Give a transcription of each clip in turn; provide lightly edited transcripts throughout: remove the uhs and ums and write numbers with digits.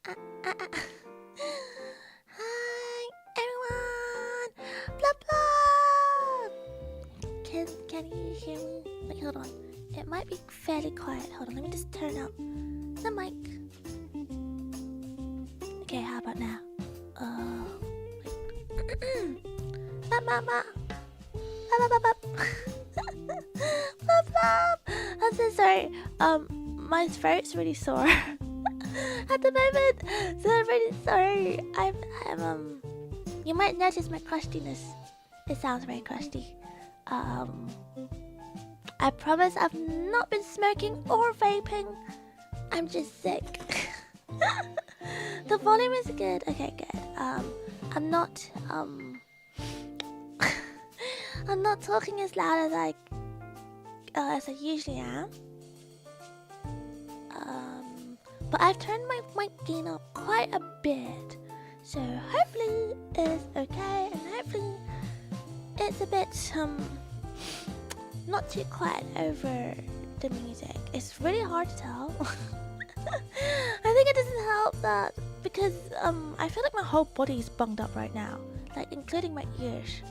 Hi, everyone. Blah blah. Can you hear me? Wait, hold on. It might be fairly quiet. Hold on. Let me just turn up the mic. Okay, how about now? Blah blah blah. Blah blah blah. Blah blah. I'm so sorry. My throat's really sore at the moment, so I'm really sorry. I'm you might notice my crustiness. It sounds very crusty. I promise I've not been smoking or vaping. I'm just sick. The volume is good. Okay, good. I'm not I'm not talking as loud as I usually am. But I've turned my mic gain up quite a bit, so hopefully it's okay, and hopefully it's a bit not too quiet over the music. It's really hard to tell. I think it doesn't help that because I feel like my whole body is bunged up right now, like including my ears.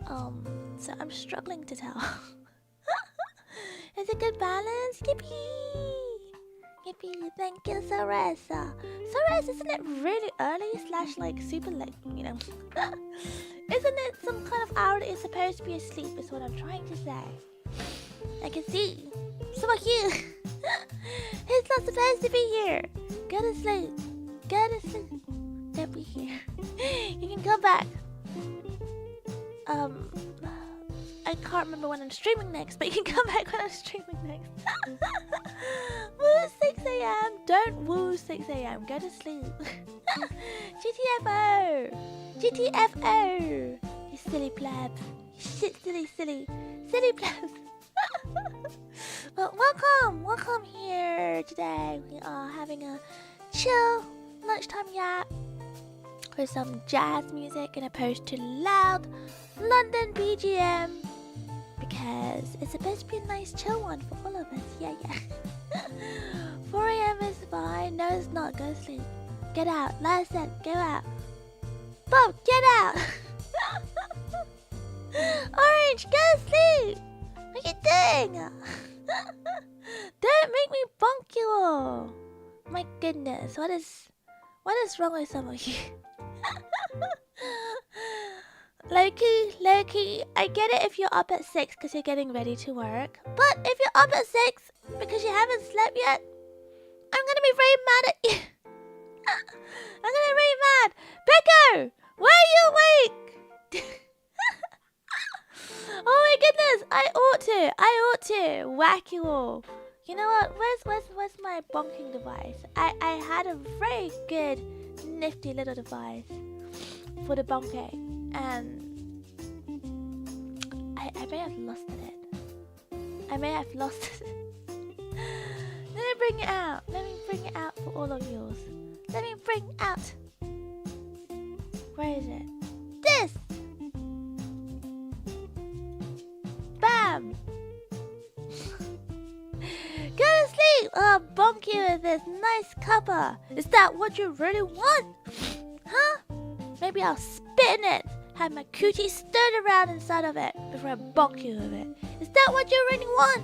So I'm struggling to tell. Is it good balance? Yippee! Yippee! Thank you, Sarasa. Sarasa, isn't it really early / like super late? You know, isn't it some kind of hour that you're supposed to be asleep? Is what I'm trying to say. I can see. So are you. He's not supposed to be here. Go to sleep. Go to sleep. Don't be here. You can come back. I can't remember when I'm streaming next, but you can come back when I'm streaming next. Woo 6 a.m. Don't woo 6 a.m. Go to sleep. GTFO. GTFO. You silly pleb. You shit silly pleb. Well, welcome here today. We are having a chill lunchtime yap with some jazz music and opposed to loud London BGM, because it's supposed to be a nice chill one for all of us. Yeah. 4 a.m. is fine. No, it's not. Go sleep. Get out. Last said, go out. Bob, get out. Orange, go sleep. What are you doing? Don't make me bonk you all. My goodness, what is wrong with some of you? Loki, I get it if you're up at 6 because you're getting ready to work. But if you're up at 6 because you haven't slept yet, I'm gonna be very mad at you. I'm gonna be very mad. Becco, why are you awake? Oh my goodness, I ought to whack you all. You know what? Where's my bonking device? I had a very good, nifty little device for the bonking, and I may have lost it. Let me bring it out. Let me bring it out for all of yours. Let me bring out. Where is it? This. Bam. Go to sleep! I'll bonk you with this nice cuppa. Is that what you really want? Huh? Maybe I'll spit in it. Have my cootie stirred around inside of it before I bonk you with it. Is that what you really want?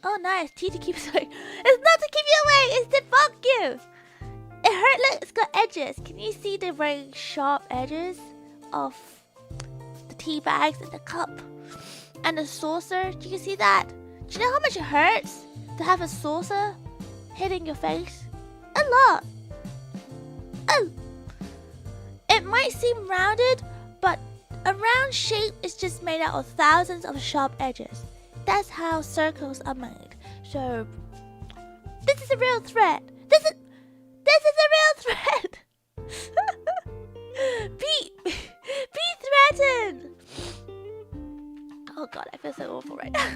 Oh nice, tea to keep us awake. It's not to keep you awake, it's to bonk you. It hurt, look, it's got edges. Can you see the very sharp edges of the tea bags and the cup and the saucer? Do you see that? Do you know how much it hurts to have a saucer hitting your face? A lot. Oh. It might seem rounded, but a round shape is just made out of thousands of sharp edges. That's how circles are made. So, this is a real threat. This is a real threat. Be threatened. Oh god, I feel so awful right now.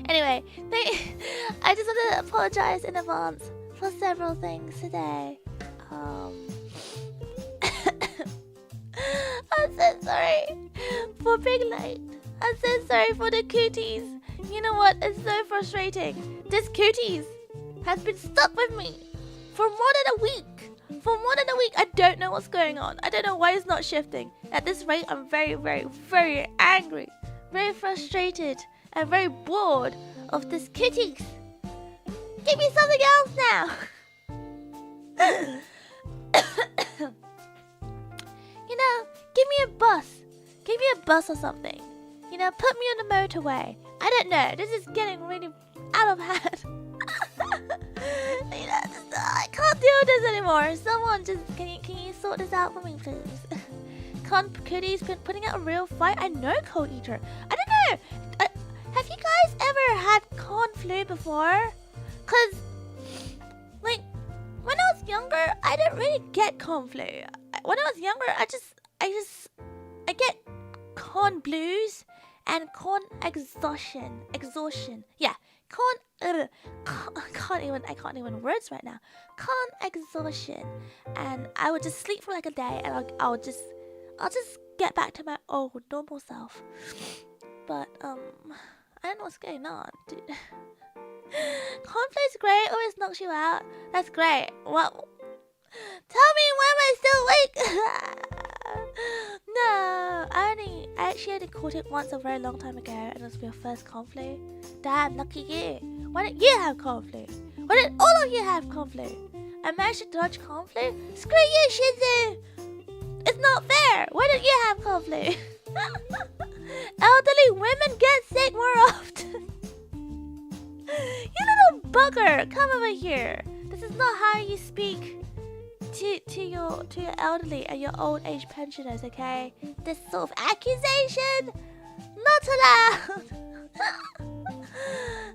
Anyway, I just want to apologize in advance for several things today. I'm so sorry for being late. I'm so sorry for the cooties. You know what? It's so frustrating. This cooties has been stuck with me for more than a week. for more than a week. I don't know what's going on. I don't know why it's not shifting. At this rate, I'm very, very, very angry, very frustrated, and very bored of this kitties. Give me something else now. You know, give me a bus. Give me a bus or something. You know, put me on the motorway. I don't know. This is getting really out of hand. You know, I can't do this anymore. Someone just can you sort this out for me, please? Cody's been putting out a real fight. I know Co-Eater. I don't know. Have you guys ever had con flu before? Cause like when I was younger, I didn't really get con flu. When I was younger, I get con blues and con exhaustion. Yeah, I can't even words right now. Con exhaustion, and I would just sleep for like a day, and I'll just get back to my old normal self. But I don't know what's going on, dude. Cornflake's great, always knocks you out. That's great. Well, tell me when am I still awake? No, I actually only caught it once a very long time ago, and it was your first conflict. Damn, lucky you. Why didn't you have conflict? Why didn't all of you have conflict? I managed to dodge conflict? Screw you, Shizu! It's not fair! Why don't you have conflict? Elderly women get sick more often. You little bugger! Come over here. This is not how you speak to your elderly and your old age pensioners, okay? This sort of accusation, not allowed.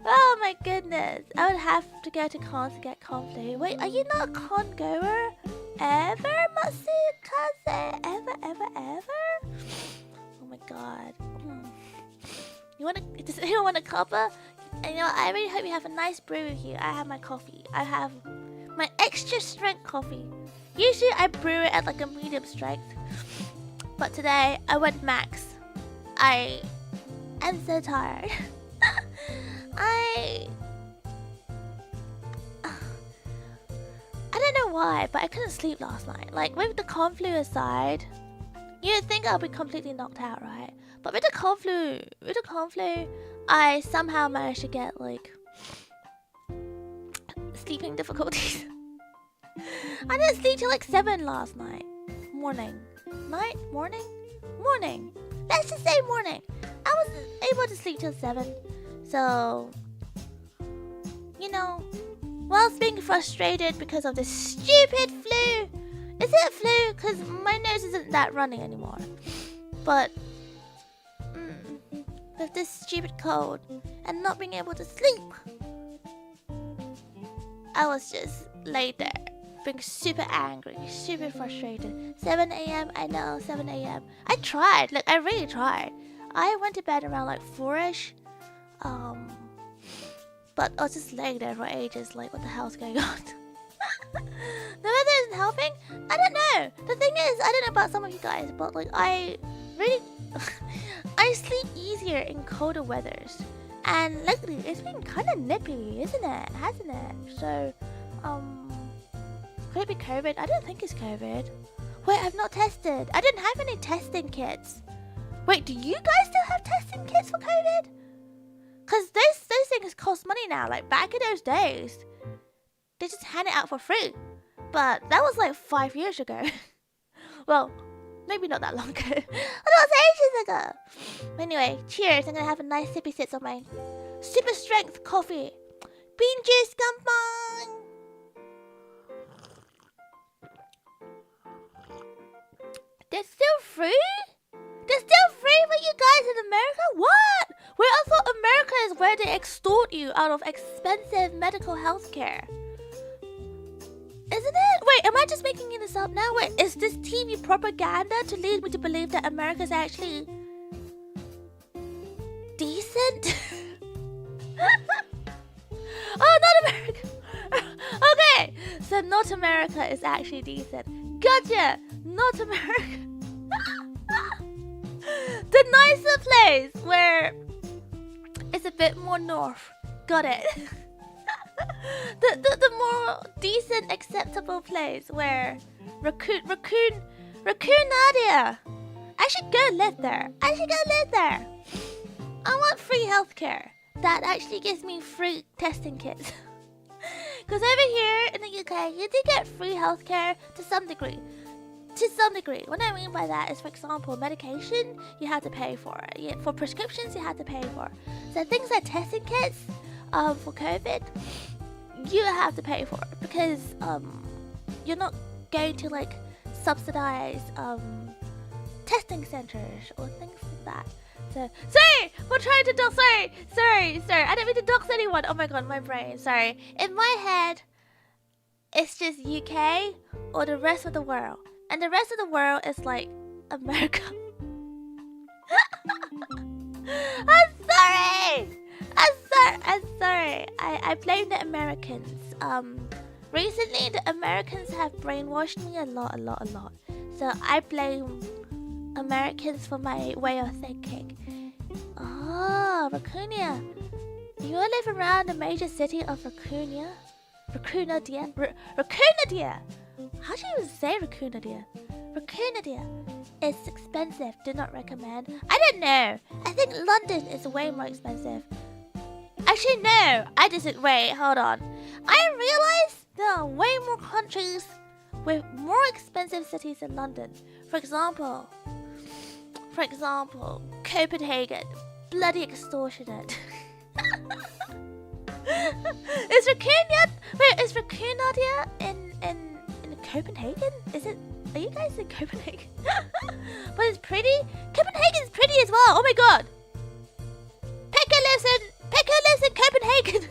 Oh my goodness! I would have to go to cons to get conflict. Wait, are you not a con goer? Ever, Matsukaze? Ever? Oh my god. Does anyone want a cuppa? And you know what, I really hope you have a nice brew with you. I have my coffee. I have my extra strength coffee. Usually I brew it at like a medium strength, but today I went max. I am so tired. I don't know why, but I couldn't sleep last night. Like, with the con flu aside, you'd think I'll be completely knocked out, right? But with the con flu, I somehow managed to get like sleeping difficulties. I didn't sleep till like 7 last night. Morning. Let's just say morning. I wasn't able to sleep till 7. So, you know, whilst being frustrated because of this stupid flu. Is it a flu? Because my nose isn't that running anymore. But with this stupid cold and not being able to sleep, I was just laid there, being super angry, super frustrated. 7 a.m. I know, 7 a.m. I tried, like I really tried. I went to bed around like 4ish. But I was just laying there for ages, like what the hell's going on? The weather isn't helping? I don't know. The thing is, I don't know about some of you guys, but like I really I sleep easier in colder weathers. And lately it's been kinda nippy, isn't it? Hasn't it? So could it be COVID? I don't think it's COVID. Wait, I've not tested. I didn't have any testing kits. Wait, do you guys still have testing kits for COVID? Cause those things cost money now. Like back in those days, they just hand it out for free. But that was like 5 years ago. Well, maybe not that long ago. That was ages ago. Anyway, cheers. I'm gonna have a nice sippy sip of my super strength coffee. Bean juice, gampang. They're still free? They're still free for you guys in America? What? Wait, I thought America is where they extort you out of expensive medical health care. Isn't it? Wait, am I just making this up now? Wait, is this TV propaganda to lead me to believe that America is actually decent? Oh, not America. Okay, so not America is actually decent. Gotcha. Not America. The nicer place where it's a bit more north. Got it. the more decent, acceptable place where Raccoon Nadia. I should go live there. I want free healthcare. That actually gives me free testing kits. Because over here in the UK, you do get free healthcare to some degree. What I mean by that is, for example, medication, you have to pay for it. For prescriptions, you have to pay for. So things like testing kits for COVID, you have to pay for it because you're not going to like subsidize testing centers or things like that. So, sorry, we're trying to dox. Sorry. I don't mean to dox anyone. Oh my god, my brain. Sorry. In my head, it's just UK or the rest of the world. And the rest of the world is like America. I'm sorry. I blame the Americans. Recently the Americans have brainwashed me a lot. So I blame Americans for my way of thinking. Oh, Racoonia. You live around the major city of Racoonia? Racoonia. How do you even say Racoonia? Racoonia. It's expensive. Do not recommend. I don't know. I think London is way more expensive. Actually, no. I disagree. Wait, hold on. I realize there are way more countries with more expensive cities than London. For example, Copenhagen. Bloody extortionate. Is Racoonia in Copenhagen? Are you guys in Copenhagen? But it's pretty. Copenhagen's pretty as well. Oh my god. Pekka lives in Copenhagen.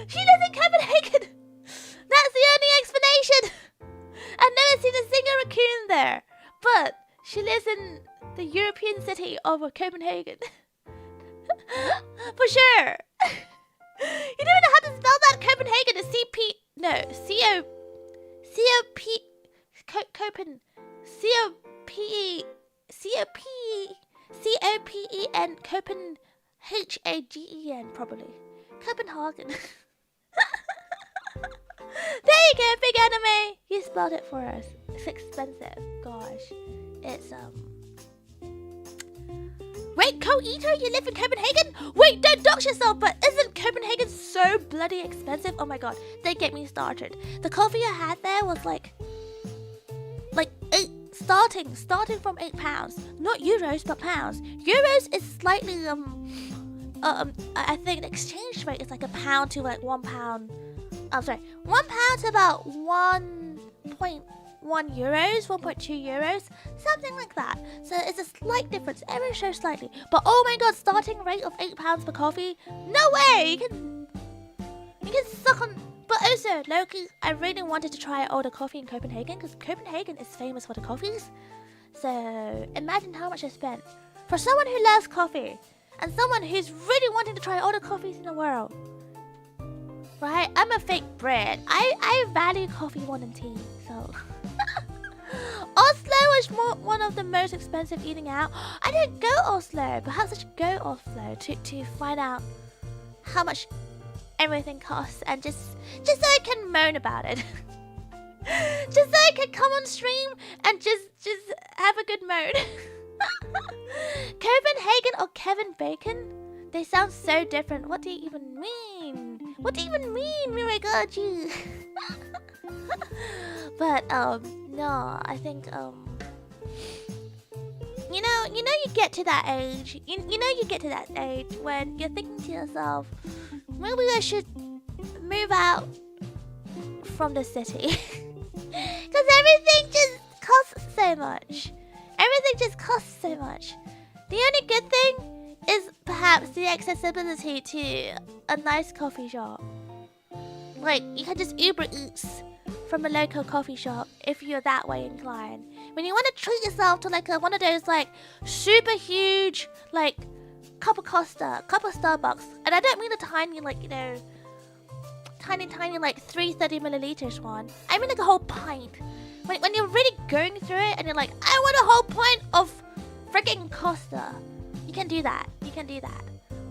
She lives in Copenhagen. That's the only explanation. I've never seen a single raccoon there, but she lives in the European city of Copenhagen. For sure. You don't know how to spell that. Copenhagen is Copen Hagen probably. Copenhagen. There you go, big anime. You spelled it for us. It's expensive. Gosh. It's Wait, Co-Eater, you live in Copenhagen? Wait, don't dox yourself, but isn't Copenhagen so bloody expensive? Oh my god, they get me started. The coffee I had there was like starting from £8. Not euros, but pounds. Euros is slightly I think the exchange rate is like £1 to like £1. I'm sorry, £1 to about 1.1 euros, 1.2 euros, something like that. So it's a slight difference, ever so slightly. But oh my god, starting rate of £8 per coffee? No way! You can suck on. But also, Loki, I really wanted to try all the coffee in Copenhagen because Copenhagen is famous for the coffees. So imagine how much I spent for someone who loves coffee and someone who's really wanting to try all the coffees in the world. Right? I'm a fake Brit. I value coffee more than tea. So Oslo is one of the most expensive eating out. I didn't go Oslo. Perhaps I should go Oslo to find out how much everything costs and just so I can moan about it. Just so I can come on stream and just have a good moan. Copenhagen or Kevin Bacon? They sound so different. What do you even mean? What do you even mean, Miragaji? But no, I think you know you get to that age. You get to that age when you're thinking to yourself, maybe I should move out from the city. Because everything just costs so much. The only good thing is perhaps the accessibility to a nice coffee shop. Like, you can just Uber Eats from a local coffee shop if you're that way inclined. When you want to treat yourself to like one of those like super huge like cup of Starbucks, and I don't mean a tiny like tiny like 330 milliliters one. I mean like a whole pint. When you're really going through it and you're like, I want a whole pint of freaking Costa. You can do that.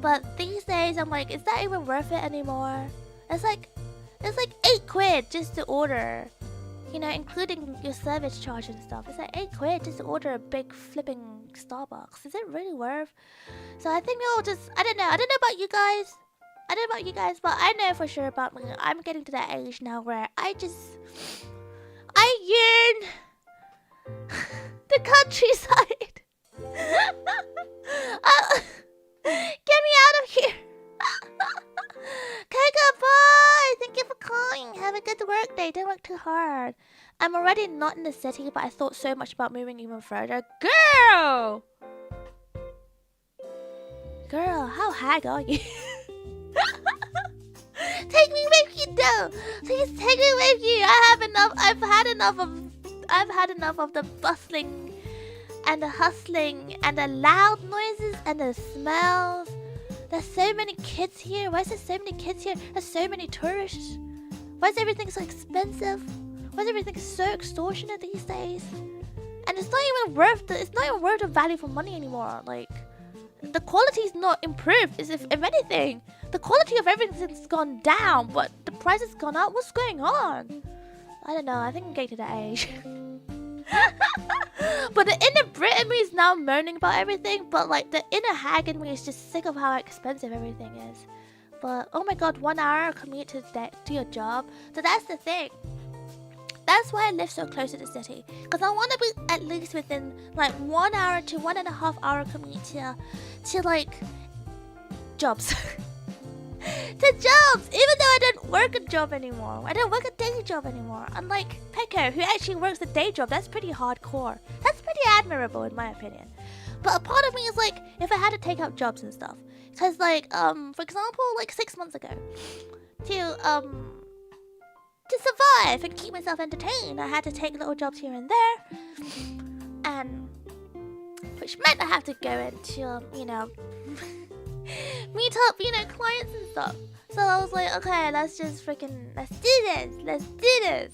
But these days, I'm like, is that even worth it anymore? It's like £8 just to order. You know, including your service charge and stuff. It's like £8 just to order a big flipping Starbucks. Is it really worth? So I think we'll just, I don't know about you guys. But I know for sure about me. I'm getting to that age now where I yearn the countryside. Get me out of here. Okay, goodbye. Thank you for calling. Have a good work day. Don't work too hard. I'm already not in the city, but I thought so much about moving even further. Girl, how hag are you? Take me with you, though. Please take me with you. I've had enough of the bustling and the hustling and the loud noises and the smells. There's so many kids here. Why is there so many kids here? There's so many tourists. Why is everything so expensive? Why is everything so extortionate these days? And it's not even worth the value for money anymore. Like, the quality is not improved. As if anything, the quality of everything's gone down, but the price has gone up. What's going on? I don't know. I think I'm getting to that age. But the inner Brit in me is now moaning about everything, but like the inner hag in me is just sick of how expensive everything is. But oh my god, 1 hour commute to your job. So that's the thing. That's why I live so close to the city, because I want to be at least within like 1 hour to 1.5 hour commute to like jobs. To jobs, even though I don't work a job anymore. I don't work a day job anymore. Unlike Pekko, who actually works a day job. That's pretty hardcore. That's pretty admirable in my opinion. But a part of me is like, if I had to take up jobs and stuff, because like for example, like 6 months ago, to survive and keep myself entertained, I had to take little jobs here and there, and which meant I have to go into you know. Meet up, you know, clients and stuff. So I was like, okay, let's do this.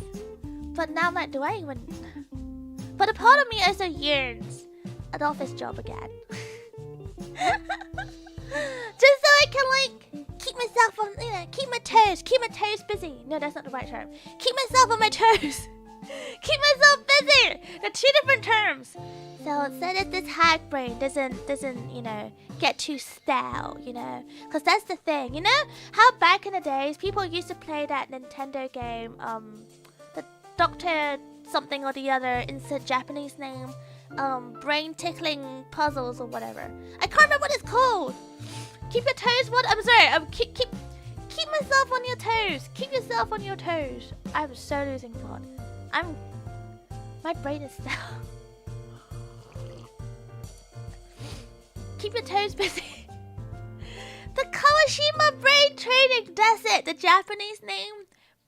But now I'm like, do I even? But a part of me also yearns an office job again. Just so I can like keep myself on, you know, keep my toes busy. No, that's not the right term. Keep myself on my toes. Keep myself busy. They're two different terms. So that this hag brain doesn't you know get too stale, you know, because that's the thing, you know how back in the days people used to play that Nintendo game, the Doctor something or the other, insert Japanese name, brain tickling puzzles or whatever. I can't remember what it's called. Keep your toes. What? I'm sorry. Keep myself on your toes. Keep yourself on your toes. I'm so losing plot. My brain is stale. Keep your toes busy. The Kawashima brain training. That's it. The Japanese name,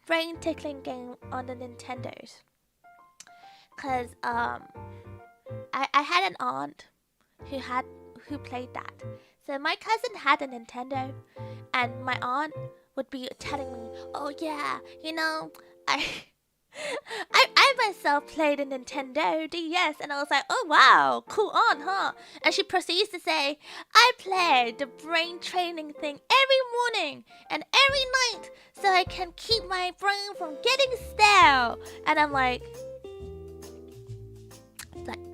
brain tickling game on the Nintendos. Cause I had an aunt who played that. So my cousin had a Nintendo, and my aunt would be telling me, "Oh yeah, you know, I myself played a Nintendo DS," and I was like, "Oh wow, cool on, huh?" And she proceeds to say, "I played the brain training thing every morning and every night so I can keep my brain from getting stale." And I'm like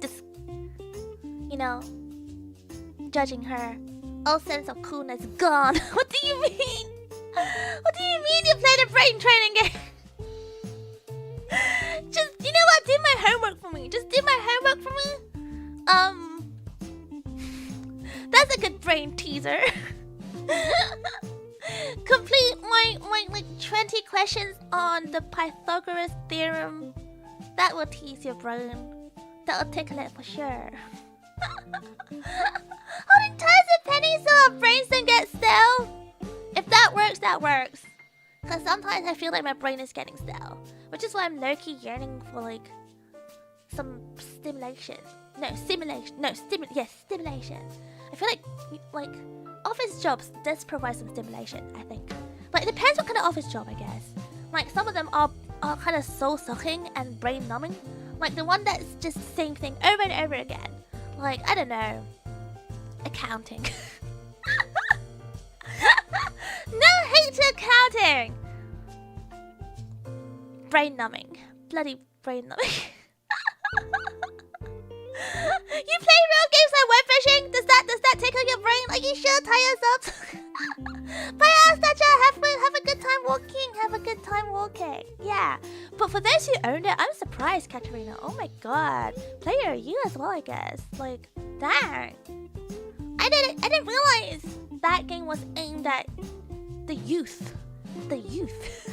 this, you know, judging her. All sense of coolness gone. What do you mean? What do you mean you played a brain training game? Just, you know what? Do my homework for me. Just do my homework for me. That's a good brain teaser. Complete my like 20 questions on the Pythagoras theorem. That will tease your brain. That will tickle it for sure. Holding ties with pennies so our brains don't get stale. If that works, that works. Cause sometimes I feel like my brain is getting stale, which is why I'm low-key yearning for like some stimulation. Stimulation. I feel like office jobs does provide some stimulation, I think. But it depends what kind of office job, I guess. Like some of them are kind of soul-sucking and brain-numbing. Like the one that's just the same thing over and over again. Like, I don't know, accounting. dang! Brain numbing. Bloody brain numbing. You play real games like web fishing? Does that tickle your brain? Are you sure? Tie yourself. Bye, Stacha. Have a good time walking. Have a good time walking. Yeah. But for those who owned it, I'm surprised, Katarina. Oh my god. Player, you as well, I guess. Like, dang. I didn't realize that game was aimed at the youth. The youth.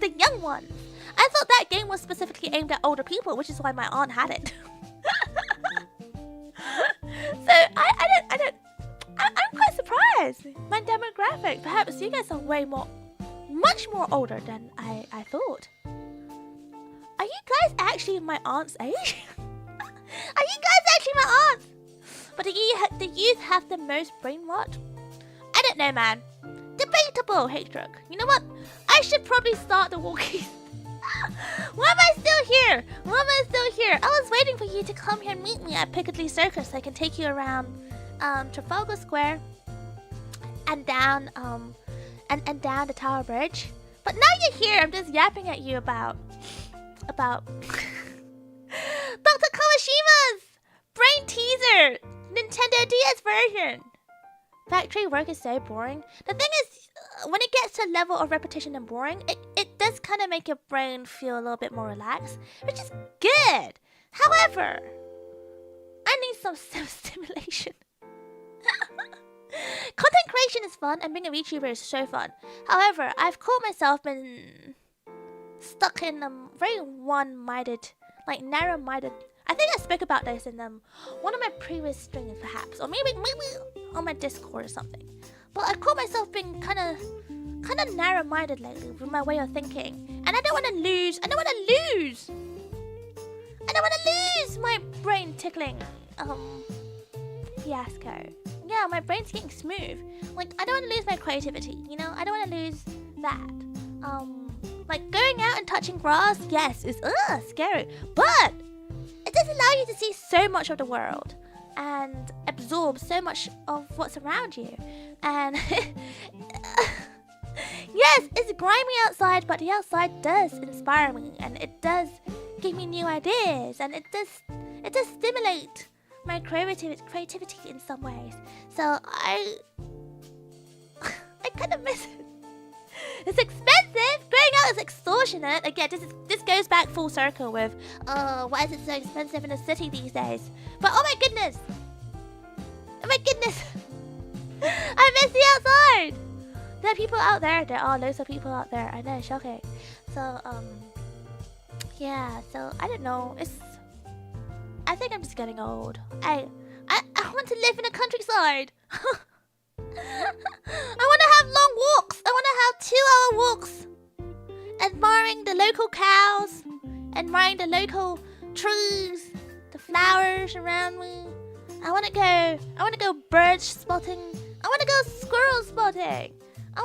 The young ones. I thought that game was specifically aimed at older people, which is why my aunt had it. So I'm quite surprised. My demographic, perhaps you guys are much more older than I thought. Are you guys actually my aunt's age? Are you guys actually my aunts? But do the youth have the most brain rot? I don't know, man. Debatable, hate truck. You know what? I should probably start the walkies. Why am I still here? I was waiting for you to come here and meet me at Piccadilly Circus so I can take you around Trafalgar Square and down and down the Tower Bridge. But now you're here, I'm just yapping at you about Dr. Kawashima's brain teaser Nintendo DS version. Factory work is so boring. The thing is, when it gets to a level of repetition and boring, it does kind of make your brain feel a little bit more relaxed, which is good. However, I need some stimulation. Content creation is fun, and being a VTuber is so fun. However, I've caught myself been stuck in very one-minded, like narrow-minded. I think I spoke about this in one of my previous streams, perhaps, or maybe on my Discord or something. But I caught myself being kind of narrow-minded lately with my way of thinking, and I don't want to lose. I don't want to lose my brain tickling fiasco. Yeah, my brain's getting smooth. Like, I don't want to lose my creativity. You know, I don't want to lose that. Like going out and touching grass. Yes, it's scary, but it does allow you to see so much of the world and absorb so much of what's around you. And yes, it's grimy outside, but the outside does inspire me, and it does give me new ideas, and it does stimulate my creativity in some ways. So I kind of miss it. It's expensive. Going out is extortionate. Again, this goes back full circle with, why is it so expensive in the city these days? But oh my goodness, I miss the outside. There are people out there. There are loads of people out there. I know, shocking. So yeah. So I don't know. I think I'm just getting old. I want to live in the countryside. I want to have long walks. I want to have 2-hour walks, admiring the local cows, admiring the local trees, the flowers around me. I want to go bird spotting. I want to go squirrel spotting. I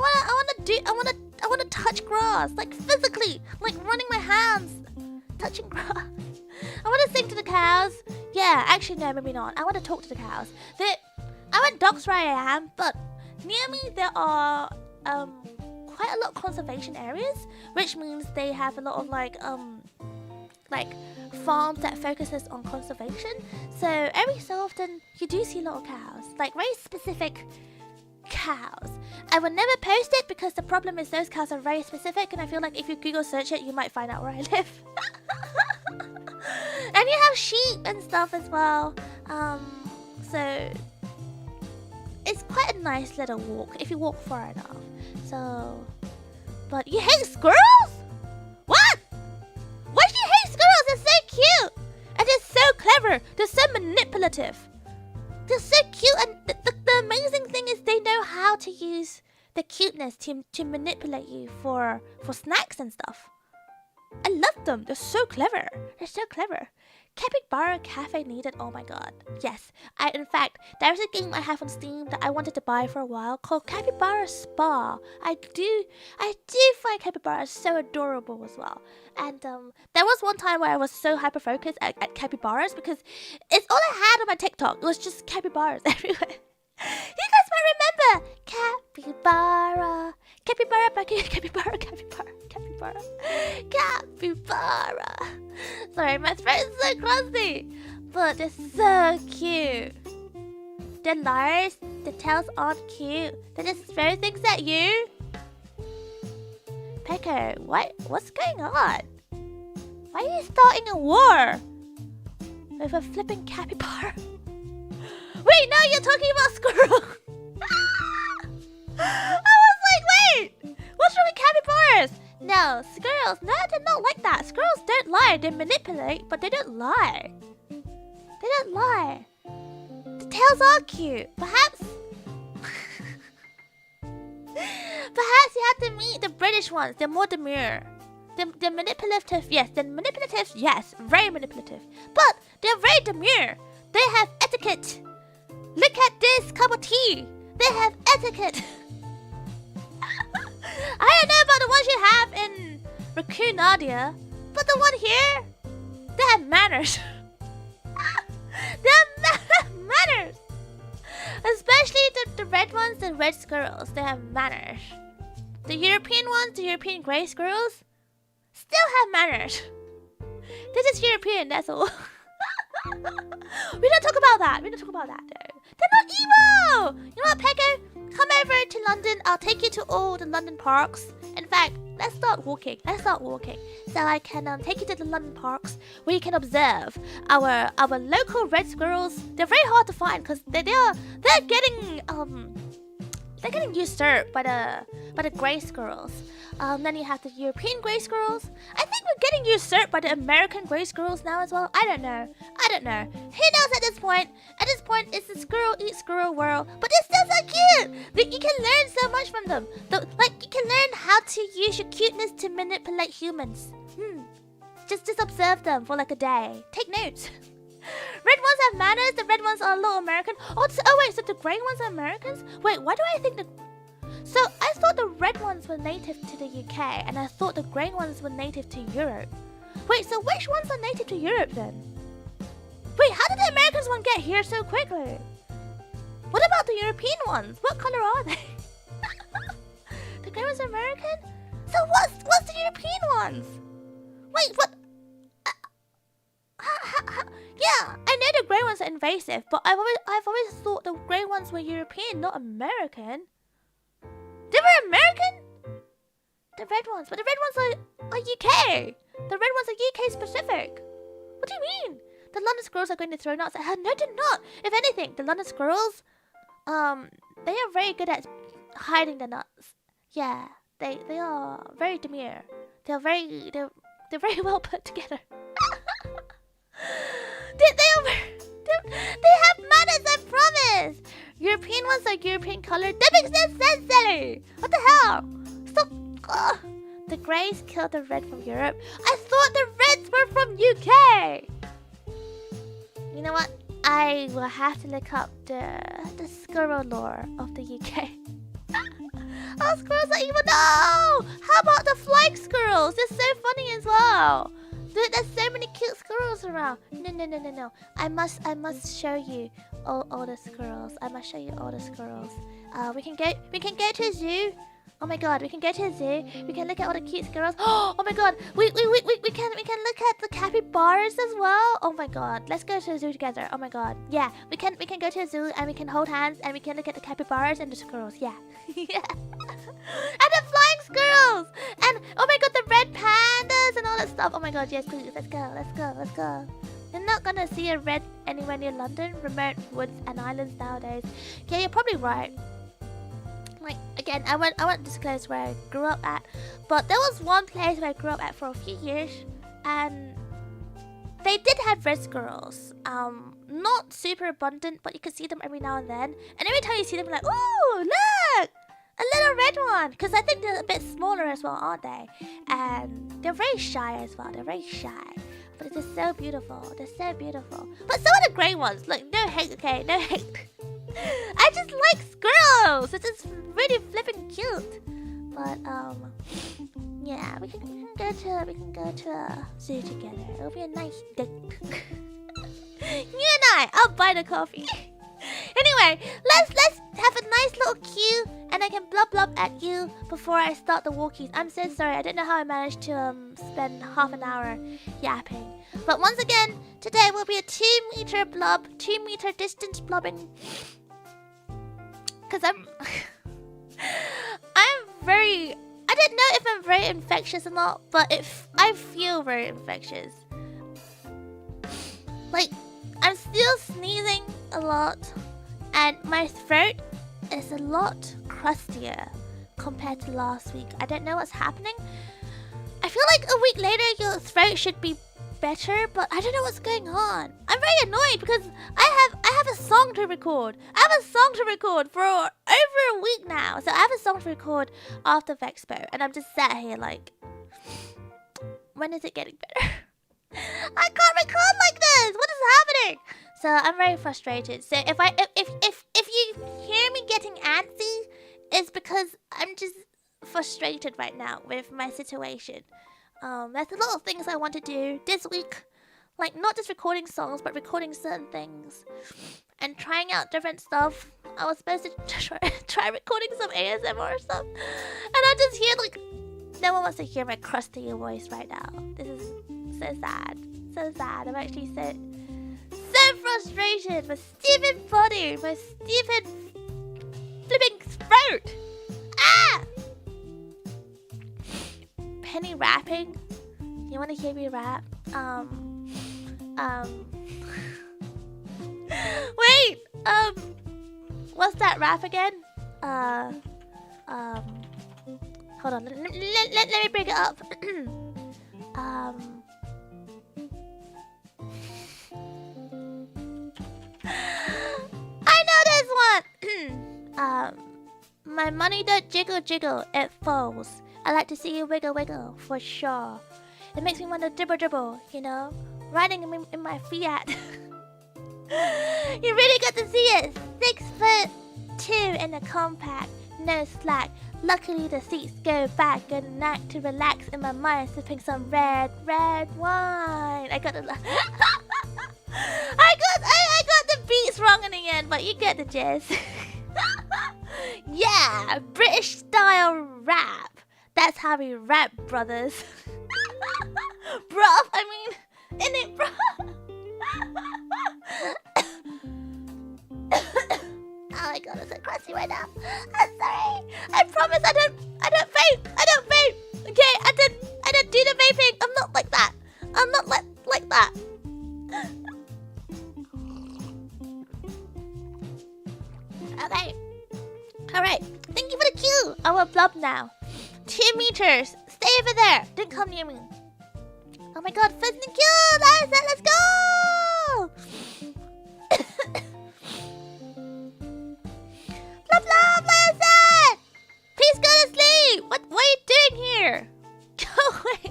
want to touch grass, like physically, like running my hands, touching grass. I want to sing to the cows. Yeah, actually no, maybe not. I want to talk to the cows. I want dogs where I am, but near me there are quite a lot of conservation areas, which means they have a lot of like farms that focuses on conservation. So every so often you do see a lot of cows, like very specific cows. I will never post it because the problem is those cows are very specific, and I feel like if you Google search it, you might find out where I live. And you have sheep and stuff as well. So it's quite a nice little walk if you walk far enough. So, but you hate squirrels? What? Why do you hate squirrels? They're so cute, and they're so clever. They're so manipulative. They're so cute, and the amazing thing is they know how to use the cuteness to manipulate you for snacks and stuff. I love them. They're so clever. They're so clever. Capybara Cafe needed. Oh my god. Yes. In fact, there's a game I have on Steam that I wanted to buy for a while called Capybara Spa. I do find capybaras so adorable as well. And there was one time where I was so hyper focused at capybaras because it's all I had on my TikTok. It was just capybaras everywhere. You guys might remember Capybara capybara, capybara, capybara, capybara, capybara. Sorry, my throat is so crusty, but they're so cute. They're large, the tails aren't cute. They just throw things at you. Pecker, what's going on? Why are you starting a war with a flipping capybara? Wait, no, you're talking about squirrel. I was like, wait, what's wrong with capybaras? No, squirrels, no, they're not like that. Squirrels don't lie. They manipulate, but they don't lie. They don't lie. The tails are cute. Perhaps you have to meet the British ones. They're more demure. They're manipulative, yes. They're manipulative, yes. Very manipulative. But they're very demure. They have etiquette. Look at this cup of tea. They have etiquette. I don't know about the ones you have in Raccoon Nadia, but the one here, they have manners. They have manners. Especially the red ones, the red squirrels, they have manners. The European ones, the European grey squirrels, still have manners. They're just European, that's all. We don't talk about that. We don't talk about that, though. They're not evil! You know what, Peko? Come over to London. I'll take you to all the London parks. In fact, let's start walking. So I can take you to the London parks where you can observe our local red squirrels. They're very hard to find because they're getting usurped by the grey squirrels. Then you have the European grey squirrels. I think we're getting usurped by the American grey squirrels now as well. I don't know. Who knows at this point? At this point, it's the squirrel eat squirrel world. But they're still so cute. You can learn so much from them. You can learn how to use your cuteness to manipulate humans. Just observe them for like a day. Take notes. Red ones have manners. The red ones are a little American. Oh wait, so the grey ones are Americans? Wait, why do I think the... So I thought the red ones were native to the UK, and I thought the grey ones were native to Europe. Wait, so which ones are native to Europe then? Wait, how did the Americans one get here so quickly? What about the European ones? What color are they? The grey ones are American? So what's the European ones? Wait, what? Yeah, I know the grey ones are invasive, but I've always thought the grey ones were European, not American. They were American? The red ones, but the red ones are UK. The red ones are UK specific. What do you mean? The London squirrels are going to throw nuts at her? No, they're not. If anything, the London squirrels, they are very good at hiding the nuts. Yeah, they are very demure. They're very well put together. They have manners, I promise. European ones are European colored. That makes no sense, Sally. What the hell? Stop. Ugh. The greys killed the red from Europe. I thought the reds were from UK. You know what? I will have to look up the squirrel lore of the UK. Oh, squirrels are evil. No! How about the flying squirrels? They're so funny as well. There's so many cute squirrels around. No. I must show you all the squirrels. I must show you all the squirrels. We can go to a zoo. Oh my god, we can go to a zoo. We can look at all the cute squirrels. Oh my god, we can look at the capybaras as well. Oh my god, let's go to a zoo together. Oh my god, yeah, we can go to a zoo and we can hold hands and we can look at the capybaras and the squirrels. Yeah, yeah. And the flying squirrels and oh my god, the red pandas and all that stuff. Oh my god, yes, please, let's go. You're not gonna see a red anywhere near London, remote woods and islands nowadays. Yeah, you're probably right. Like, again, I won't disclose where I grew up at, but there was one place where I grew up at for a few years, and they did have red squirrels. Not super abundant, but you could see them every now and then. And every time you see them, you're like, ooh, look! A little red one! Because I think they're a bit smaller as well, aren't they? And they're very shy as well. They're very shy. But it's just so beautiful. They're so beautiful. But so are the grey ones. Like, no hate, okay? No hate. I just like squirrels. It's just really flipping cute. But yeah, we can go to a zoo together. It'll be a nice date. You and I'll buy the coffee. Anyway, let's have a nice little queue and I can blub blub at you before I start the walkies. I'm so sorry. I don't know how I managed to spend half an hour yapping. But once again, today will be a 2-meter blub, 2-meter distance blubbing. Because I'm very... I don't know if I'm very infectious or not, but I feel very infectious. Like, I'm still sneezing a lot, and my throat is a lot crustier compared to last week. I don't know what's happening. I feel like a week later your throat should be better, but I don't know what's going on. I'm very annoyed because I have a song to record. I have a song to record for over a week now. So I have a song to record after Vexpo, and I'm just sat here like, when is it getting better? I can't record like this. What is happening? So I'm very frustrated. So if you hear me getting antsy, it's because I'm just frustrated right now with my situation. There's a lot of things I want to do this week, like not just recording songs, but recording certain things and trying out different stuff. I was supposed to try recording some ASMR stuff, and I just hear like no one wants to hear my crusty voice right now. This is so sad, so sad. I'm actually so frustrated. My stupid body, my stupid flipping throat. Ah! Penny rapping? You want to hear me rap? Wait! What's that rap again? Hold on. Let me bring it up. I know this one! My money don't jiggle jiggle, it falls. I like to see you wiggle wiggle, for sure. It makes me want to dribble dribble, you know? Riding in my Fiat. You really got to see it. 6'2" in a compact, no slack. Luckily the seats go back. Good night to relax in my mind, sipping some red wine. I got the I got the beats wrong in the end, but you get the gist. Yeah, British style rap. That's how we rap, brothers. Bruv, I mean, innit, bruh? Oh my god, I'm so crusty right now. I'm sorry. I promise I don't vape. I don't vape. Okay, I don't do the vaping. I'm not like that. I'm not like that. Okay. Alright. Thank you for the cue. I will blub now. 2 meters. Stay over there. Don't come near me. Oh my god, first in the queue. That is it. Let's go. Blah blah blah. Please go to sleep. What are you doing here? Go away.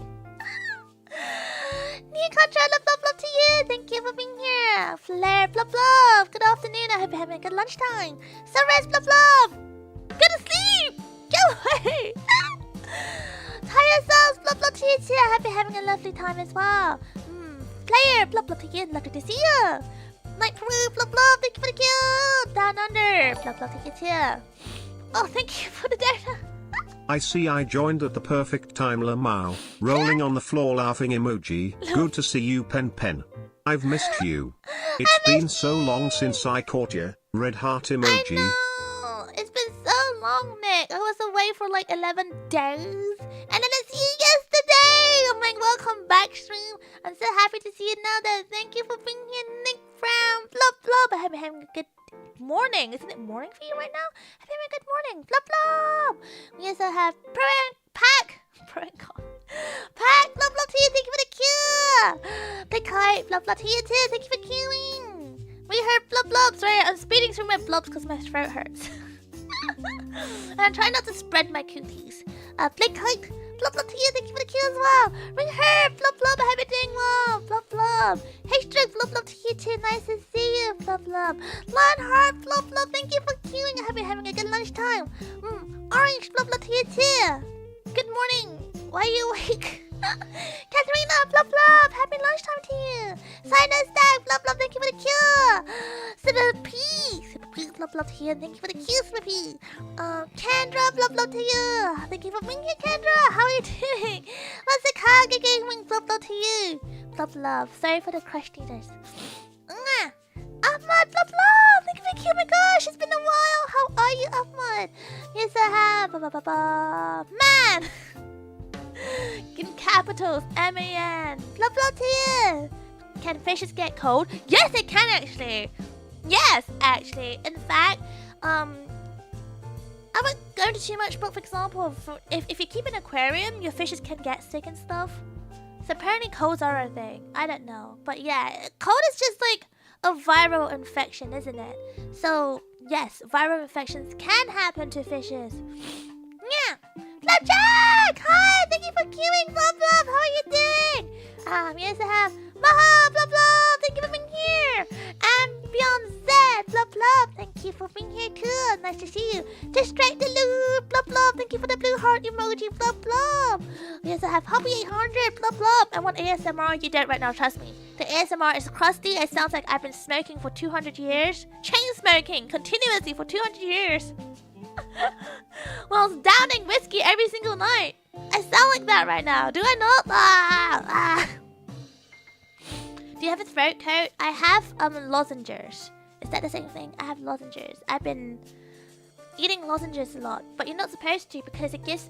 New control, blah blah to you. Thank you for being here. Flare, blah blah. Good afternoon. I hope you're having a good lunchtime. Sunrise, blah blah. Go to sleep. Go away. Tie yourselves, blah blah to you too. I hope you're having a lovely time as well. Player, blah blah to you. Lovely to see you. Night Peru, blah blah. Thank you for the kill. Down under, blah blah to you too. Oh, thank you for the data. I see I joined at the perfect time, Lamau. Rolling on the floor laughing emoji. Good to see you, Pen Pen. I've missed you. It's been so long since I caught you. Red heart emoji. I know. It's been so long, Nick. I was away for like 11 days. And then I see you yesterday. I'm like, welcome back, stream. I'm so happy to see you now. Though. Thank you for being here, Nick from Blah Blah. I hope you're having a good morning. Isn't it morning for you right now? Happy good morning. Blah blah. We also have Pack. Pack. Blah blah to you. Thank you for the cue. Big kite. Blah blah to you too. Thank you for queuing. We heard blub blubs. Right? I'm speeding through my blubs because my throat hurts. And I'm trying not to spread my cookies. Big kite. Blah blah to you. Thank you for the cue as well. We heard blub blub. I hope you're doing well. Blub blub. Hey Stroke. Blub blub to you too. Nice to see you. Blub blub. Lionheart. Blub blub. Thank you for queuing. I hope you're having a good lunchtime. Orange. Blub blub to you too. Good morning. Why are you awake? Katharina, blah blah. Happy lunchtime to you. Sinus Stag, blah blah. Thank you for the cure. Super P, blah blah to you. Thank you for the cue, Super P. Canned flop to you. Thank you for being here, Kendra. How are you doing? What's the Kaga Gaming? Flop to you. Flop love. Sorry for the crush eaters. Ahmad, flop love. Thank you for cute. Oh my gosh, it's been a while. How are you, Ahmad? Yes, I have. Man. In capitals, M-A-N. Flop to you. Can fishes get cold? Yes, they can actually. Yes, actually. In fact, I won't go into too much, but for example, if you keep an aquarium, your fishes can get sick and stuff. So apparently colds are a thing. I don't know. But yeah, cold is just like a viral infection, isn't it? So yes, viral infections can happen to fishes. Yeah. Flapjack! Hi! Thank you for queuing, Flop Flop! How are you doing? Yes, I have Maha, Flop Flop! Thank you for being here! And Beyond Z, Flop Flop! Thank you for being here too! Nice to see you! Distract the loop, Flop Flop! Thank you for the blue heart emoji, Flop Flop! Yes, I have Hobby 800, Flop Flop! I want ASMR, you don't right now, trust me. The ASMR is crusty, it sounds like I've been smoking for 200 years. Chain smoking, continuously for 200 years. Well, downing whiskey every single night. I sound like that right now. Do I not? Do you have a throat coat? I have lozenges. Is that the same thing? I have lozenges. I've been eating lozenges a lot, but you're not supposed to because it gives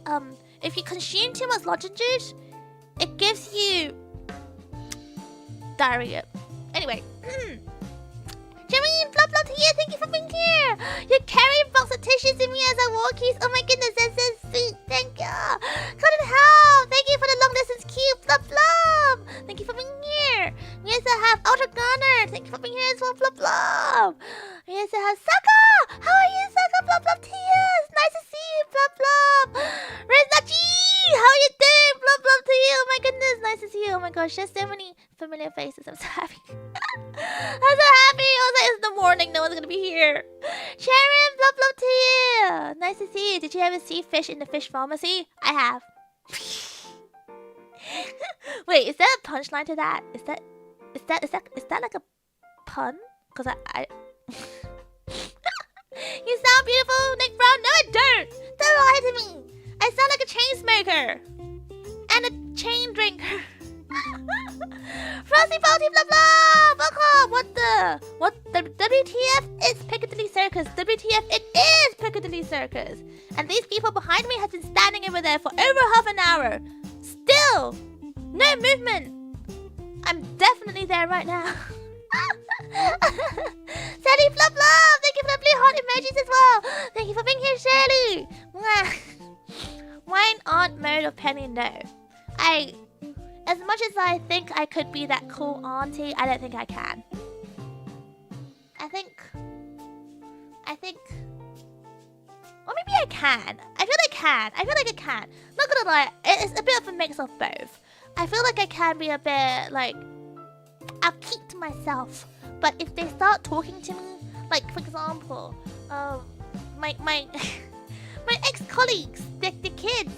if you consume too much lozenges, it gives you diarrhea. Anyway. Jermaine, Flop Flop to you, thank you for being here. You're carrying box of tissues in me as I walk. Oh my goodness, that's so sweet. Thank you. Couldn't help. Thank you for the long distance cube, Flop Flop. Thank you for being here. Yes, I have Ultra Gunner. Thank you for being here as well, Flop Flop. Yes, I have Saka. How are you, Saka? Flop Flop to you. It's nice to see you, Flop Flop. Reznachi, how are you doing? Flop Flop to you. Oh my goodness, nice to see you. Oh my gosh, there's so many familiar faces. I'm so happy. I'm so happy. I was like, it's the morning. No one's gonna be here. Sharon, Flop Flop to you. Nice to see you. Did you ever see fish in the fish pharmacy? I have. Wait, is there a punchline to that? Is that like a pun? Cause I You sound beautiful, Nick Brown. No, I don't. Don't lie to me. I sound like a chain smoker and a chain drinker. Frosty Faulty blah blah! Welcome! What the WTF? It's Piccadilly Circus. WTF, it is Piccadilly Circus. And these people behind me have been standing over there for over half an hour. Still, no movement. I'm definitely there right now. Sally Flop Love! Thank you for the blue heart emojis as well. Thank you for being here, Shirley. Wine aunt mode of Penny, no. As much as I think I could be that cool auntie, I don't think I can. I think... Or maybe I can. I feel like I can. Not gonna lie, it's a bit of a mix of both. I feel like I can be a bit, like... I'll keep to myself. But if they start talking to me, like, for example, my ex-colleagues, the kids,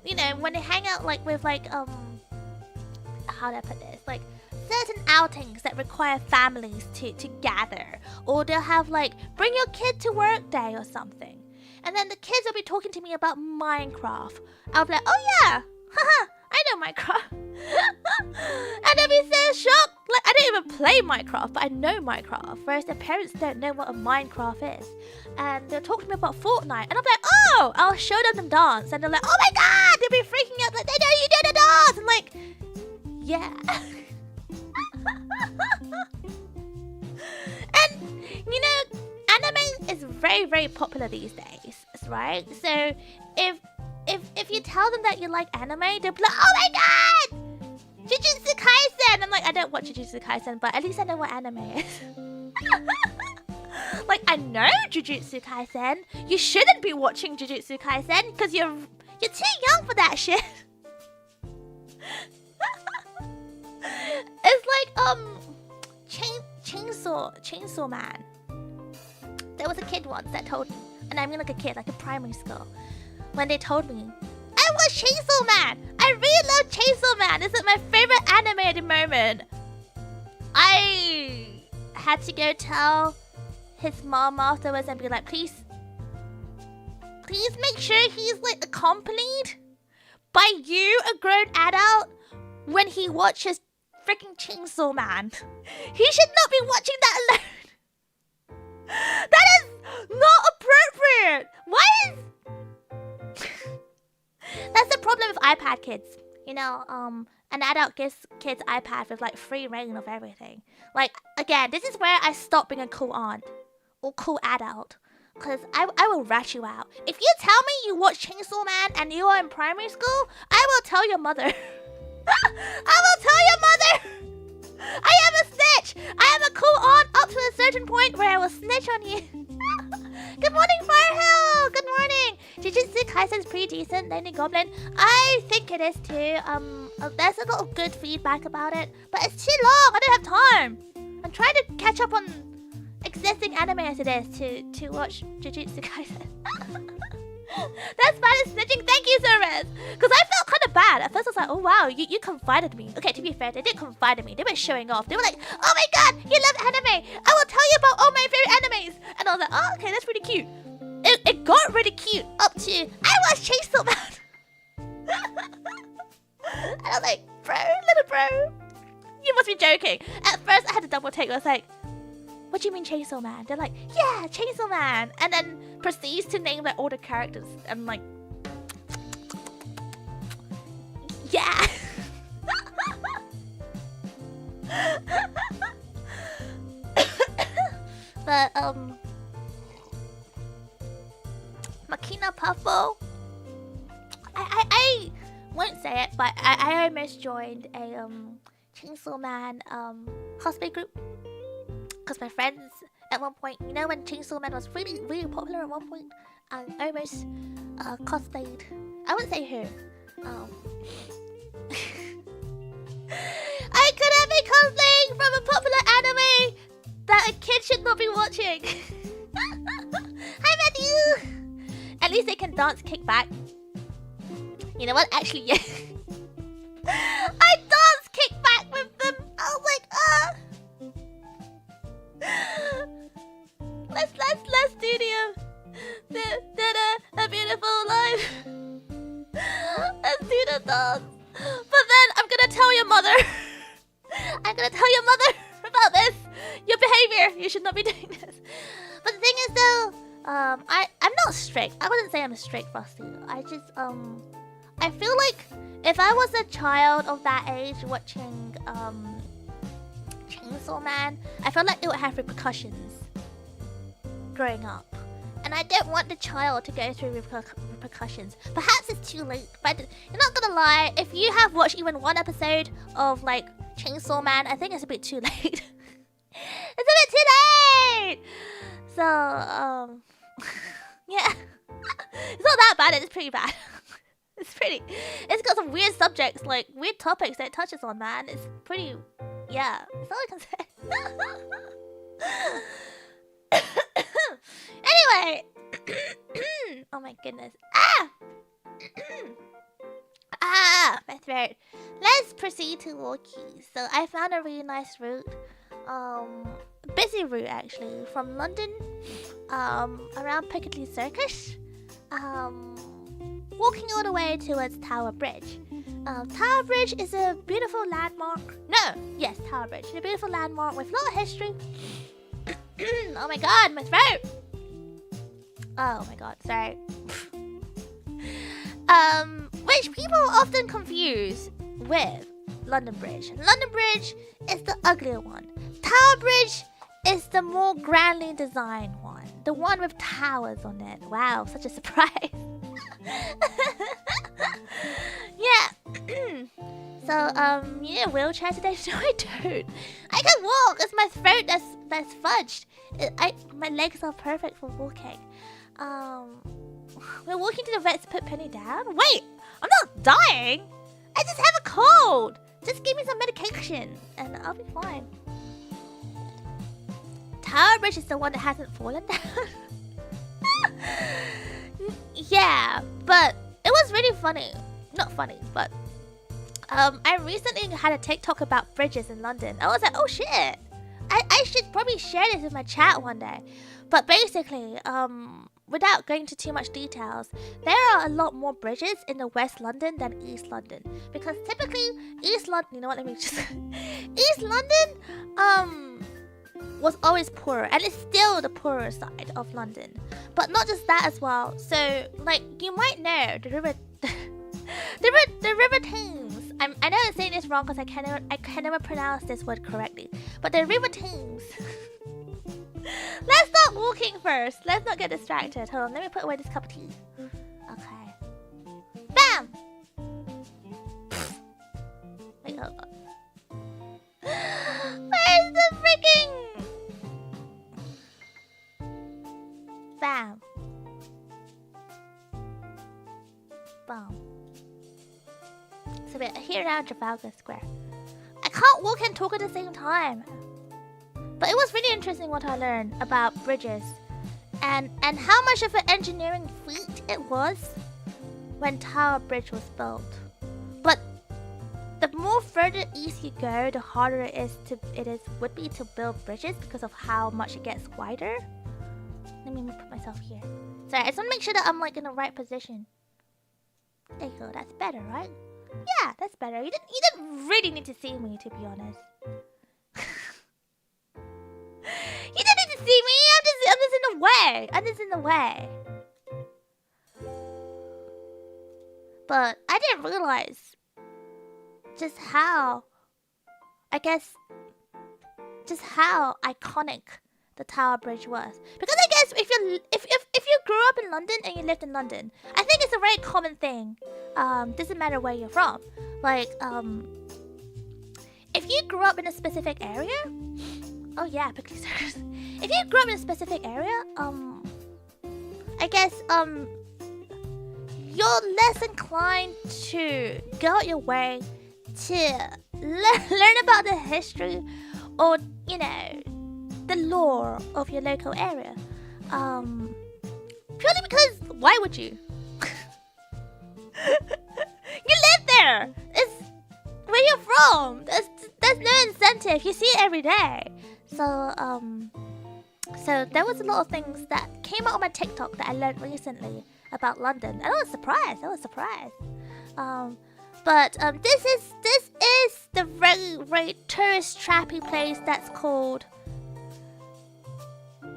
you know, when they hang out, like, with, like, how do I put this? Like, certain outings that require families to gather. Or they'll have, like, bring your kid to work day or something. And then the kids will be talking to me about Minecraft. I'll be like, oh yeah, haha, I know Minecraft. And they'll be so shocked. Like, I don't even play Minecraft, but I know Minecraft. Whereas their parents don't know what a Minecraft is. And they'll talk to me about Fortnite. And I'll be like, oh, I'll show them the dance. And they're like, oh my god, they'll be freaking out. Like, they know you do the dance. I'm like, yeah. And, you know, anime is very, very popular these days, right? So, if you tell them that you like anime, they'll be like, oh my god! Jujutsu Kaisen! I'm like, I don't watch Jujutsu Kaisen, but at least I know what anime is. Like, I know Jujutsu Kaisen. You shouldn't be watching Jujutsu Kaisen, because you're too young for that shit. It's like, Chainsaw Man. There was a kid once that told me, and I mean like a kid, like a primary school, when they told me, I watch Chainsaw Man! I really love Chainsaw Man! This is my favorite anime at the moment. I had to go tell his mom afterwards and be like, please, please make sure he's like accompanied by you, a grown adult, when he watches freaking Chainsaw Man. He should not be watching that alone. That is not appropriate. Why is... That's the problem with iPad kids. You know, an adult gives kids iPad with like free reign of everything. Like, again, this is where I stop being a cool aunt or cool adult. Because I will rat you out. If you tell me you watch Chainsaw Man and you are in primary school, I will tell your mother. I will tell your mother. I am a snitch. I am a cool aunt up to a certain point where I will snitch on you. Good morning, Firehill. Good morning. Jujutsu Kaisen's pretty decent. Lady Goblin. I think it is too. There's a lot of good feedback about it, but it's too long. I don't have time. I'm trying to catch up on existing anime as it is to watch Jujutsu Kaisen. That's bad as snitching. Thank you, Service. Because I felt kind of bad. At first I was like, oh wow, you confided me. Okay, to be fair, they didn't confide in me. They were showing off. They were like, oh my god, you love anime. I will tell you about all my favorite animes. And I was like, oh, okay, that's pretty cute. It got really cute up to, I watched Chainsaw Man. And I was like, bro, little bro, you must be joking. At first I had to double take. I was like, what do you mean Chainsaw Man? They're like, yeah, Chainsaw Man. And then proceeds to name like all the characters. I'm like, yeah. But Makina Puffball. I won't say it, but I almost joined a Chainsaw Man cosplay group. Because my friends at one point, you know, when Chainsaw Man was really, really popular at one point, I almost cosplayed. I wouldn't say who. I could have been cosplaying from a popular anime that a kid should not be watching. Hi, Matthew. At least they can dance kickback. You know what? Actually, yeah. I danced kickback with them. I was like, Let's do a beautiful life. Let's do the dance. But then I'm gonna tell your mother. I'm gonna tell your mother about this. Your behavior. You should not be doing this. But the thing is though, I'm not strict. I wouldn't say I'm strict, Frosty. I just I feel like if I was a child of that age watching Chainsaw Man, I felt like it would have repercussions growing up. And I don't want the child to go through repercussions. Perhaps it's too late, but you're not gonna lie, if you have watched even one episode of like Chainsaw Man, I think it's a bit too late. It's a bit too late! So, yeah. It's not that bad, it's pretty bad. It's got some weird subjects, like weird topics that it touches on, man. It's pretty, yeah. That's all I can say. Anyway. Oh my goodness. My throat. Let's proceed to walkie. So I found a really nice route. Busy route actually, from London, around Piccadilly Circus. Walking all the way towards Tower Bridge. Tower Bridge is a beautiful landmark. Tower Bridge. A beautiful landmark with a lot of history. Oh my god, my throat! Oh my god, sorry. Which people often confuse with London Bridge. London Bridge is the uglier one. Tower Bridge is the more grandly designed one. The one with towers on it. Wow, such a surprise. Yeah. So, you need a wheelchair today? No, I don't. I can walk. It's my throat that's fudged. My legs are perfect for walking. We're walking to the vet to put Penny down? Wait! I'm not dying! I just have a cold! Just give me some medication and I'll be fine. Tower Bridge is the one that hasn't fallen down. Yeah, but it was really funny. Not funny, but I recently had a TikTok about bridges in London. I was like, oh shit! I should probably share this in my chat one day. But basically, without going into too much details, there are a lot more bridges in the West London than East London. Because typically, East London, you know what, let me just... East London, was always poorer, and it's still the poorer side of London. But not just that as well. So, like, you might know the river... the River Thames. I know I'm saying this wrong because I can never pronounce this word correctly. But the River Thames... Let's start walking first. Let's not get distracted. Hold on, let me put away this cup of tea. Okay. Bam! Wait, hold on. Where's the freaking... Bam. Bam. So we're here now in Trafalgar Square. I can't walk and talk at the same time. But it was really interesting what I learned about bridges and how much of an engineering feat it was when Tower Bridge was built. But the more further east you go, the harder it would be to build bridges because of how much it gets wider. Let me put myself here. Sorry, I just want to make sure that I'm like in the right position. There you go, that's better, right? Yeah, that's better. You didn't really need to see me, to be honest. You didn't need to see me. I'm just in the way. I'm just in the way. But I didn't realize just how, just how iconic the Tower Bridge was. Because I guess if you grew up in London and you lived in London, I think it's a very common thing. Doesn't matter where you're from. Like if you grew up in a specific area. Oh yeah, Piccadilly Circus. If you grew up in a specific area, I guess you're less inclined to go out your way to learn about the history or, you know, the lore of your local area. Purely because why would you? You live there. It's where you're from. There's no incentive. You see it every day. So there was a lot of things that came out on my TikTok that I learned recently about London, and I was surprised. But this is the very tourist trappy place that's called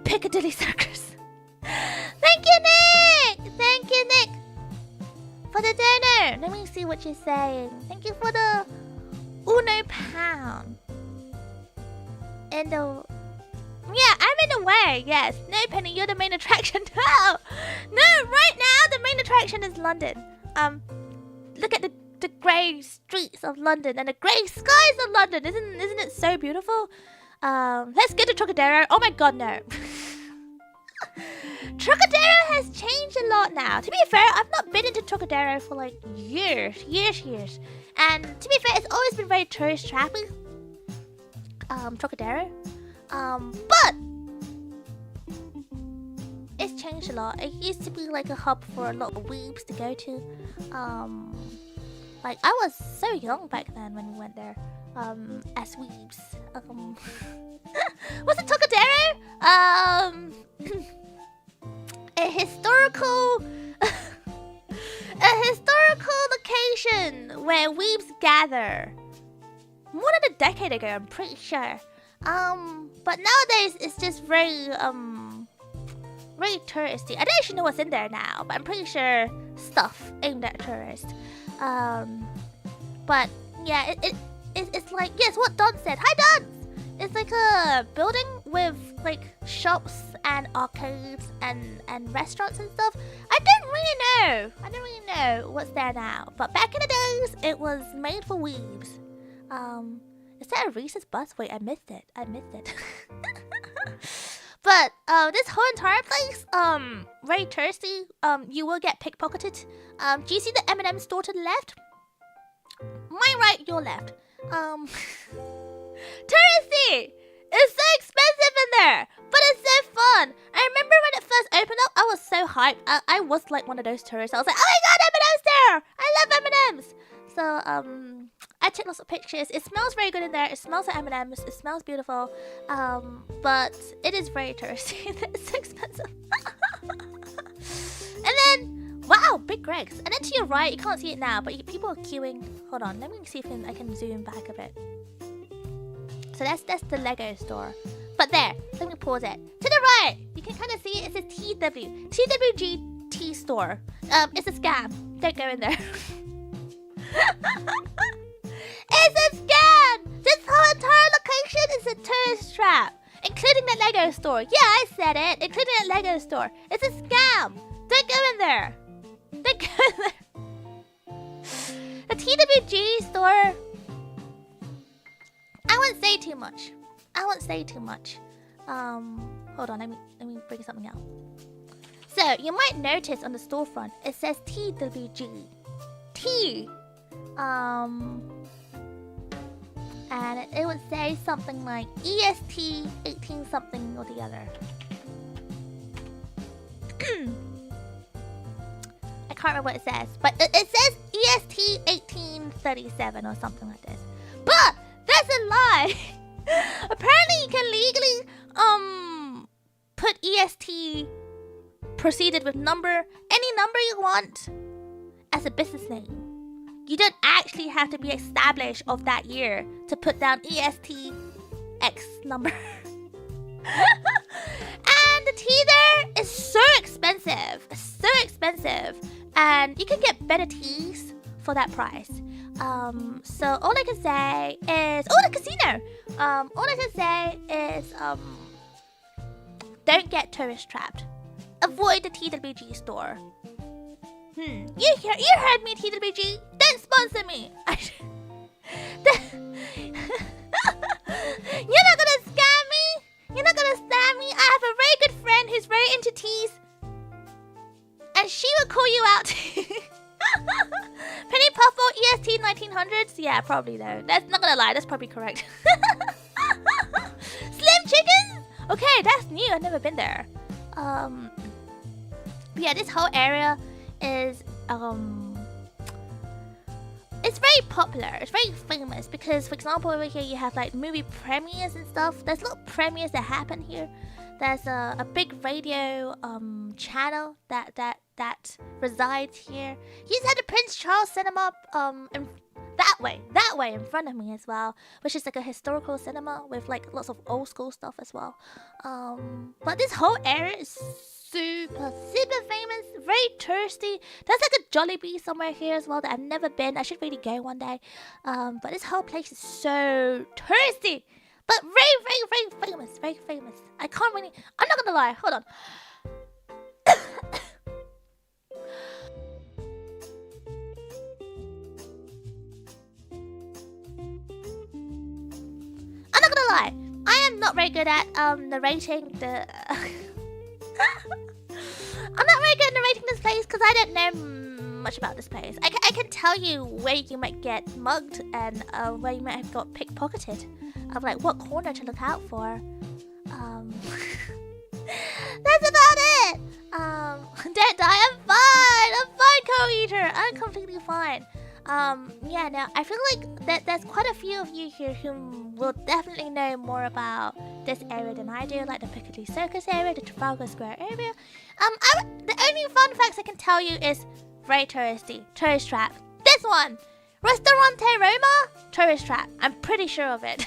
Piccadilly Circus. Thank you, Nick. Thank you, Nick, for the donor. Let me see what you're saying. Thank you for the £1. And the... Yeah, I'm in the way, yes. No, Penny, you're the main attraction. No! No, right now, the main attraction is London. Look at the grey streets of London and the grey skies of London. Isn't it so beautiful? Let's get to Trocadero. Oh my god, no. Trocadero has changed a lot now. To be fair, I've not been into Trocadero for like years. And to be fair, it's always been very tourist trappy. Trocadero. But it's changed a lot. It used to be like a hub for a lot of weebs to go to. Like I was so young back then when we went there. As weebs. Was it Trocadero? A historical location where weebs gather. More than a decade ago, I'm pretty sure. But nowadays it's just very touristy. I don't actually know what's in there now, but I'm pretty sure stuff aimed at tourists. But yeah, it's like, yes, what Don said. Hi, Don. It's like a building with like shops and arcades and restaurants and stuff. I don't really know what's there now. But back in the days, it was made for weebs. Is that a Reese's bus? Wait, I missed it. But this whole entire place, very touristy. You will get pickpocketed. Do you see the M&M store to the left? My right, your left. Touristy! It's so expensive in there, but it's so fun. I remember when it first opened up, I was so hyped. I was like one of those tourists. I was like, oh my god, M&M's there! I love M&M's! So, I took lots of pictures. It smells very good in there. It smells like M&M's. It smells beautiful. But it is very touristy. It's so expensive. And then, wow, Big Greg's. And then to your right, you can't see it now, but people are queuing. Hold on, let me see if I can zoom back a bit. So that's the Lego store. But there, let me pause it. To the right, you can kind of see it. It says TWGT store. It's a scam. Don't go in there. It's a scam! This whole entire location is a tourist trap. Including the Lego store. Yeah, I said it. Including the Lego store. It's a scam. Don't go in there. Don't go in there. The TWG store, I won't say too much. Hold on, let me bring something out. So, you might notice on the storefront, it says TWG. T. And it would say something like EST 18 something or the other. I can't remember what it says, but it says EST 1837 or something like this. But that's a lie. Apparently you can legally put EST preceded with number, any number you want as a business name. You don't actually have to be established of that year to put down EST X number. And the tea there is so expensive. So expensive. And you can get better teas for that price. So all I can say is... Oh, the casino! All I can say is... don't get tourist trapped. Avoid the TWG store. You heard me, TWG. Don't sponsor me. You're not gonna scam me. You're not gonna scam me. I have a very good friend who's very into teas, and she will call you out. Penny Puffball EST 1900s. Yeah, probably though. That's not gonna lie. That's probably correct. Slim chickens. Okay, that's new. I've never been there. But yeah, this whole area is it's very popular. It's very famous because, for example, over here you have like movie premieres and stuff. There's little premieres that happen here. There's a big radio channel that resides here. He's had the Prince Charles Cinema that way in front of me as well, which is like a historical cinema with like lots of old school stuff as well. But this whole area is super famous, very touristy. There's like a Jollibee somewhere here as well that I've never been. I should really go one day. But this whole place is so touristy, but very famous. I'm not gonna lie. Hold on. I'm not gonna lie. I am not very good at narrating the. I'm not very good at narrating this place because I don't know much about this place. I can tell you where you might get mugged and where you might have got pickpocketed. Of like what corner to look out for. That's about it. Don't die. I'm fine, co-eater. I'm completely fine. Yeah, now I feel like that there's quite a few of you here who will definitely know more about this area than I do, like the Piccadilly Circus area, the Trafalgar Square area. The only fun facts I can tell you is very touristy, tourist trap. This one, Ristorante Roma, tourist trap. I'm pretty sure of it.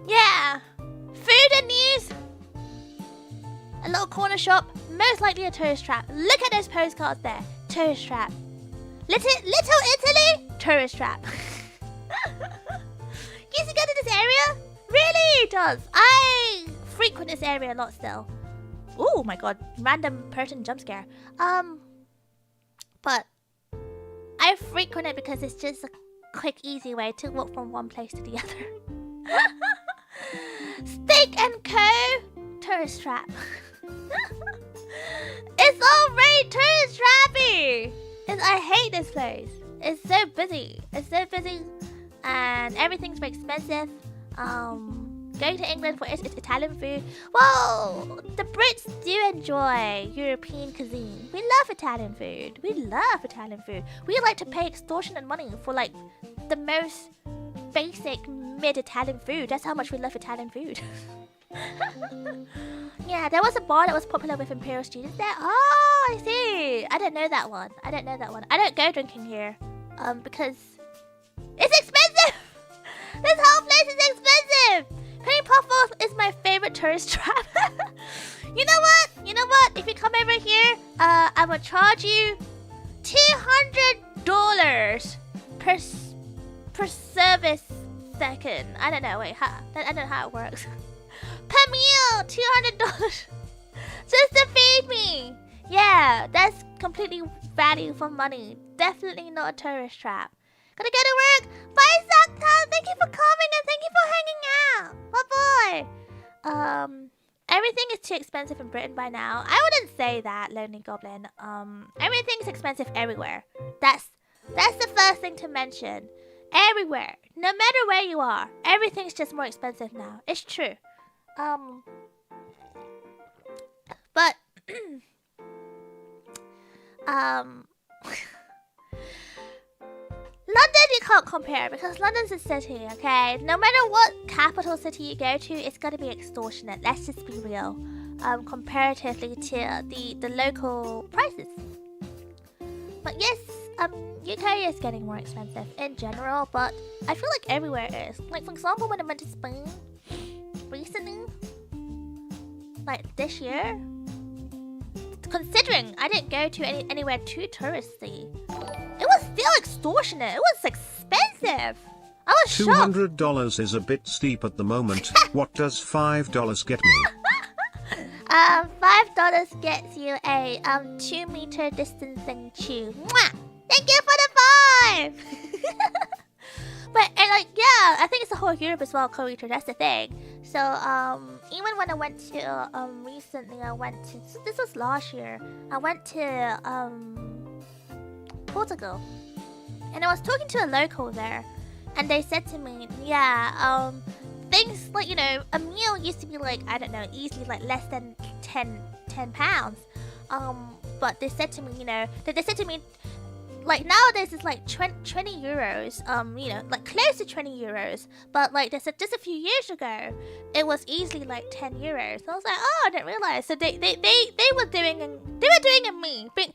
Yeah, food and news. A little corner shop, most likely a tourist trap. Look at those postcards there. Tourist trap. Little Italy, tourist trap. Used to go to this area? Really? It does. I frequent this area a lot still. Oh my god, random person jump scare. But I frequent it because it's just a quick, easy way to walk from one place to the other. Steak and Co. Tourist trap. It's all very tourist trappy. I hate this place. It's so busy. And everything's very expensive. Going to England for its Italian food. Well, the Brits do enjoy European cuisine. We love Italian food. We like to pay extortionate money for like the most basic mid-Italian food. That's how much we love Italian food. Yeah, there was a bar that was popular with Imperial students there. Oh, I see. I don't know that one. I don't go drinking here. Because it's expensive. This whole place is expensive. Penny Puffball is my favorite tourist trap. You know what? If you come over here, I will charge you $200 per service second. I don't know. Wait, I don't know how it works. Per meal, $200 just to feed me. Yeah, that's completely value for money. Definitely not a tourist trap. Gotta go to work. Bye, Zaktan. Thank you for coming and thank you for hanging out. Bye bye. Everything is too expensive in Britain by now. I wouldn't say that, Lonely Goblin. Everything's expensive everywhere. That's the first thing to mention. Everywhere, no matter where you are, everything's just more expensive now. It's true. But London you can't compare because London's a city, okay? No matter what capital city you go to, it's gonna be extortionate. Let's just be real. Comparatively to the local prices. But yes, UK is getting more expensive in general, but I feel like everywhere is. Like for example, when I went to Spain recently, like this year, considering I didn't go to anywhere too touristy, it was still extortionate. It was expensive. I was shocked. $200 is a bit steep at the moment. What does $5 get me? $5 gets you a 2-meter distancing chew. Mwah! Thank you for the 5. But I think it's the whole Europe as well, co-eater. That's the thing. So even when I went to recently, this was last year. I went to Portugal, and I was talking to a local there, and they said to me, things like, you know, a meal used to be like, I don't know, easily like less than 10 pounds. But they said to me, you know, they said to me, like nowadays it's like 20 euros, you know, like close to 20 euros. But like they said just a few years ago, it was easily like 10 euros. So I was like, oh, I didn't realize. So they were doing a me. Bring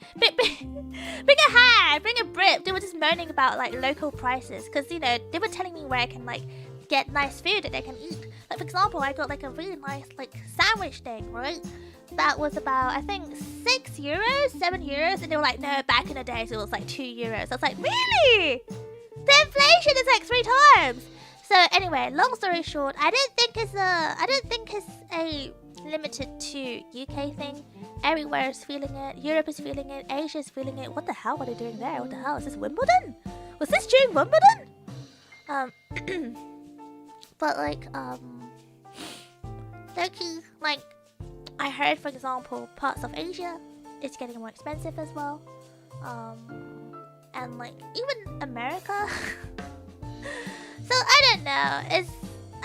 a hat, bring a Brit. They were just moaning about like local prices, because you know they were telling me where I can like get nice food that they can eat. Like for example, I got like a really nice like sandwich thing, right? That was about, I think, 6 euros, 7 euros, and they were like, no, back in the days it was like 2 euros. I was like, really? The inflation is like 3 times. So anyway, long story short, I don't think it's a limited to UK thing. Everywhere is feeling it. Europe is feeling it. Asia is feeling it. What the hell are they doing there? What the hell is this, Wimbledon? Was this during Wimbledon? But like Loki, like, I heard, for example, parts of Asia, it's getting more expensive as well. And like even America. So I don't know. I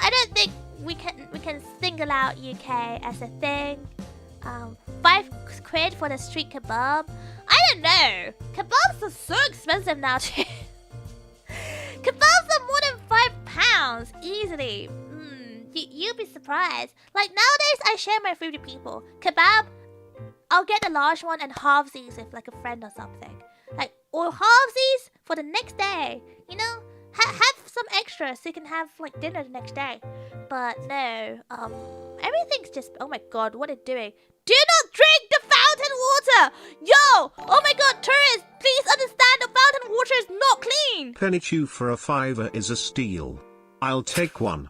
don't think we can single out UK as a thing. 5 quid for the street kebab. I don't know. Kebabs are so expensive now too. Kebabs are more than £5 easily. You'd be surprised. Like nowadays, I share my food with people. Kebab, I'll get the large one and halvesies with like a friend or something. Like, or halvesies for the next day. You know, have some extra so you can have like dinner the next day. But no, everything's just, oh my god, what are you doing? Do not drink the fountain water! Yo! Oh my god, tourists, please understand the fountain water is not clean! Penny chew for a $5 is a steal. I'll take one.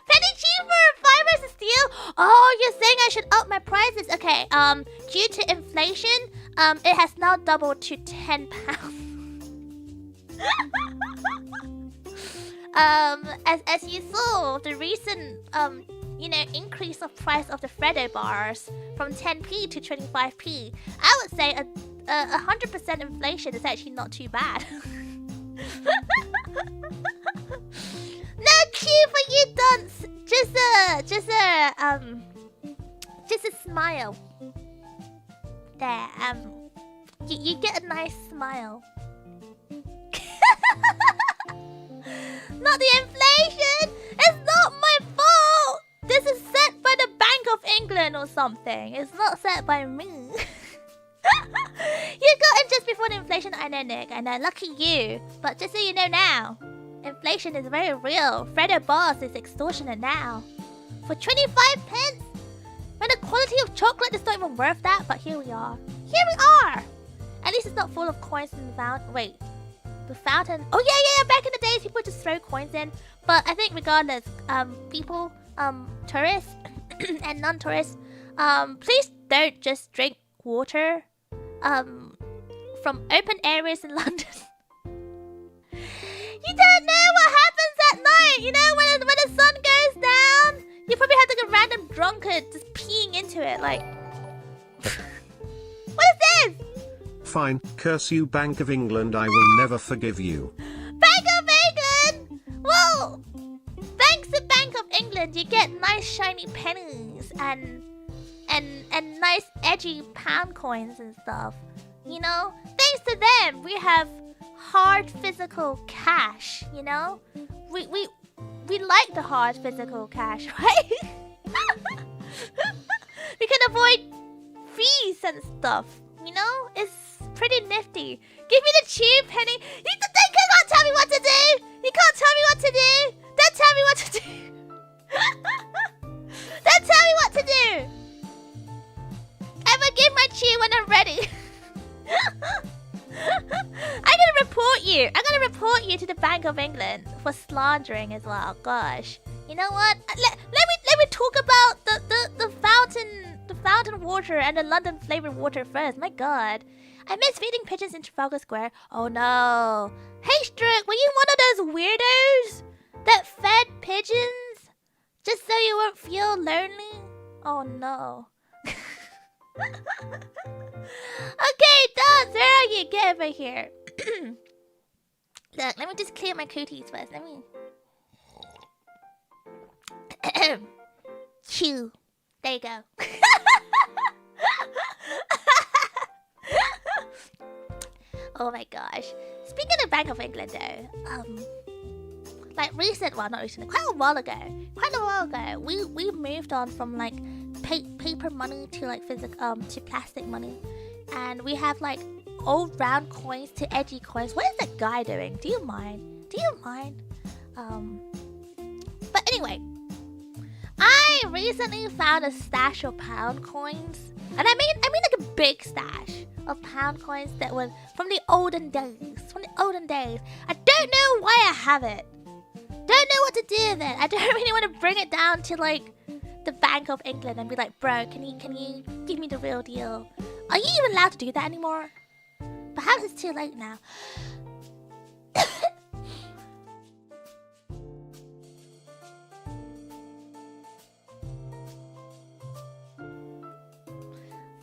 Penny chew for a $5 is a steal? Oh, you're saying I should up my prices? Okay, due to inflation, it has now doubled to £10. As you saw, the recent you know, increase of price of the Freddo bars from 10p to 25p. I would say a 100% inflation is actually not too bad. No cue for you, dunce. Just a smile. There, you get a nice smile. Not the inflation! It's not my fault! This is set by the Bank of England or something. It's not set by me. You got in just before the inflation. I know, Nick. I know. Lucky you. But just so you know now, inflation is very real. Fredo Boss is extortionate now. For 25 pence? When the quality of chocolate is not even worth that, but here we are. Here we are! At least it's not full of coins in the fountain. Wait. The fountain. Oh, yeah. Back in the days, people just throw coins in. But I think regardless, people, tourists and non-tourists, please don't just drink water, from open areas in London. You don't know what happens at night. You know, when the sun goes down, you probably have like a random drunkard just peeing into it, like. What is this? Fine, curse you, Bank of England. I will never forgive you. Bank of England. Well, thanks to Bank of England, you get nice shiny pennies and nice edgy pound coins and stuff. You know, thanks to them, we have hard physical cash. You know, we like the hard physical cash, right? We can avoid fees and stuff. You know, it's pretty nifty. Give me the cheap penny. You can't tell me what to do. You can't tell me what to do. Don't tell me what to do. Don't tell me what to do. I'm gonna give my cheer when I'm ready. I'm gonna report you to the Bank of England for slandering as well. Gosh, you know what? Let me talk about the fountain water and the London flavored water first. My God, I miss feeding pigeons in Trafalgar Square. Oh no! Hey Strook, were you one of those weirdos that fed pigeons just so you won't feel lonely? Oh no. Okay, Dance, where are you? Get over here. Look, let me just clear my cooties first. Let me. Chew. There you go. Oh my gosh. Speaking of Bank of England though, like not recent, quite a while ago, we moved on from like paper money to like to plastic money, and we have like old round coins to edgy coins. What is that guy doing? Do you mind? But anyway, I recently found a stash of pound coins, and I mean like a big stash of pound coins that were from the olden days. I don't know why I have it. Don't know what to do with it. I don't really want to bring it down to like the Bank of England and be like, bro, can you give me the real deal? Are you even allowed to do that anymore? Perhaps it's too late now.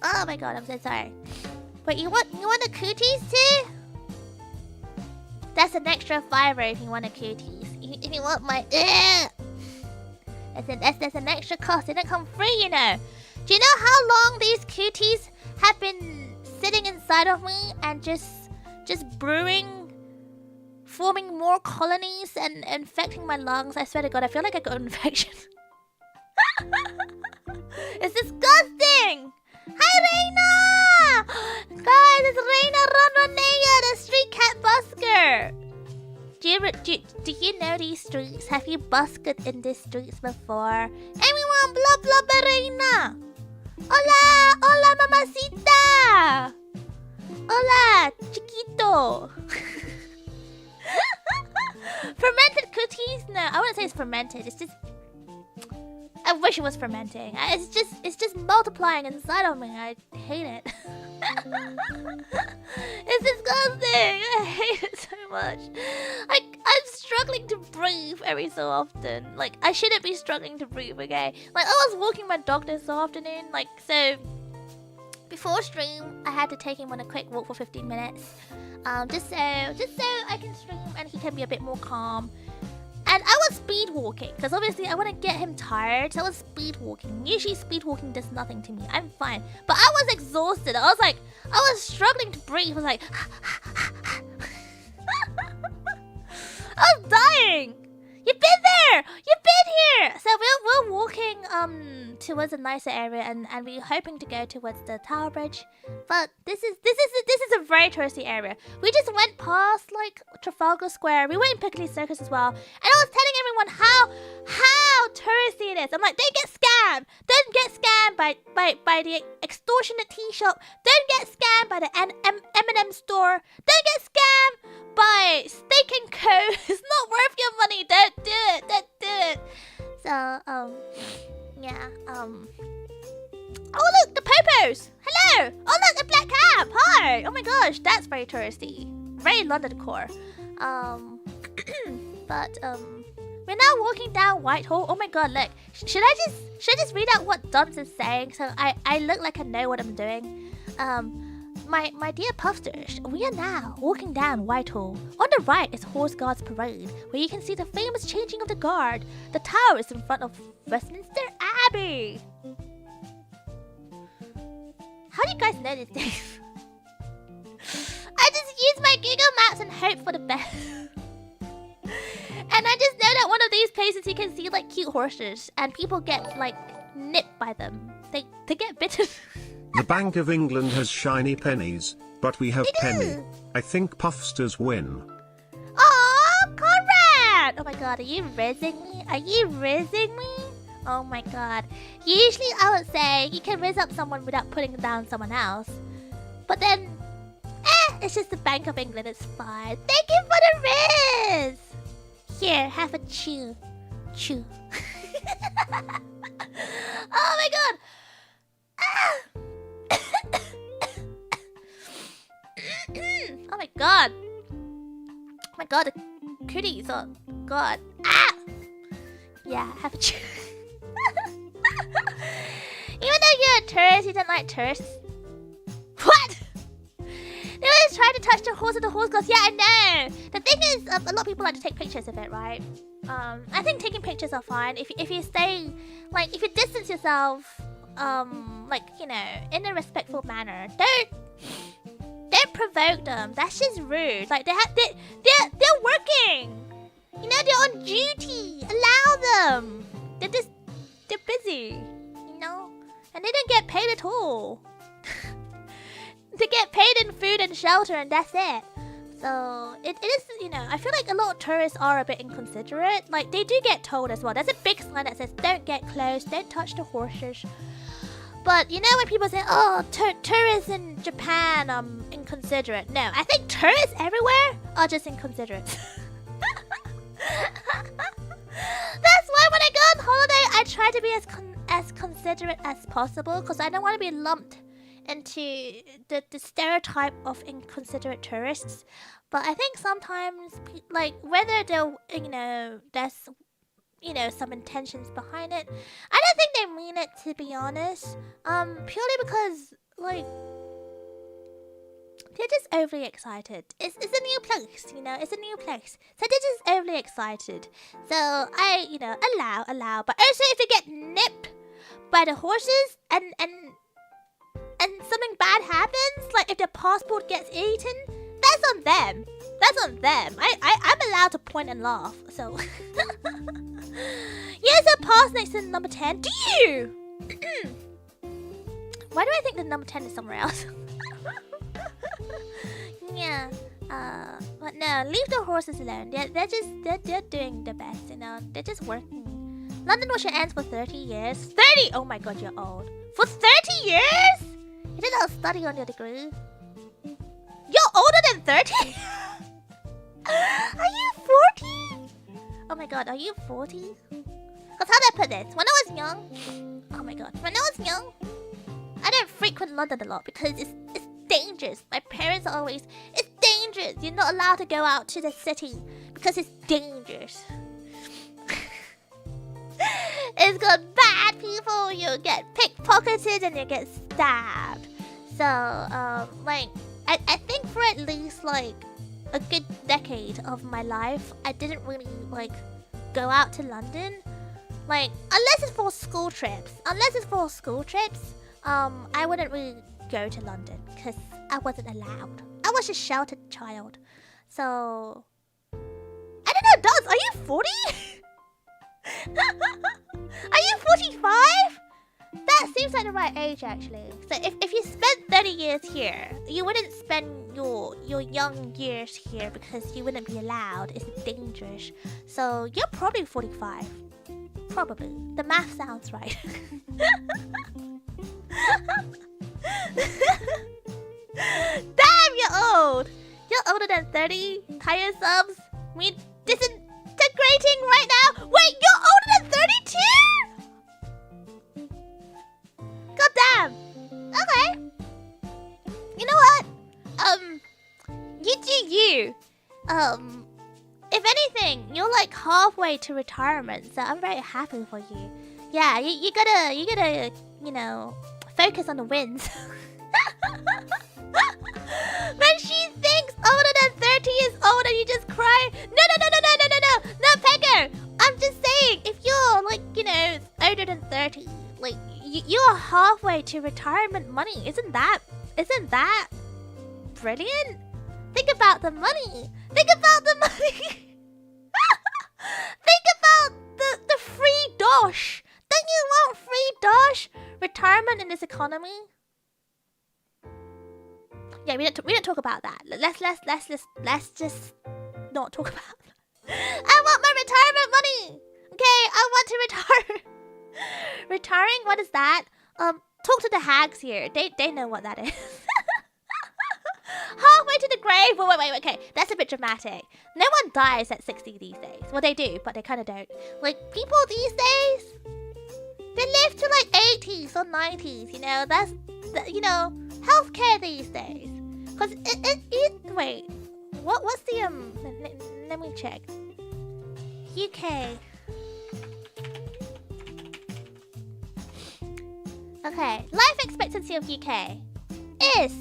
Oh my God, I'm so sorry. But you want the cooties too? That's an extra $5 if you want the cooties. If you want my that's an extra cost. It didn't come free, you know. Do you know how long these cooties have been sitting inside of me and just brewing, forming more colonies and infecting my lungs? I swear to God, I feel like I got an infection. It's disgusting. Hi, Reina! Guys, it's Reina Ronronea, the street cat busker. Do you know these streets? Have you busted in these streets before? Everyone, blah blah Reina. Hola, mamacita. Hola, chiquito. Fermented cookies? No, I wouldn't say it's fermented. It's just, I wish it was fermenting. It's just multiplying inside of me. I hate it. It's disgusting. I hate it so much. I'm struggling to breathe every so often. Like, I shouldn't be struggling to breathe, okay? Like, I was walking my dog this afternoon. Like, so before stream, I had to take him on a quick walk for 15 minutes. Just so I can stream and he can be a bit more calm. And I was speed walking, because obviously I want to get him tired, so I was speed walking. Usually speed walking does nothing to me. I'm fine. But I was exhausted. I was struggling to breathe. I was like... I was dying! You've been there! You've been here! so we're walking towards a nicer area, and we're hoping to go towards the Tower Bridge. But this is a very touristy area. We just went past like Trafalgar Square. We went in Piccadilly Circus as well, and I was telling everyone how touristy it is. I'm like, don't get scammed. Don't get scammed by the extortionate tea shop. Don't get scammed by the M&M store. Don't get scammed by Steak and Co. It's not worth your money. Don't do it. Don't do it. So, yeah, oh look, the Popos! Hello! Oh look, the Black Cab! Hi! Oh my gosh, that's very touristy. Very London core. But, we're now walking down Whitehall. Oh my god, look. Should I just read out what Duns is saying so I look like I know what I'm doing? My dear Puffsters, we are now walking down Whitehall. On the right is Horse Guards Parade, where you can see the famous changing of the guard. The tower is in front of Westminster Abbey. How do you guys know these things? I just use my Google Maps and hope for the best. And I just know that one of these places you can see like cute horses, and people get like nipped by them. They get bitten. The Bank of England has shiny pennies, but we have penny. I think Puffsters win. Oh, Conrad! Oh my god, are you rizzing me? Are you rizzing me? Oh my god. Usually I would say you can rizz up someone without putting down someone else. But then, it's just the Bank of England, it's fine. Thank you for the rizz! Here, have a chew. Chew. Oh my god! Oh my god! Oh my god, the cooties! Oh god! Ah! Yeah, have a chew. Even though you're a tourist, you don't like tourists. What? They always try to touch the horse and the horse goes, yeah, I know! The thing is, a lot of people like to take pictures of it, right? I think taking pictures are fine. If you stay, like, if you distance yourself, like, you know, in a respectful manner, don't provoke them. That's just rude. Like, they're working! You know, they're on duty! Allow them! They're busy, you know? And they don't get paid at all. They get paid in food and shelter, and that's it. So it is, you know, I feel like a lot of tourists are a bit inconsiderate. Like, they do get told as well. There's a big sign that says, don't get close, don't touch the horses. But, you know, when people say, oh, tourists in Japan are inconsiderate. No, I think tourists everywhere are just inconsiderate. That's why when I go on holiday, I try to be as considerate as possible, because I don't want to be lumped into the stereotype of inconsiderate tourists. But I think sometimes, like, whether they're, you know, there's, you know, some intentions behind it, I don't think they mean it, to be honest. Purely because, like, they're just overly excited. It's a new place, you know, it's a new place. So they're just overly excited. So I, you know, allow. But also if they get nipped by the horses and something bad happens, like if their passport gets eaten, that's on them. That's on them. I'm allowed to point and laugh, so. Yes, a pass next to number 10. Do you? Why do I think the number 10 is somewhere else? Yeah. But no, leave the horses alone. They're doing the best, you know. They're just working. London Watcher ends for 30 years. 30! Oh my god, you're old. For 30 years? You did a study on your degree. You're older than 30? Are you 40? Oh my god, are you 40? Because how do I put this? When I was young... Oh my god. When I was young, I didn't frequent London a lot because it's dangerous. My parents are always... It's dangerous. You're not allowed to go out to the city because it's dangerous. It's got bad people. You get pickpocketed and you get stabbed. So, like, I think for at least, like, a good decade of my life, I didn't really, like, go out to London. Like, unless it's for school trips. I wouldn't really go to London because I wasn't allowed. I was a sheltered child. So, I don't know, Daz, are you 40? Are you 45? That seems like the right age, actually. So if you spent 30 years here, you wouldn't spend your young years here because you wouldn't be allowed. It's dangerous. So you're probably 45. Probably. The math sounds right. Damn, you're old. You're older than 30. Tire subs. We disintegrating right now. Wait, you're older than 32? God damn. Okay. You know what? You do you. If anything, you're like halfway to retirement, so I'm very happy for you. Yeah, you gotta, you know, focus on the wins. When she thinks older than 30 is old and you just cry, no, Pego! I'm just saying, if you're like, you know, older than 30, like, you're halfway to retirement money. Isn't that brilliant? Think about the money. Think about the money. Think about the free dosh. Don't you want free dosh? Retirement in this economy? Yeah, we don't talk about that. Let's just not talk about that. I want my retirement money. Okay, I want to retire. Retiring? What is that? Talk to the hags here. They know what that is. Halfway to the grave. Wait. Okay, that's a bit dramatic. No one dies at 60 these days. Well, they do, but they kind of don't. Like people these days, they live to like 80s or 90s. You know, that's you know, healthcare these days. Cause it wait, what's the let me check. UK. Okay, life expectancy of UK is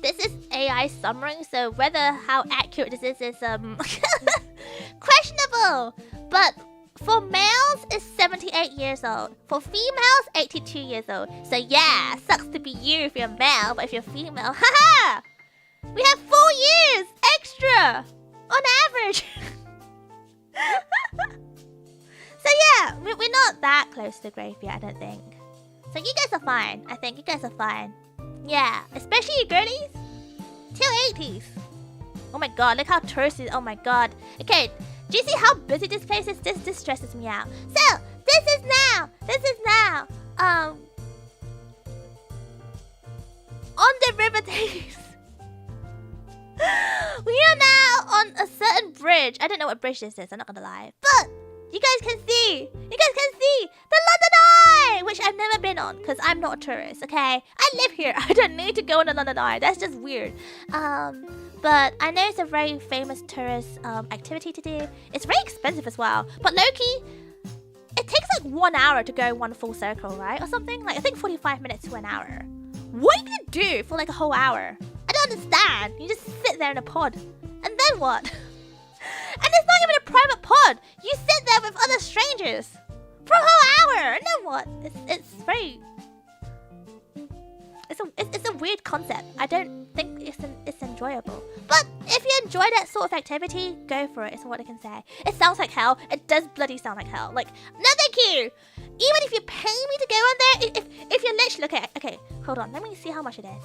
this is AI summary, so whether how accurate this is questionable. But for males, it's 78 years old. For females, 82 years old. So yeah, sucks to be you if you're male, but if you're female, haha! We have 4 years extra on average. So yeah, we're not that close to the grave yet, I don't think. So you guys are fine. I think you guys are fine. Yeah, especially you girlies. Till 80s. Oh my god, look how thirsty. Oh my god. Okay, do you see how busy this place is? This stresses me out. So, this is now on the river Thames. We are now on a certain bridge. I don't know what bridge this is, I'm not gonna lie. But you guys can see the London Eye, which I've never been on because I'm not a tourist, okay? I live here. I don't need to go on the London Eye. That's just weird. But I know it's a very famous tourist activity to do. It's very expensive as well. But low-key, it takes like 1 hour to go one full circle, right? Or something? Like, I think 45 minutes to an hour. What are you gonna do for like a whole hour? I don't understand. You just sit there in a pod. And then what? And it's not even a private pod. You sit there with other strangers for a whole hour. And then what? It's very... It's a weird concept. I don't think it's enjoyable. But if you enjoy that sort of activity, go for it. Is what I can say. It sounds like hell. It does bloody sound like hell. Like, no thank you. Even if you pay me to go on there, if you're literally... Okay, hold on. Let me see how much it is.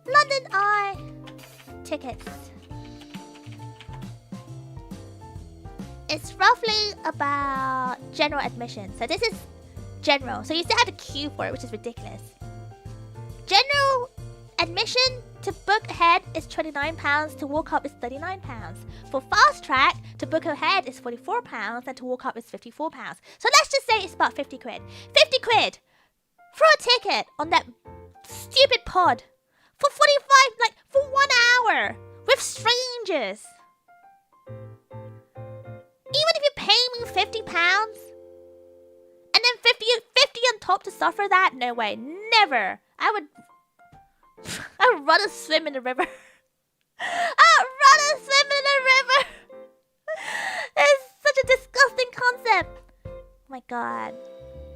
London Eye tickets. It's roughly about general admission. So this is general. So you still have to queue for it, which is ridiculous. General admission to book ahead is £29. To walk up is £39. For fast track, to book ahead is £44, and to walk up is £54. So let's just say it's about 50 quid. 50 quid for a ticket on that stupid pod for 45, like for 1 hour with strangers. Even if you pay me £50 and then 50 on top to suffer that, no way, never. I would rather swim in the river. I'd rather swim in the river. It's such a disgusting concept. Oh my god.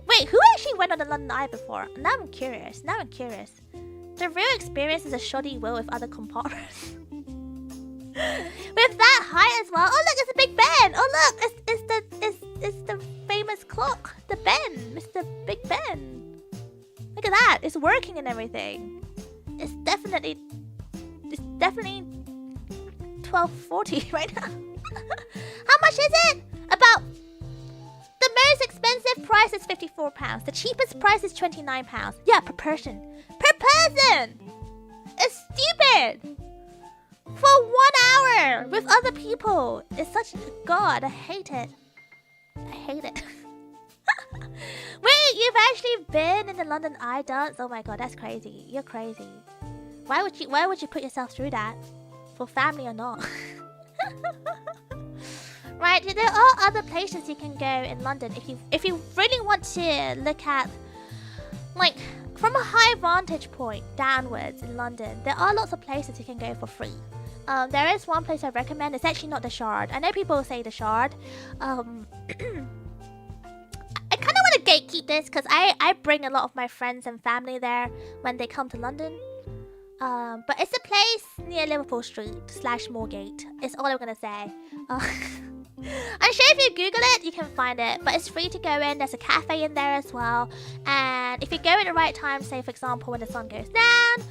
Wait, who actually went on the London Eye before? Now I'm curious. The real experience is a shoddy will with other compartments. With that height as well. Oh look, it's a Big Ben. Oh look, it's the famous clock, the Ben, Mr. Big Ben. Look at that, it's working and everything. It's definitely 12:40 right now. How much is it? About the most expensive price is £54. The cheapest price is £29. Yeah, per person. Per person! It's stupid! For 1 hour with other people. It's such... God, I hate it. I hate it. Wait, you've actually been in the London Eye Dance? Oh my god, that's crazy. You're crazy. Why would you put yourself through that? For family or not? Right, there are other places you can go in London if you really want to look at, like, from a high vantage point downwards in London. There are lots of places you can go for free. There is one place I recommend. It's actually not the Shard. I know people say the Shard. I kind of want to gatekeep this because I bring a lot of my friends and family there when they come to London. But it's a place near Liverpool Street / Moorgate. It's all I'm gonna say. I'm sure if you Google it, you can find it. But it's free to go in. There's a cafe in there as well. And if you go at the right time, say for example when the sun goes down,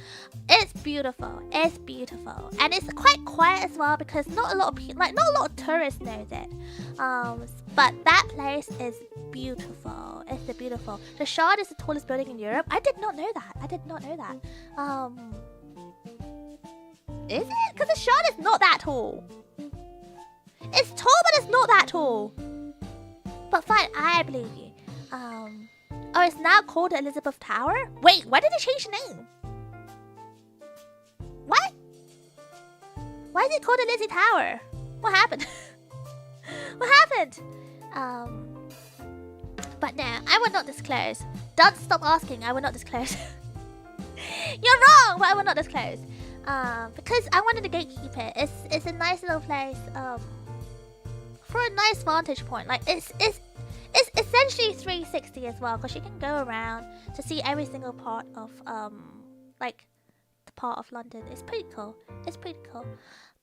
it's beautiful. It's beautiful, and it's quite quiet as well because not a lot of tourists knows it. But that place is beautiful. It's beautiful. The Shard is the tallest building in Europe. I did not know that. Is it? Because the Shard is not that tall. It's tall, but it's not that tall. But fine, I believe you. Oh, it's now called the Elizabeth Tower? Wait, why did they change the name? What? Why is it called the Lizzie Tower? What happened? What happened? But no, I will not disclose. Don't stop asking, I will not disclose. You're wrong, but I will not disclose. Because I wanted to gatekeep it. It's a nice little place. For a nice vantage point. Like it's essentially 360 as well, because you can go around to see every single part of like the part of London. It's pretty cool.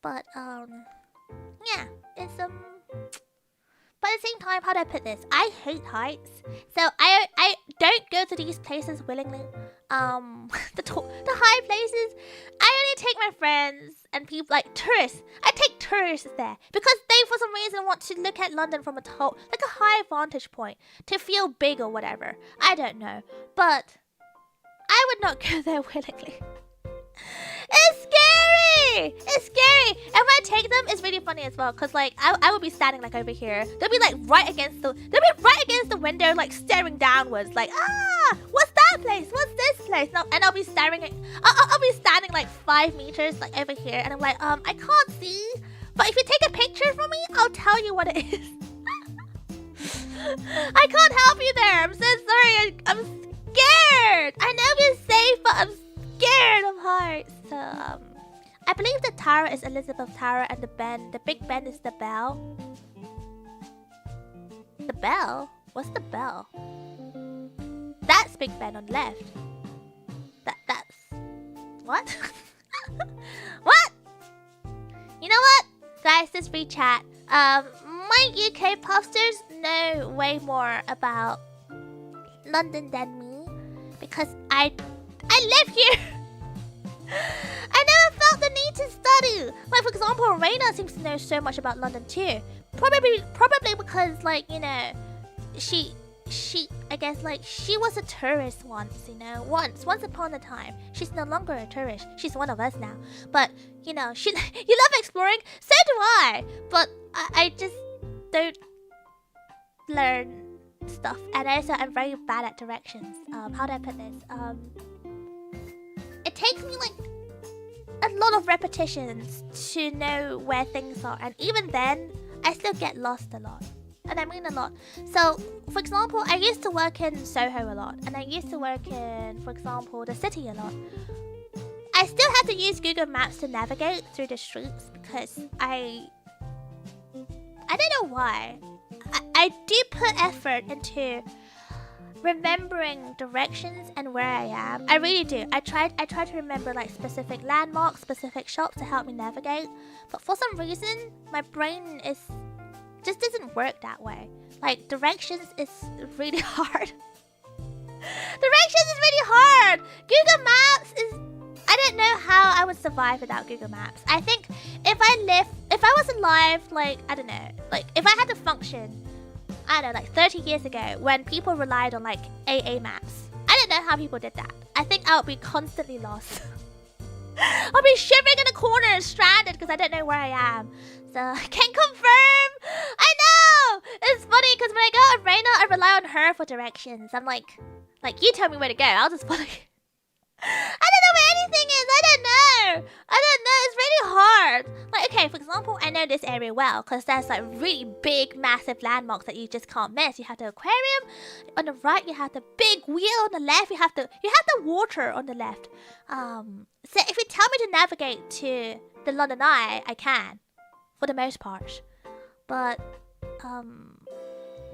But yeah, it's but at the same time, how do I put this? I hate heights, so I don't go to these places willingly. The high places, I only take my friends and people, like tourists. I take tourists there because they for some reason want to look at London from a high vantage point to feel big or whatever. I don't know, but I would not go there willingly. It's scary! It's scary! And when I take them, it's really funny as well, because like I would be standing like over here. They'll be like right against the window, like staring downwards, like what's that place? What's this place? And I'll be staring at I'll be standing like 5 meters like over here, and I'm like, I can't see. But if you take a picture from me, I'll tell you what it is. I can't help you there. I'm so sorry. I'm scared. I know you're safe, but I'm scared of heights. So I believe the tower is Elizabeth Tower, and the Big Ben is the bell. The bell? What's the bell? That's Big Ben on the left. That's what? What? You know what? Guys, this free chat. My UK posters know way more about London than me because I live here. I never felt the need to study. Like for example, Reina seems to know so much about London too. Probably because like, you know, she I guess like she was a tourist once, you know, once upon a time. She's no longer a tourist. She's one of us now. But you know, you love exploring. So do I. But I just don't learn stuff, and also I'm very bad at directions. How do I put this? It takes me like a lot of repetitions to know where things are, and even then I still get lost a lot, and I mean a lot. So for example, I used to work in Soho a lot, and I used to work in, for example, the city a lot. I still had to use Google Maps to navigate through the streets because I don't know why. I do put effort into remembering directions and where I am. I really do. I try to remember like specific landmarks, specific shops to help me navigate. But for some reason, my brain just doesn't work that way. Like directions is really hard. Directions is really hard. Google Maps is. I don't know how I would survive without Google Maps. I think if I was alive, like I don't know, like if I had to function. I don't know, like 30 years ago, when people relied on like AA maps. I don't know how people did that. I think I would be constantly lost. I'll be shivering in a corner, stranded, because I don't know where I am. So, I can't confirm. I know! It's funny, because when I go on Reina, I rely on her for directions. I'm like, you tell me where to go, I'll just follow you. I don't know where anything is. I don't know. It's really hard. Like, okay, for example, I know this area well because there's like really big, massive landmarks that you just can't miss. You have the aquarium on the right. You have the big wheel on the left. You have the water on the left. So if you tell me to navigate to the London Eye, I can, for the most part. But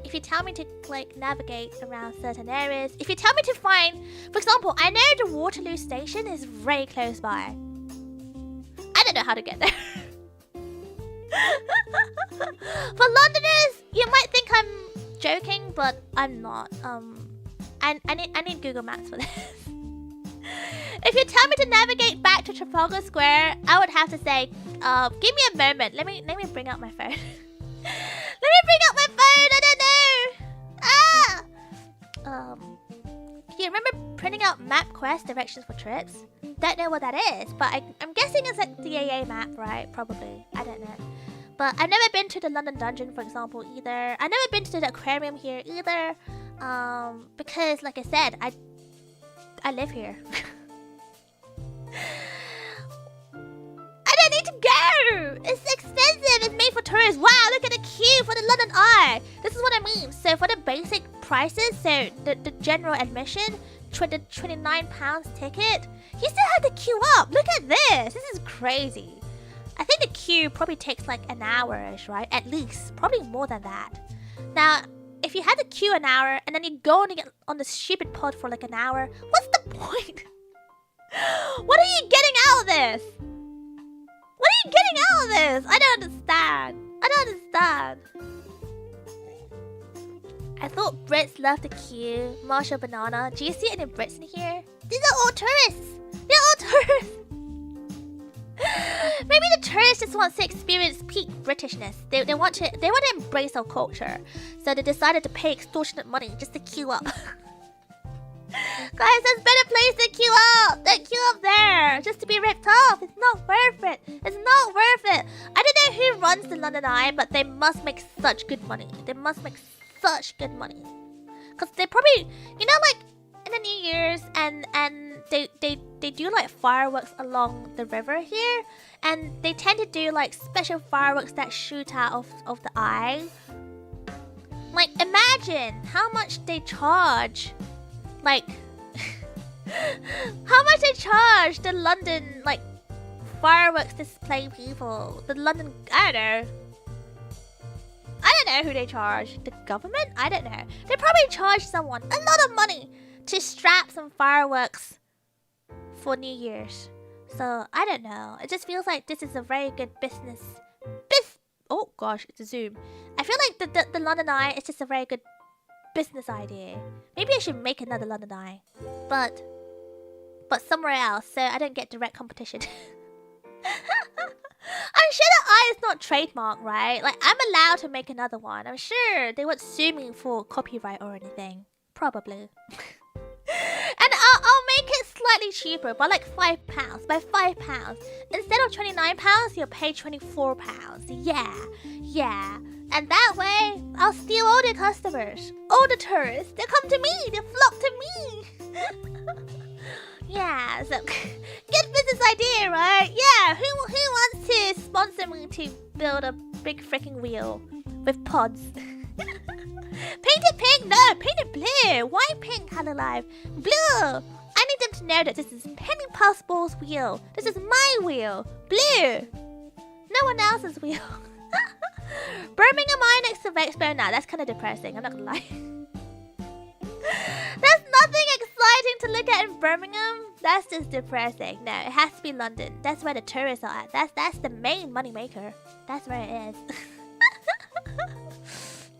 if you tell me to like navigate around certain areas, if you tell me to find, for example, I know the Waterloo station is very close by. I don't know how to get there. For Londoners, you might think I'm joking, but I'm not. I need Google Maps for this. If you tell me to navigate back to Trafalgar Square, I would have to say, give me a moment. Let me bring out my phone. Let me bring up my phone. I don't know. You remember printing out MapQuest directions for trips? Don't know what that is, but I'm guessing it's like the AA map, right? Probably. I don't know. But I've never been to the London Dungeon, for example, either. I've never been to the aquarium here either. Because, like I said, I live here. I don't need to go! It's expensive! It's made for tourists! Wow, look at the queue for the London Eye! This is what I mean. So for the basic prices, so the general admission, the £29 ticket, you still have to queue up! Look at this! This is crazy. I think the queue probably takes like an hour-ish, right? At least. Probably more than that. Now, if you had to queue an hour, and then you go on the stupid pod for like an hour, what's the point? What are you getting out of this? What are you getting out of this? I don't understand. I thought Brits love the queue. Marshall Banana. Do you see any Brits in here? These are all tourists. They're all tourists. Maybe the tourists just want to experience peak Britishness. They want to embrace our culture. So they decided to pay extortionate money just to queue up. Guys, there's better place to queue up. Don't queue up there just to be ripped off. It's not worth it. It's not worth it. I don't know who runs the London Eye, but they must make such good money. They must make such good money. Because they probably, you know, like in the New Year's and they do like fireworks along the river here. And they tend to do like special fireworks that shoot out of the eye. Like, imagine how much they charge. Like, how much they charge the London, like, fireworks display people. The London, I don't know who they charge. The government? I don't know. They probably charge someone a lot of money to strap some fireworks for New Year's. So, I don't know. It just feels like this is a very good business. Oh gosh, it's a zoom. I feel like the London Eye is just a very good business idea. Maybe I should make another London Eye, but somewhere else, so I don't get direct competition. I'm sure the eye is not trademark, right? Like, I'm allowed to make another one. I'm sure they won't sue me for copyright or anything. Probably. And I'll make it slightly cheaper, by like £5. By £5. Instead of £29, you'll pay £24. Yeah. And that way, I'll steal all the customers. All the tourists. They'll come to me. They'll flock to me. Yeah, so good business idea, right? Yeah, who wants to sponsor me to build a big freaking wheel with pods? Painted pink? No, painted blue. Why pink, Hello Live? Blue. I need them to know that this is Penny Puffball's wheel. This is my wheel. Blue. No one else's wheel. Birmingham Eye next to Expo. Nah, that's kind of depressing. I'm not gonna lie. Birmingham, that's just depressing. No, it has to be London. That's where the tourists are at. That's the main moneymaker. That's where it is.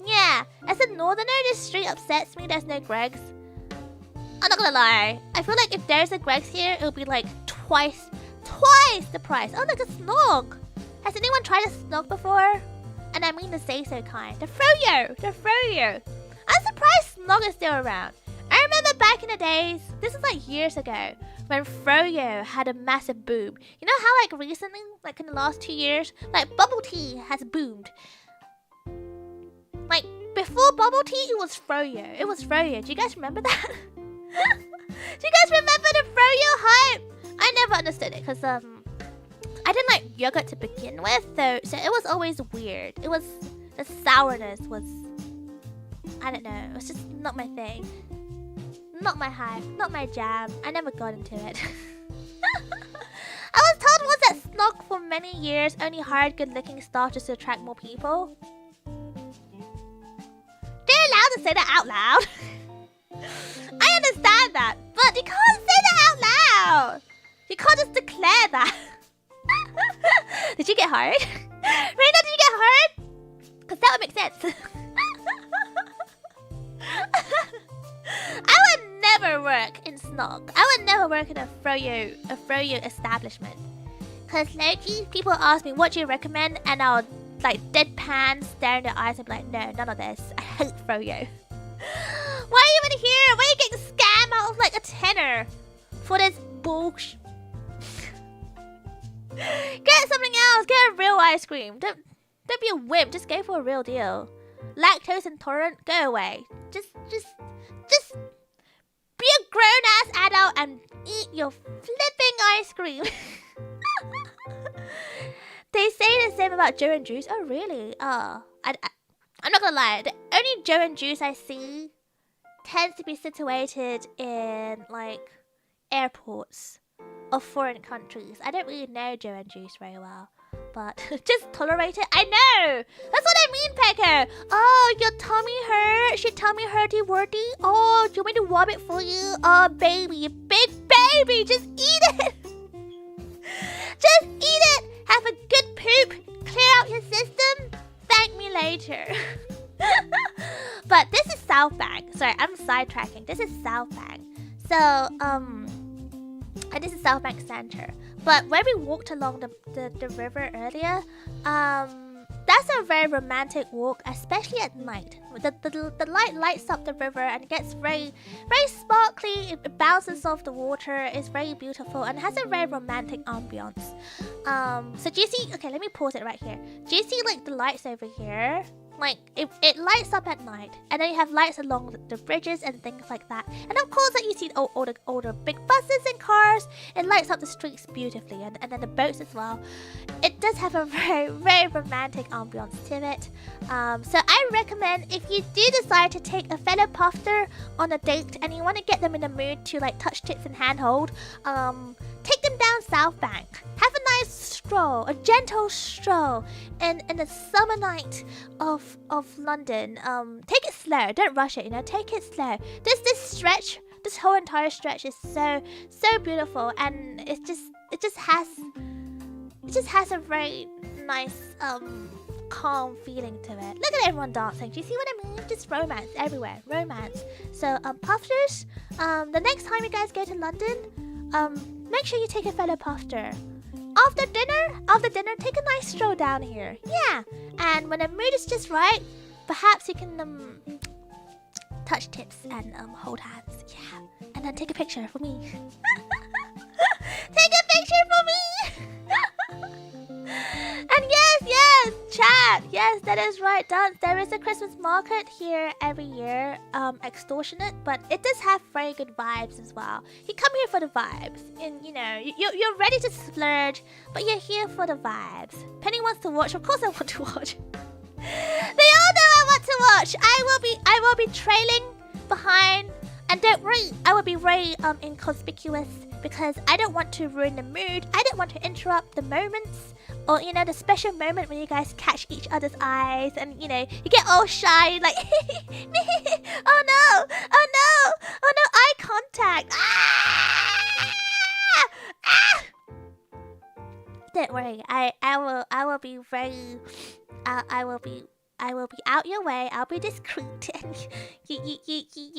Yeah, as a northerner, this street upsets me. There's no Greg's. I'm not gonna lie. I feel like if there's a Greg's here, it'll be like twice the price. Oh, look, a snog. Has anyone tried a snog before? And I mean to say so kind. The froyo. I'm surprised snog is still around. I remember back in the days, this is like years ago, when froyo had a massive boom. You know how like recently, like in the last 2 years, like bubble tea has boomed. Like before bubble tea, it was froyo. It was froyo. Do you guys remember that? Do you guys remember the froyo hype? I never understood it because I didn't like yogurt to begin with, so it was always weird. It was the sourness was, I don't know. It was just not my thing. Not my hype, not my jam. I never got into it. I was told once that snog for many years only hired good-looking staff just to attract more people. They're allowed to say that out loud. I understand that, but you can't say that out loud. You can't just declare that. Did you get hard? Reina, did you get hard? Because that would make sense. I would never work in snog. I would never work in a froyo establishment. Because lately, people ask me, what do you recommend? And I'll like deadpan stare in their eyes and be like, no, none of this. I hate froyo. Why are you even here? Why are you getting scammed out of like a tenner for this bullshit? Get something else. Get a real ice cream. Don't be a wimp. Just go for a real deal. Lactose intolerant, go away. Just be a grown-ass adult and eat your flipping ice cream. They say the same about Joe and Juice. Oh, really? Oh, I'm not gonna lie. The only Joe and Juice I see tends to be situated in, like, airports of foreign countries. I don't really know Joe and Juice very well. But just tolerate it. I know! That's what I mean, Pekka! Oh, your tummy hurts. Your tummy hurty-worty. Oh, do you want me to warm it for you? Oh, baby, you big baby. Just eat it. Just eat it. Have a good poop. Clear out your system. Thank me later. But this is South Bank. Sorry, I'm sidetracking. This is South Bank. So, and this is South Bank Center. But where we walked along the river earlier, that's a very romantic walk, especially at night. The light lights up the river and it gets very, very sparkly. It bounces off the water. It's very beautiful and has a very romantic ambiance. So do you see? Okay, let me pause it right here. Do you see like the lights over here? Like it lights up at night, and then you have lights along the bridges and things like that. And of course, like you see all the big buses and cars. It lights up the streets beautifully, and then the boats as well. It does have a very, very romantic ambiance to it. So I recommend if you do decide to take a fellow puffer on a date and you want to get them in the mood to like touch tits and handhold, take them down South Bank. Have a nice stroll, a gentle stroll in the summer night of London. Take it slow. Don't rush it, you know. Take it slow. This stretch, this whole entire stretch is so beautiful, and it just has a very nice calm feeling to it. Look at everyone dancing. Do you see what I mean? Just romance everywhere. Romance. So puffers, the next time you guys go to London, make sure you take a fellow puffer. After dinner, take a nice stroll down here. Yeah, and when the mood is just right, perhaps you can touch tips and hold hands. Yeah, and then take a picture for me. Take a picture for me. And yes, chat. Yes, that is right, Dance. There is a Christmas market here every year. Extortionate, but it does have very good vibes as well. You come here for the vibes, and you know you're ready to splurge, but you're here for the vibes. Penny wants to watch. Of course, I want to watch. They all know I want to watch. I will be trailing behind, and don't worry, I will be very inconspicuous because I don't want to ruin the mood. I don't want to interrupt the moments, or you know, the special moment when you guys catch each other's eyes and you know you get all shy like oh no, eye contact. Ah! Don't worry. I will be very. I will be out your way. I'll be discreet, and you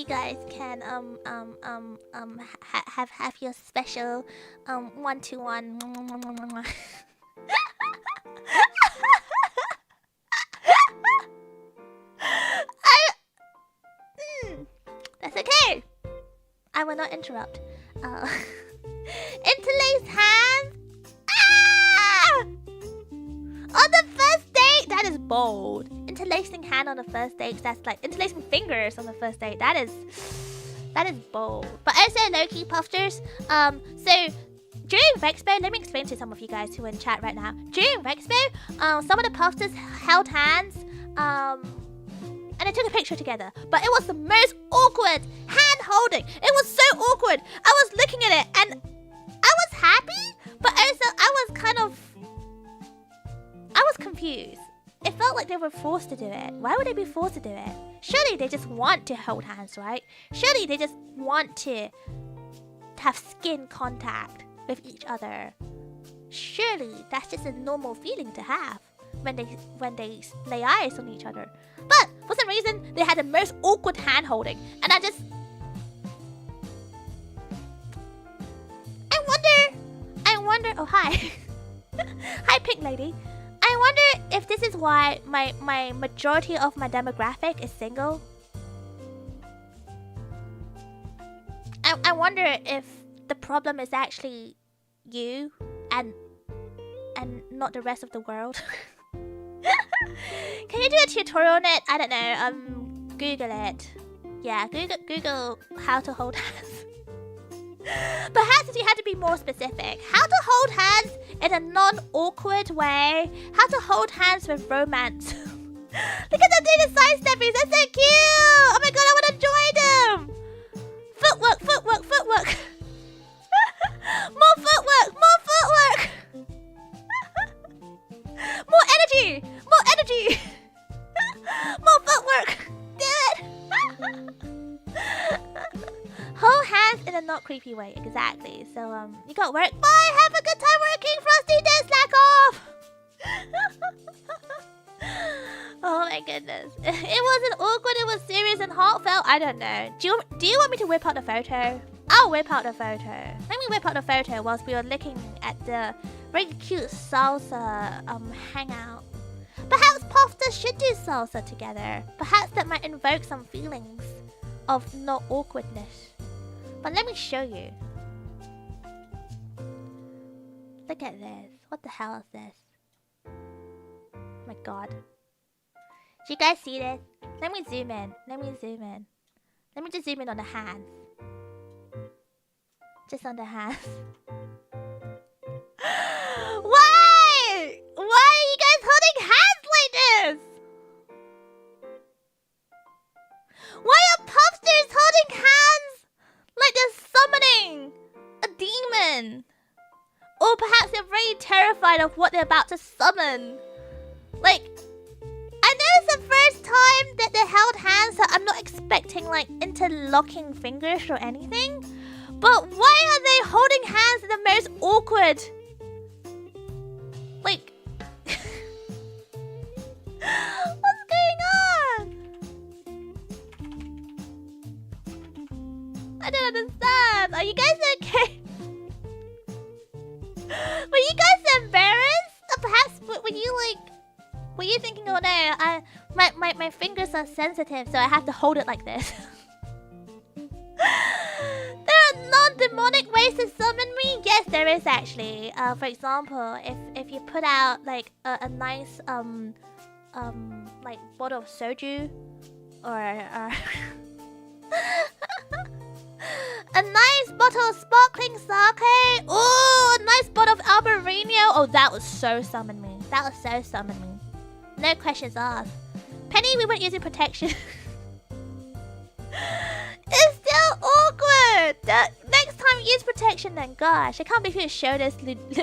guys can have your special 1-to-1. That's okay. I will not interrupt. Interlaced hands. Ah! On the first date, that is bold. Interlacing hand on the first date, that's like interlacing fingers on the first date. That is bold. But also low-key puffsters. So during Rexpo, let me explain to some of you guys who are in chat right now. During Rexpo, some of the puffsters held hands, and they took a picture together. But it was the most awkward hand holding. It was so awkward. I was looking at it and I was happy, but also I was confused. It felt like they were forced to do it. Why would they be forced to do it? Surely they just want to hold hands, right? Surely they just want to have skin contact with each other. Surely that's just a normal feeling to have when they lay eyes on each other. But for some reason, they had the most awkward hand holding, and I wonder. Oh hi, hi pink lady. I wonder if this is why my majority of my demographic is single. I wonder if the problem is actually you and not the rest of the world. Can you do a tutorial on it? I don't know. Google it. Yeah, Google how to hold hands. Perhaps you had to be more specific. How to hold hands in a non-awkward way. How to hold hands with romance. Look at them doing the side steppies. They're so cute. Oh my god, I want to join them. Footwork. More footwork. More energy. More footwork. Do it. Hold hands in a not creepy way. Exactly. So you got work. Bye. Have a good time working, Frosty. Don't slack off. Oh my goodness. It wasn't awkward. It was serious and heartfelt. I don't know. Do you want me to whip out the photo? I'll whip out the photo. Let me whip out the photo whilst we are looking at the very cute salsa hangout. Perhaps Puffsters should do salsa together. Perhaps that might invoke some feelings of no awkwardness. But let me show you. Look at this. What the hell is this? Oh my god. Do you guys see this? Let me zoom in. Let me just zoom in on the hands. Just on the hands. Why? Why are you guys holding hands like this? Why are Puffsters holding hands like they're summoning a demon? Or perhaps they're very terrified of what they're about to summon. Like, I know it's the first time that they held hands, so I'm not expecting like interlocking fingers or anything. But why are they holding hands in the most awkward? Like, what's going on? I don't understand. Are you guys okay? Were you guys embarrassed? Or perhaps were you thinking, oh no, my fingers are sensitive, so I have to hold it like this. There are non-demonic ways to summon me? Yes, there is actually. For example, if you put out like a nice like bottle of soju or a nice bottle of sparkling sake. Oh, a nice bottle of Albarino. Oh, that was so summon me. No questions asked. Penny, we weren't using protection. It's still awkward. Next time use protection then. Gosh, I can't believe you showed us nudity. Is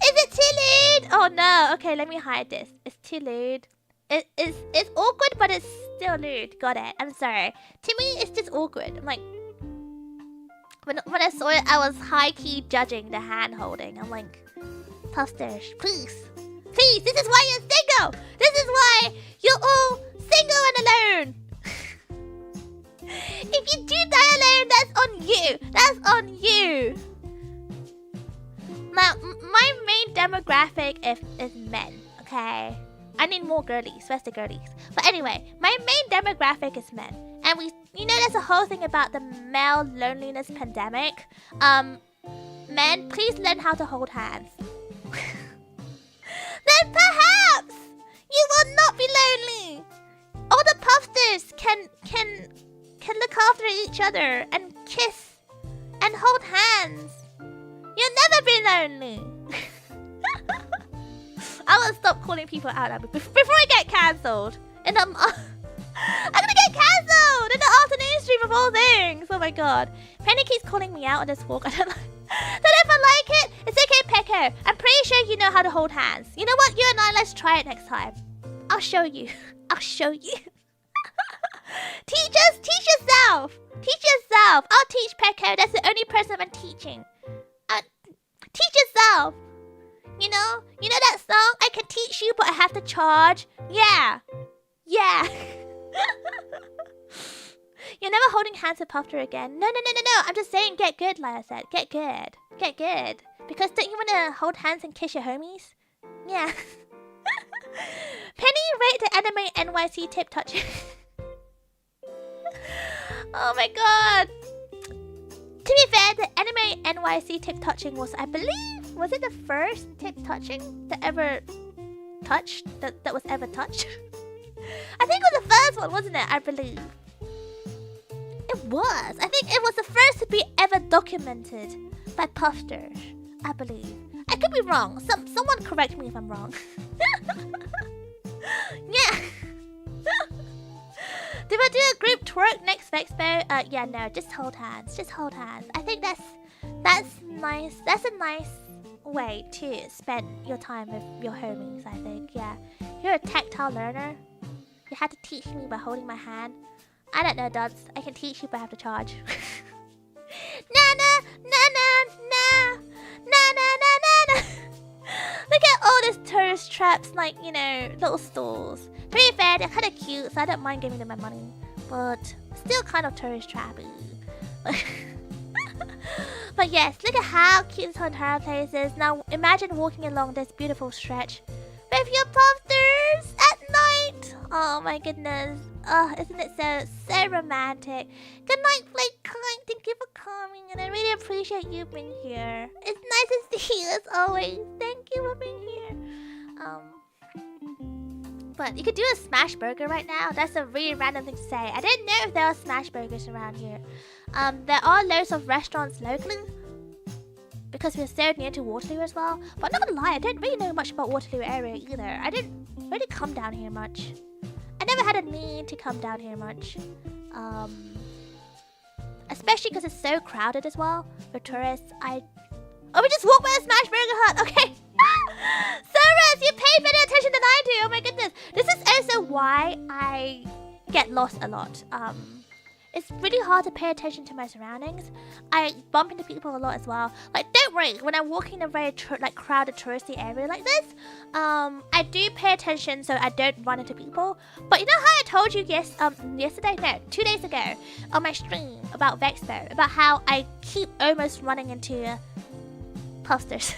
it too lewd? Oh no. Okay, let me hide this. It's too lewd. It's awkward, but it's still lewd. Got it. I'm sorry. To me, it's just awkward. I'm like, when I saw it, I was high key judging the hand holding. I'm like, Puffsters, please. Please, this is why you're single. This is why you're all single and alone. If you do die alone, that's on you. That's on you. Now, my main demographic is men, okay? I need more girlies. Where's the girlies? But anyway, my main demographic is men. And there's a whole thing about the male loneliness pandemic. Men, please learn how to hold hands. Then perhaps you will not be lonely. All the puffsters can look after each other and kiss and hold hands. You'll never be lonely. I will stop calling people out before I get cancelled. I'm gonna get cancelled in the afternoon stream of all things. Oh my god. Penny keeps calling me out on this walk. I don't know if I like it. It's okay, Pecco. I'm pretty sure you know how to hold hands. You know what? You and I, let's try it next time. I'll show you. I'll show you. Teach yourself. Teach yourself. I'll teach Pecco. That's the only person I'm teaching. Teach yourself. You know that song? I can teach you, but I have to charge. Yeah. You're never holding hands with Puffter again. No. I'm just saying, get good, like I said. Get good. Because don't you want to hold hands and kiss your homies? Yeah. Penny, rate the anime NYC tip touching. Oh my god. To be fair, the anime NYC tip touching was, I believe, was it the first tip touching that ever touched? That was ever touched? I think it was the first one, wasn't it? I believe. It was. I think it was the first to be ever documented by Puffter, I believe. I could be wrong. Someone correct me if I'm wrong. Yeah. Did I do a group twerk next Vexpo? Yeah, no, just hold hands. Just hold hands. I think that's nice. That's a nice way to spend your time with your homies, I think. Yeah. You're a tactile learner. You had to teach me by holding my hand. I don't know, Duds. I can teach you, but I have to charge. Na. Look at all these tourist traps, like, little stalls. To be fair, they're kind of cute, so I don't mind giving them my money. But still kind of tourist trappy. But yes, look at how cute this entire place is. Now imagine walking along this beautiful stretch with your puffers at night. Oh my goodness. Oh, isn't it so romantic? Good night, Flake Kind. Thank you for coming, and I really appreciate you being here. It's nice to see you as always. Thank you for being here. But you could do a smash burger right now. That's a really random thing to say. I didn't know if there are smash burgers around here. There are loads of restaurants locally because we're so near to Waterloo as well. But not gonna lie, I don't really know much about Waterloo area either. I didn't really come down here much. I never had a need to come down here much. Especially because it's so crowded as well for tourists. Oh, we just walked by a smash burger hut. Okay. Soros, you pay better attention than I do. Oh my goodness. This is also why I get lost a lot. It's really hard to pay attention to my surroundings. I bump into people a lot as well. Like, don't worry, when I'm walking in a very crowded touristy area like this, I do pay attention so I don't run into people. But you know how I told you 2 days ago on my stream about Vexpo, about how I keep almost running into posters.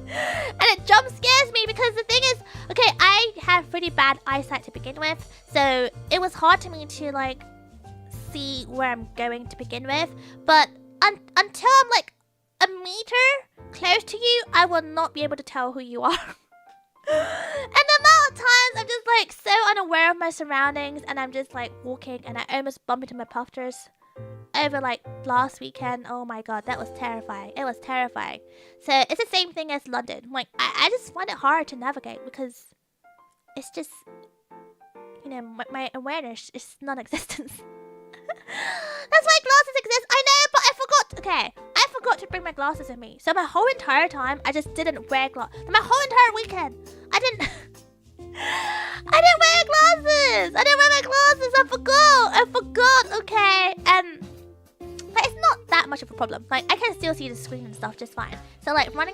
And it jump scares me because the thing is, okay, I have pretty bad eyesight to begin with, so it was hard to me to like see where I'm going to begin with. But until I'm like a meter close to you, I will not be able to tell who you are. And the amount of times I'm just like so unaware of my surroundings, and I'm just like walking and I almost bump into my puffers over like last weekend. Oh my god, that was terrifying. It was terrifying. So it's the same thing as London. Like I just find it hard to navigate because it's just, my awareness is non-existent. That's why glasses exist. I know, but I forgot. Okay, I forgot to bring my glasses with me. So my whole entire time, I just didn't wear glasses. My whole entire weekend, I didn't wear glasses. I forgot. Okay, but it's not that that much of a problem. Like, I can still see the screen and stuff just fine. So like running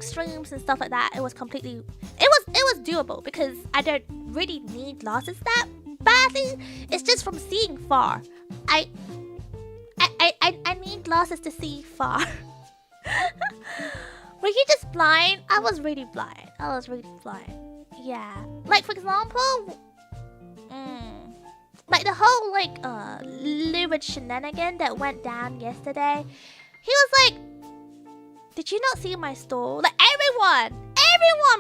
streams and stuff like that, it was doable because I don't really need glasses that badly. It's just from seeing far. I need glasses to see far. Were you just blind? I was really blind. Yeah. Like, for example, like the whole like Lurid shenanigan that went down yesterday. He was like, "Did you not see my store?" Like everyone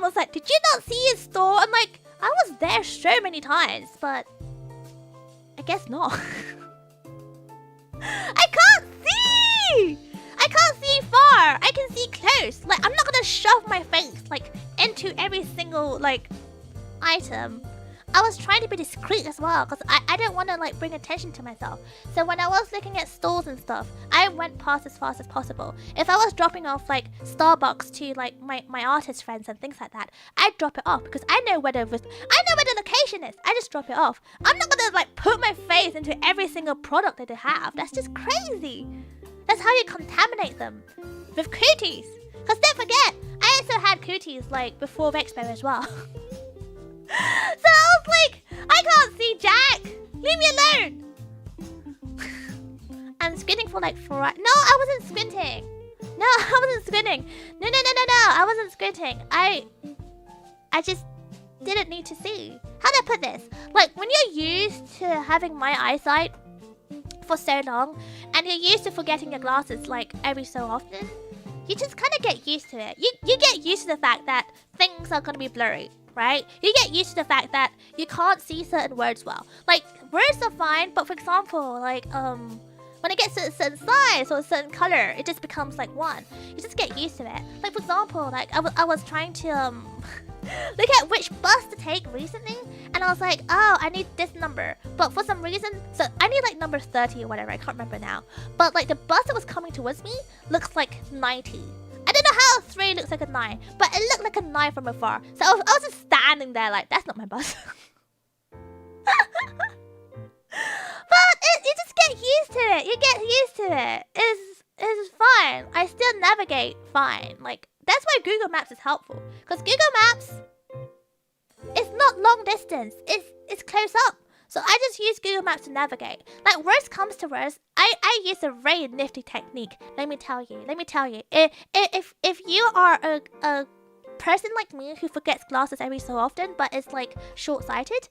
was like, "Did you not see his store?" I'm like, I was there so many times, but I guess not. I can't see far. I can see close. Like, I'm not gonna shove my face like into every single like item. I was trying to be discreet as well because I don't want to like bring attention to myself. So when I was looking at stores and stuff, I went past as fast as possible. If I was dropping off like Starbucks to like my artist friends and things like that, I'd drop it off because I know where the location is. I just drop it off. I'm not gonna like put my face into every single product that they have. That's just crazy. That's how you contaminate them with cooties. Because don't forget, I also had cooties like before Expo as well. So I was like, I can't see Jack! Leave me alone! I'm squinting for like 4 hours. No, I wasn't squinting! No, I wasn't squinting! No, I wasn't squinting. I just didn't need to see. How do I put this? Like, when you're used to having my eyesight for so long, and you're used to forgetting your glasses like every so often, you just kind of get used to it. You get used to the fact that things are going to be blurry. Right? You get used to the fact that you can't see certain words well. Like, words are fine, but for example, like, when it gets to a certain size or a certain color, it just becomes like one. You just get used to it. Like, for example, like, I was trying to, look at which bus to take recently, and I was like, oh, I need this number. But for some reason, so I need like number 30 or whatever, I can't remember now. But like, the bus that was coming towards me looks like 90. I don't know how 3 looks like a 9, but it looked like a 9 from afar. So I was just standing there like, that's not my bus. But you just get used to it. You get used to it. It's fine. I still navigate fine. Like, that's why Google Maps is helpful. Because Google Maps, it's not long distance. It's close up. So I just use Google Maps to navigate. Like, worst comes to worst, I use a very nifty technique. Let me tell you. If you are a person like me who forgets glasses every so often, but is like short-sighted,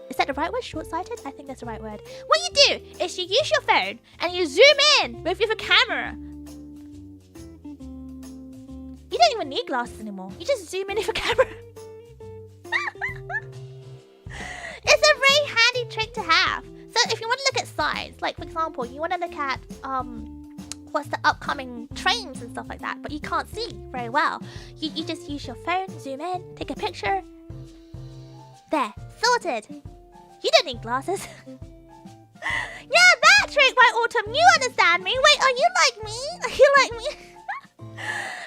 is that the right word? Short-sighted? I think that's the right word. What you do is you use your phone and you zoom in with your camera. You don't even need glasses anymore. You just zoom in with your camera. It's a very handy trick to have. So if you want to look at signs, like for example, you want to look at what's the upcoming trains and stuff like that, but you can't see very well. You just use your phone, zoom in, take a picture. There, sorted. You don't need glasses. Yeah, that trick, White Autumn, you understand me. Wait, are you like me? Are you like me?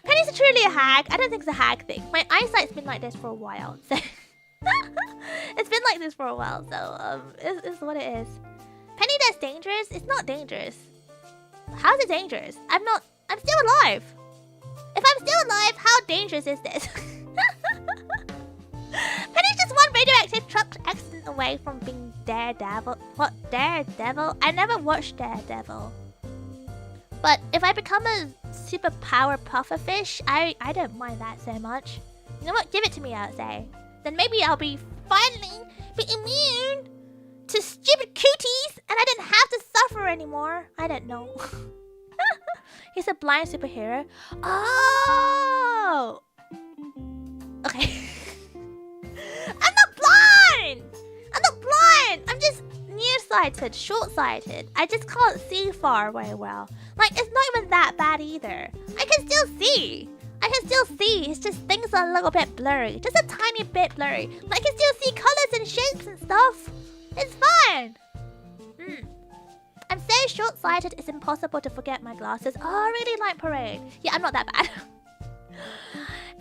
Penny's truly a hag. I don't think it's a hag thing. My eyesight's been like this for a while, so it's been like this for a while, so it's what it is. Penny, that's dangerous? It's not dangerous. How's it dangerous? I'm still alive. If I'm still alive, how dangerous is this? Penny's just one radioactive truck accident away from being Daredevil. What? Daredevil? I never watched Daredevil. But if I become a superpower pufferfish, I don't mind that so much. You know what? Give it to me, I'll say. Then maybe I'll finally be immune to stupid cooties and I didn't have to suffer anymore. I don't know. He's a blind superhero. Oh! Okay. I'm not blind! I'm just nearsighted, short-sighted. I just can't see far very well. Like, it's not even that bad either. I can still see. It's just things are a little bit blurry. Just a tiny bit blurry. But I can still see colors and shapes and stuff. It's fine. I'm so short-sighted, it's impossible to forget my glasses. Oh, I really like Parade. Yeah, I'm not that bad.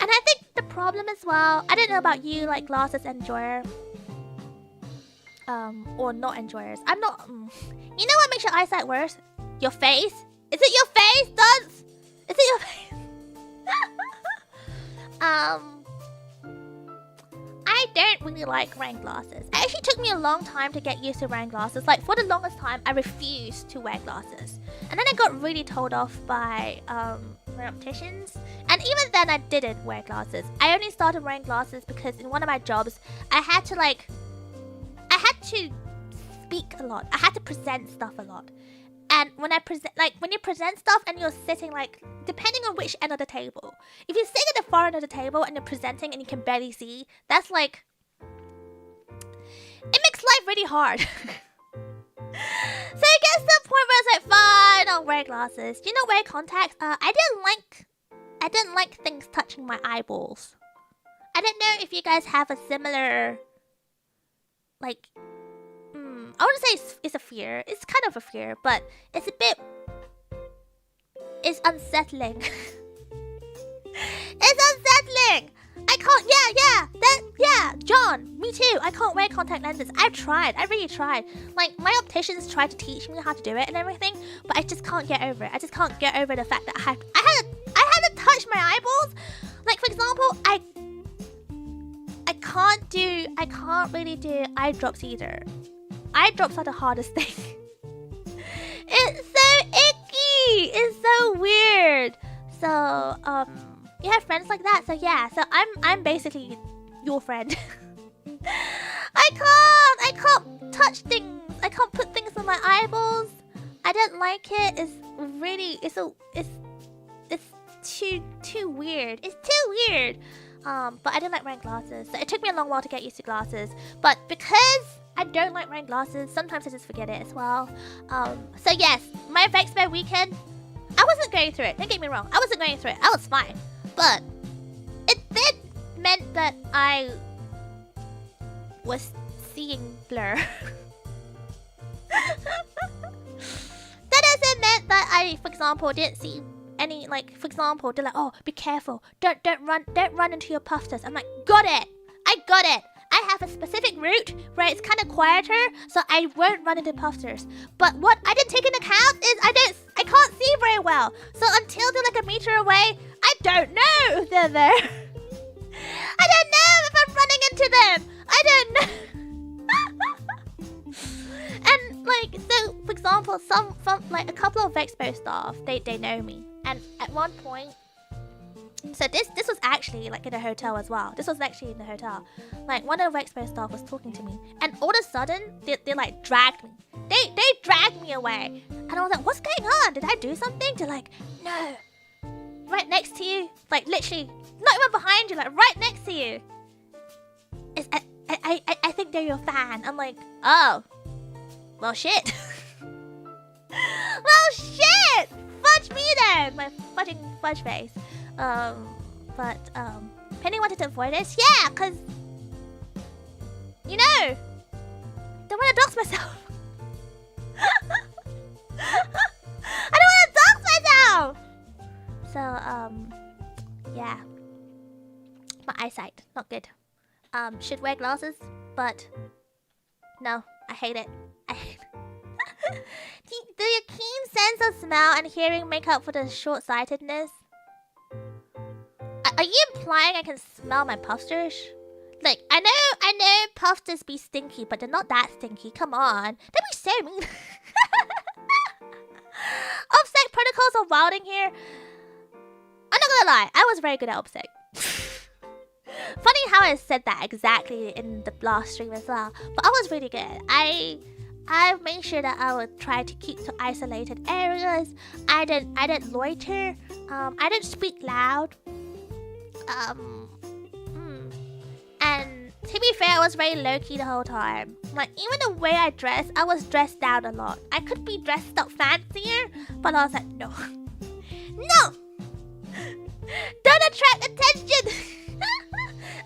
And I think the problem as well, I don't know about you, like glasses enjoyer. Or not enjoyers. I'm not... You know what makes your eyesight worse? Your face. Is it your face, Dunce? Is it your face? I don't really like rain glasses. It actually took me a long time to get used to wearing glasses. Like, for the longest time, I refused to wear glasses. And then I got really told off by my opticians. And even then, I didn't wear glasses. I only started wearing glasses because in one of my jobs, I had to speak a lot. I had to present stuff a lot. And when you present stuff and you're sitting, like, depending on which end of the table. If you're sitting at the far end of the table and you're presenting and you can barely see, that's like... It makes life really hard. So it gets to the point where it's like, fine, I'll wear glasses. Do you not wear contacts? I didn't like things touching my eyeballs. I don't know if you guys have a similar... Like... I wouldn't say it's a fear. It's kind of a fear, but it's a bit... It's unsettling. It's unsettling! I can't... Yeah, John, me too. I can't wear contact lenses. I've tried. I really tried. Like, my opticians tried to teach me how to do it and everything, but I just can't get over it. I just can't get over the fact that I had to touch my eyeballs. Like, for example, I can't really do eye drops either. Eye drops are the hardest thing. It's so icky. It's so weird. So, you have friends like that. So yeah. So I'm basically your friend. I can't touch things. I can't put things on my eyeballs. I don't like it. It's really it's too weird. It's too weird. But I didn't like wearing glasses. So it took me a long while to get used to glasses. But because I don't like wearing glasses, sometimes I just forget it as well. So yes, my Vexpo weekend, I wasn't going through it. Don't get me wrong. I wasn't going through it. I was fine. But it then meant that I was seeing blur. That also meant that I, for example, didn't see any, like, for example, they're like, oh, be careful. Don't run into your puffsters. I'm like, got it. I got it. I have a specific route where it's kind of quieter, so I won't run into puffsters. But what I didn't take into account is I can't see very well. So until they're like a meter away, I don't know if they're there. I don't know if I'm running into them. I don't know. And like, so for example, some like a couple of Vexpo staff, they know me. And at one point, so this was actually like in a hotel as well. This was actually in the hotel. Like one of the Expo staff was talking to me, and all of a sudden they like dragged me. They dragged me away, and I was like, "What's going on? Did I do something?" They're like, "No, right next to you, like literally, not even behind you, like right next to you. It's I think they're your fan." I'm like, "Oh, well shit." Well shit. Fudge me then, my fudge face. But Penny wanted to avoid this. Yeah, cause you know, don't want to dox myself. I don't want to dox myself. So yeah, my eyesight not good. Should wear glasses, but no, I hate it. I hate it. Do your keen sense of smell and hearing make up for the short-sightedness? Are you implying I can smell my puffsters? Like, I know puffsters be stinky, but they're not that stinky. Come on. Don't be so mean. OPSEC protocols are wilding here. I'm not gonna lie, I was very good at OPSEC. Funny how I said that exactly in the last stream as well. But I was really good. I made sure that I would try to keep to isolated areas. I didn't loiter. I didn't speak loud. And to be fair, I was very low-key the whole time. Like, even the way I dressed, I was dressed down a lot. I could be dressed up fancier, but I was like, no. No! Don't attract attention! I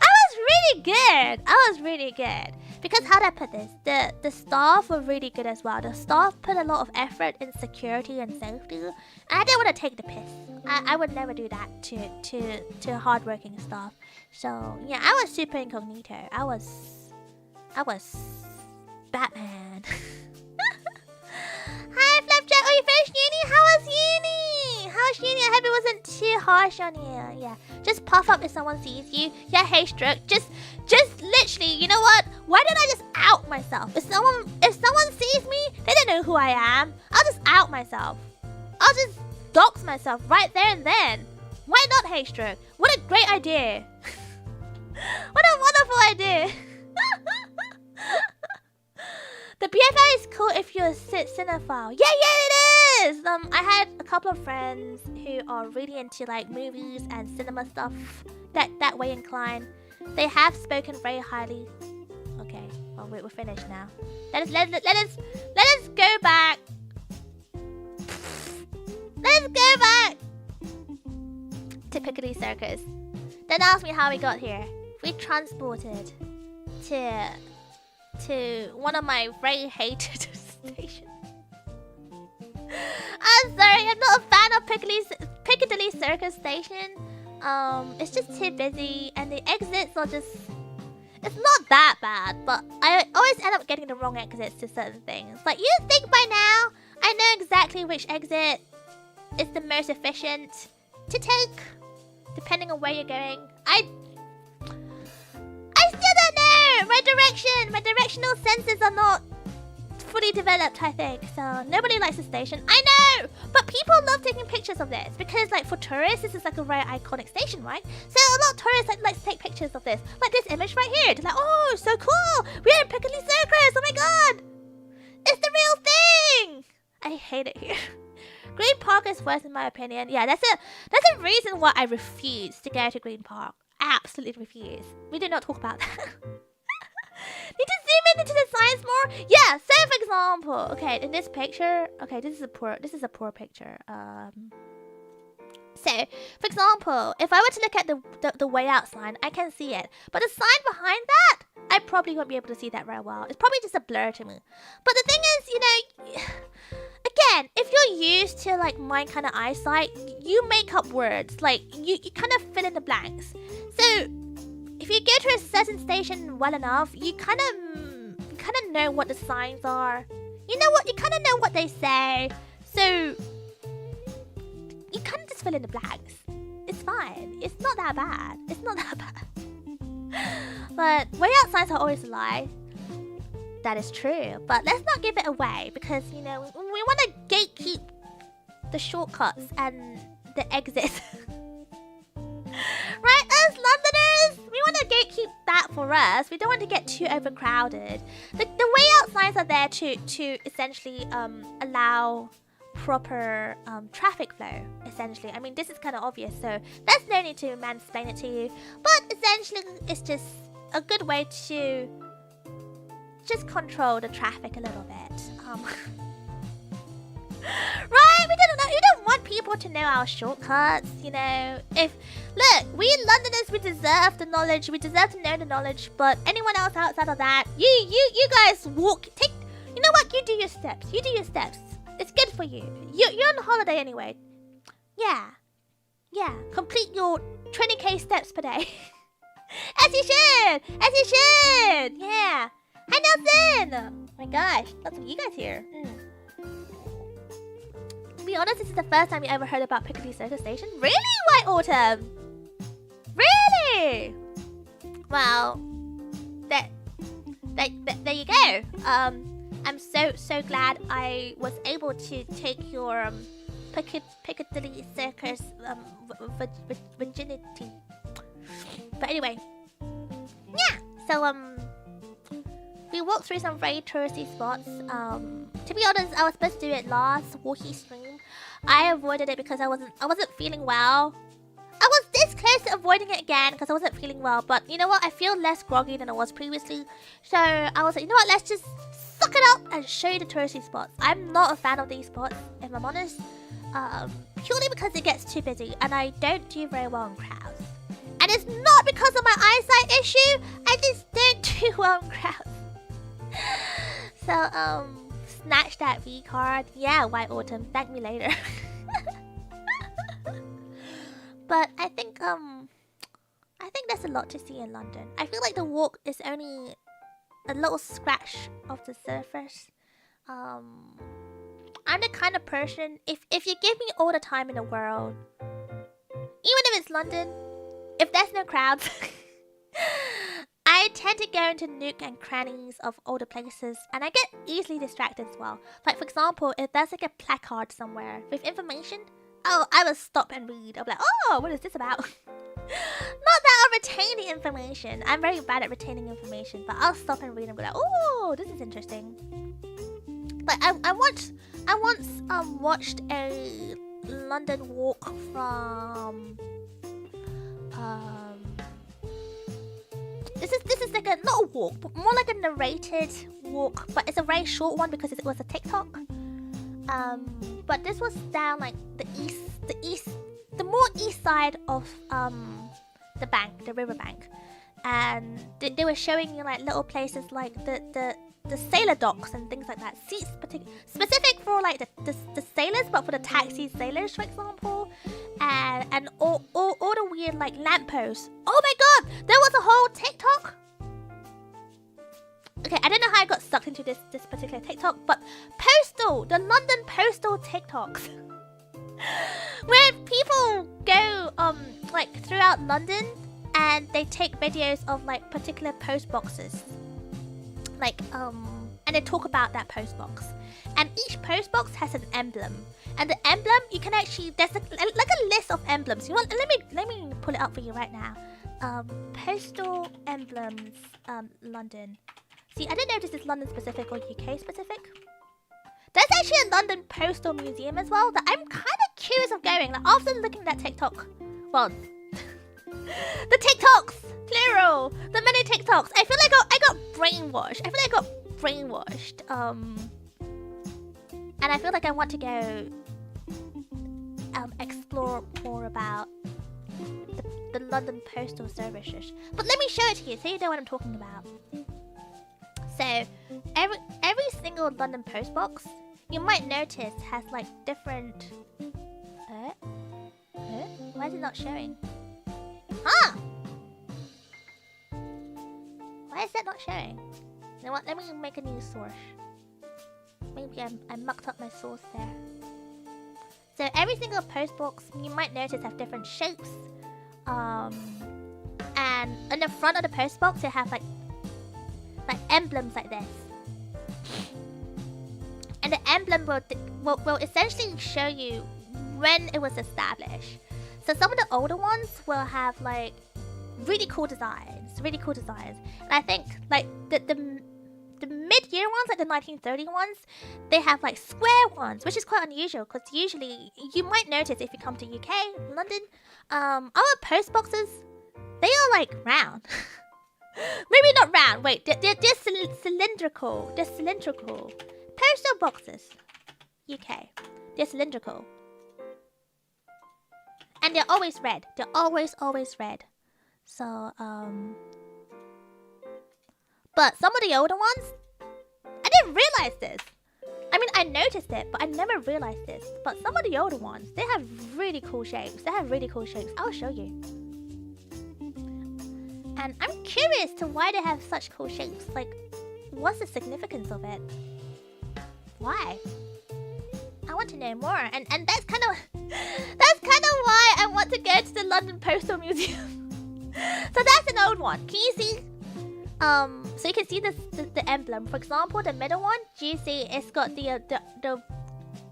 was really good. I was really good. Because how do I put this? The staff were really good as well. The staff put a lot of effort in security and safety. And I didn't want to take the piss. I would never do that to hardworking staff. So yeah, I was super incognito. I was Batman. Hi Flapjack, are you finished uni? How was uni? harsh on you. Yeah, just puff up if someone sees you. Yeah, hey Stroke, just literally, you know what? Why don't I just out myself? If someone sees me, they don't know who I am. I'll just out myself. I'll just dox myself right there and then. Why not, hey Stroke? What a great idea. What a wonderful idea. The BFI is cool if you're a cinephile. Yeah, it is! I had a couple of friends who are really into like movies and cinema stuff, that way inclined. They have spoken very highly. Okay, well we're finished now. Let us go back. Let's go back to Piccadilly Circus. Don't ask me how we got here. We transported to one of my very hated stations. I'm sorry, I'm not a fan of Piccadilly Circus station. It's just too busy and the exits are just... It's not that bad, but I always end up getting the wrong exits to certain things. Like, you think by now I know exactly which exit is the most efficient to take, depending on where you're going. I still don't know! My directional senses are not fully developed, I think. So nobody likes the station. I know! But people love taking pictures of this because, like, for tourists, this is like a very iconic station, right? So a lot of tourists like to take pictures of this. Like this image right here. They're like, oh, so cool! We're in Piccadilly Circus! Oh my god! It's the real thing! I hate it here. Green Park is worse in my opinion. Yeah, that's a reason why I refuse to go to Green Park. Absolutely refuse. We did not talk about that. Need to zoom in into the signs more. Yeah. So for example, okay, in this picture, okay, this is a poor picture. So for example, if I were to look at the way out sign, I can see it, but the sign behind that, I probably won't be able to see that very well. It's probably just a blur to me. But the thing is, you know, again, if you're used to like my kind of eyesight, you make up words. Like you kind of fill in the blanks. So if you go to a certain station well enough, you kind of know what the signs are. You know what? You kind of know what they say. So you kind of just fill in the blanks. It's fine. It's not that bad. It's not that bad. But way out signs are always a lie. That is true. But let's not give it away because, you know, we want to gatekeep the shortcuts and the exits. Right? As Londoners, we want to gatekeep that for us. We don't want to get too overcrowded. The way out signs are there to essentially allow proper traffic flow, essentially. I mean, this is kind of obvious, so there's no need to mansplain it to you. But essentially, it's just a good way to just control the traffic a little bit. Right? We don't want people to know our shortcuts, you know. Look, we Londoners, we deserve the knowledge. We deserve to know the knowledge. But anyone else outside of that, you guys you know what? You do your steps. You do your steps. It's good for you. You're on holiday anyway. Yeah. Complete your 20k steps per day. As you should. Yeah. Hi Nelson. Oh my gosh, lots of you guys here. To be honest, this is the first time you ever heard about Piccadilly Circus Station. Really, White Autumn? Really? Well, there you go. I'm so glad I was able to take your Piccadilly Circus virginity. But anyway, yeah. So we walked through some very touristy spots. To be honest, I was supposed to do it last walkie stream. I avoided it because I wasn't feeling well. I was this close to avoiding it again because I wasn't feeling well. But you know what? I feel less groggy than I was previously. So I was like, you know what? Let's just suck it up and show you the touristy spots. I'm not a fan of these spots, if I'm honest. Purely because it gets too busy and I don't do very well in crowds. And it's not because of my eyesight issue. I just don't do well in crowds. So, snatch that V card. Yeah, White Autumn. Thank me later. But I think there's a lot to see in London. I feel like the walk is only a little scratch of the surface. I'm the kind of person, if you give me all the time in the world, if it's London, if there's no crowds, I tend to go into nook and crannies of older places, and I get easily distracted as well. Like, for example, if there's like a placard somewhere with information, oh, I will stop and read. I'll be like, oh, what is this about? Not that I'll retain the information. I'm very bad at retaining information, but I'll stop and read and be like, oh, this is interesting. Like, I once watched a London walk from this is like a not a walk, but more like a narrated walk, but it's a very short one because it was a TikTok. But this was down like the more east side of the riverbank, and they were showing you like little places like the sailor docks and things like that. Seats specific for like the sailors, but for the taxi sailors, for example, and all the weird like lampposts. Oh my god, there was a whole TikTok. Okay, I don't know how I got sucked into this particular TikTok, but Postal, the London Postal TikToks, where people go like throughout London and they take videos of like particular post boxes, like and they talk about that post box, and each post box has an emblem, and the emblem you can actually there's like a list of emblems. You want? Let me pull it up for you right now. Postal emblems, London. See, I don't know if this is London specific or UK specific. There's actually a London Postal Museum as well that I'm kind of curious of going. Like, after looking at TikTok, well, the TikToks, plural, the many TikToks. I feel like I got brainwashed. And I feel like I want to go explore more about the London Postal Services. But let me show it to you so you know what I'm talking about. So every single London post box, you might notice, has like different. Why is it not showing? Huh? Why is that not showing? You know what? Let me make a new source. Maybe I mucked up my source there. So every single post box, you might notice, have different shapes. And in the front of the post box, you have like emblems like this, and the emblem will essentially show you when it was established. So some of the older ones will have like really cool designs, and I think like the mid-year ones, like the 1930 ones, they have like square ones, which is quite unusual because usually you might notice if you come to UK, London, our post boxes, they are like round. Maybe not round. Wait, they're cylindrical. They're cylindrical. Postal boxes, UK. They're cylindrical, and they're always red. They're always red. So but some of the older ones, I didn't realize this. I mean, I noticed it, but I never realized this. But some of the older ones, they have really cool shapes. I'll show you. And I'm curious to why they have such cool shapes. Like, what's the significance of it? Why? I want to know more. And that's kind of why I want to go to the London Postal Museum. So that's an old one. Can you see? So you can see the emblem. For example, the middle one. Do you see? It's got the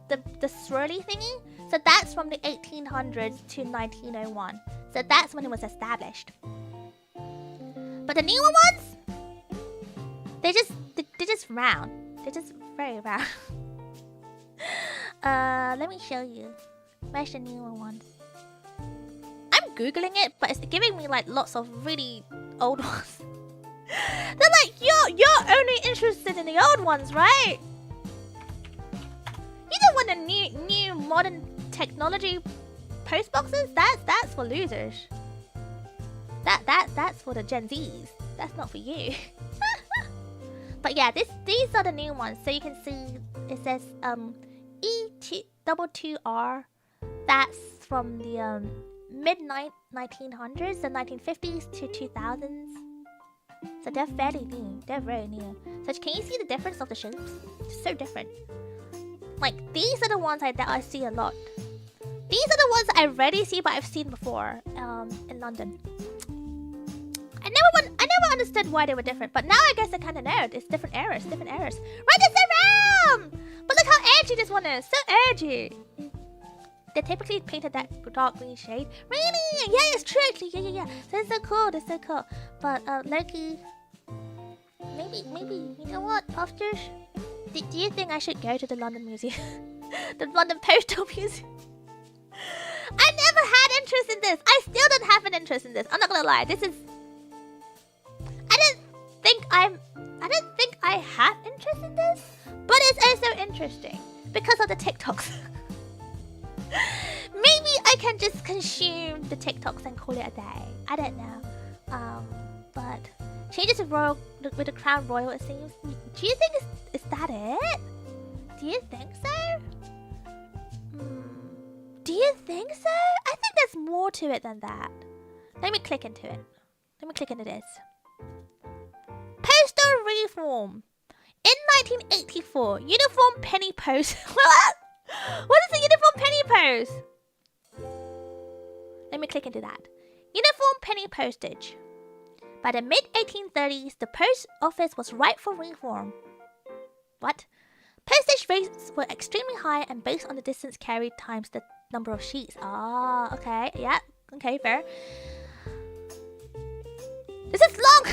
swirly thingy. So that's from the 1800s to 1901. So that's when it was established. But the newer ones, they're just round. They're just very round. Let me show you. Where's the newer ones? I'm googling it, but it's giving me like lots of really old ones. They're like, you're only interested in the old ones, right? You don't want the new modern technology post boxes. That's for losers. That's for the Gen Zs. That's not for you. But yeah, these are the new ones. So you can see it says E222R. That's from the mid 1900s, the 1950s to 2000s. So they're fairly new. They're very new. So can you see the difference of the shapes? It's so different. Like, these are the ones that I see a lot. These are the ones I rarely see, but I've seen before in London. I never understood why they were different, but now I guess I kind of know. It's different eras, different eras. Right this around! But look how edgy this one is. So edgy. They typically painted that dark green shade. Really? Yeah, it's true. Actually. Yeah. So it's so cool. That's so cool. But Loki, maybe you know what? After, do you think I should go to the London Museum, the London Postal Museum? I never had interest in this. I still don't have an interest in this. I'm not gonna lie. This is. I don't think I have interest in this, but it's also interesting because of the TikToks. Maybe I can just consume the TikToks and call it a day. I don't know. But changes with the crown royal, it seems. Do you think is that it? Do you think so? Do you think so? I think there's more to it than that. Let me click into it. Let me click into this. Postal reform. In 1984, uniform penny post. What? What is a uniform penny post? Let me click into that. Uniform penny postage. By the mid-1830s, the post office was ripe for reform. What? Postage rates were extremely high and based on the distance carried times the number of sheets. Ah, okay. Yeah. Okay, fair. This is long!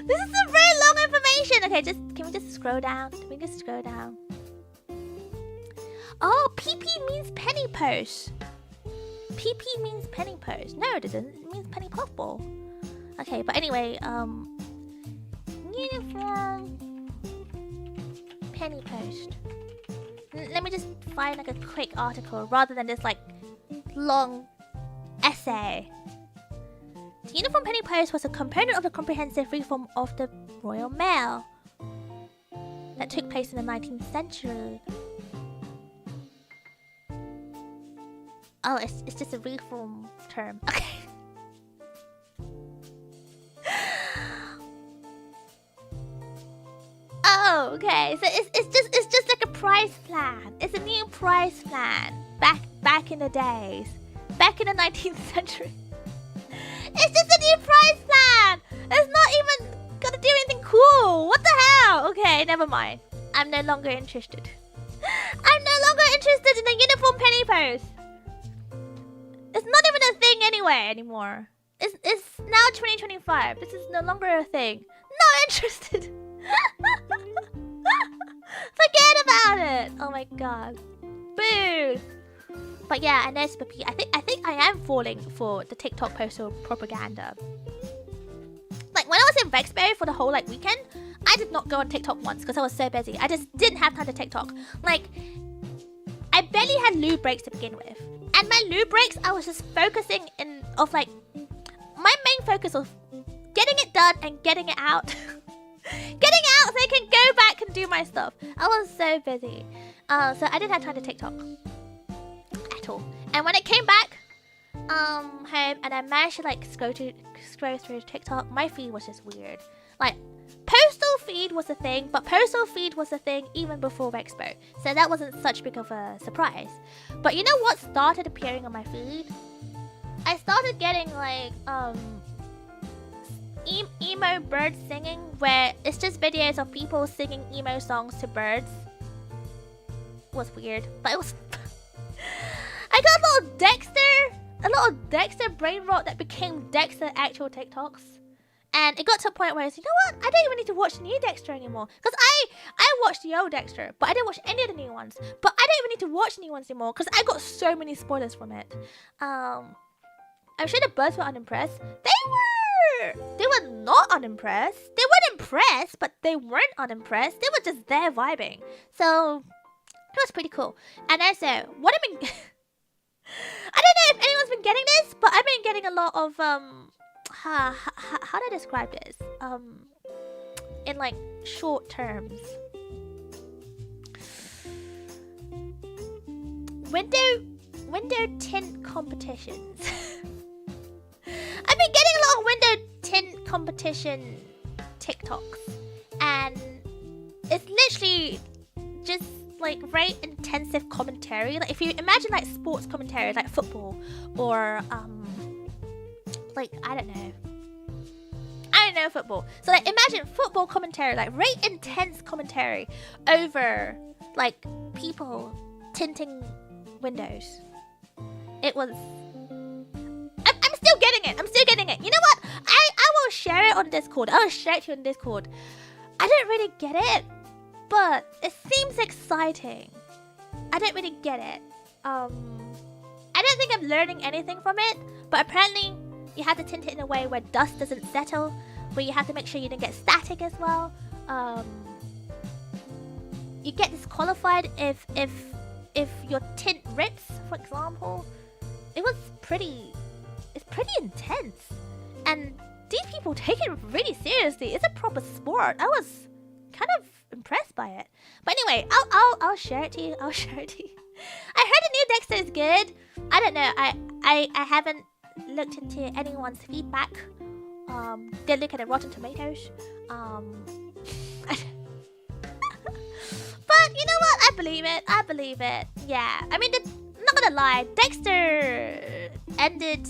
This is a very long information. Okay, can we just scroll down? Can we just scroll down? Oh, PP means penny post. PP means penny post. No, it doesn't. It means penny puffball. Okay, but anyway, uniform penny post. Let me just find like a quick article rather than this like long essay. The uniform penny post was a component of the comprehensive reform of the Royal Mail that took place in the 19th century. Oh, it's just a reform term. Okay. Oh, okay. So it's just like a price plan. It's a new price plan. Back in the days. Back in the 19th century. It's just a new price plan! It's not even gonna do anything cool! What the hell? Okay, never mind. I'm no longer interested. I'm no longer interested in the uniform penny post. It's not even a thing anymore. It's now 2025. This is no longer a thing. Not interested. Forget about it. Oh my god. Boo. But yeah, I know Spippy. I think I am falling for the TikTok postal propaganda. Like when I was in Rexpo for the whole like weekend, I did not go on TikTok once because I was so busy. I just didn't have time to TikTok. Like I barely had loo breaks to begin with. And my loo breaks, I was just focusing my main focus of getting it done and getting it out. Getting out so I can go back and do my stuff. I was so busy. So I didn't have time to TikTok. And when I came back home and I managed to like scroll through TikTok, my feed was just weird. Like Postal feed was a thing, but Postal feed was a thing even before Expo, so that wasn't such big of a surprise. But you know what started appearing on my feed? I started getting like emo bird singing, where it's just videos of people singing emo songs to birds. It was weird, but it was. I got a little Dexter brain rot that became Dexter actual TikToks. And it got to a point where it's, you know what? I don't even need to watch the new Dexter anymore. Because I watched the old Dexter, but I didn't watch any of the new ones. But I don't even need to watch new ones anymore because I got so many spoilers from it. I'm sure the birds were unimpressed. They were not unimpressed. They weren't impressed, but they weren't unimpressed. They were just there vibing. So it was pretty cool. And also, what I've been I don't know if anyone's been getting this, but I've been getting a lot of how do I describe this? In like short terms. Window tint competitions. I've been getting a lot of window tint competition TikToks, and it's literally just like very intensive commentary. Like if you imagine like sports commentary, like football, or like I don't know football. So like imagine football commentary, like very intense commentary over like people tinting windows. It was. I'm still getting it. I'm still getting it. You know what? I will share it on Discord. I will share it to you on Discord. I don't really get it, but it seems exciting. I don't really get it. I don't think I'm learning anything from it, but apparently you have to tint it in a way where dust doesn't settle, where you have to make sure you don't get static as well. You get disqualified if your tint rips, for example. It's pretty intense, and these people take it really seriously. It's a proper sport. I was kind of impressed by it. But anyway, I'll share it to you. I'll share it to you. I heard the new Dexter is good. I don't know. I haven't looked into anyone's feedback. Did look at the Rotten Tomatoes. But you know what? I believe it. I believe it. Yeah. I mean, not gonna lie, Dexter ended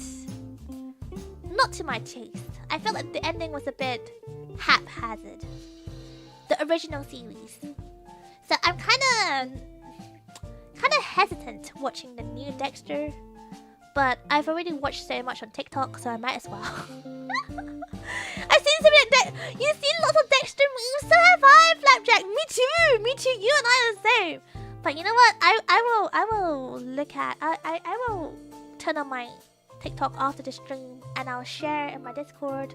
not to my taste. I felt like the ending was a bit haphazard. The original series. So I'm kind of hesitant watching the new Dexter, but I've already watched so much on TikTok, so I might as well. I've seen so many you've seen lots of Dexter memes, so have I, Flapjack. Me too. You and I are the same. But you know what? I will look at. I will turn on my TikTok after the stream, and I'll share in my Discord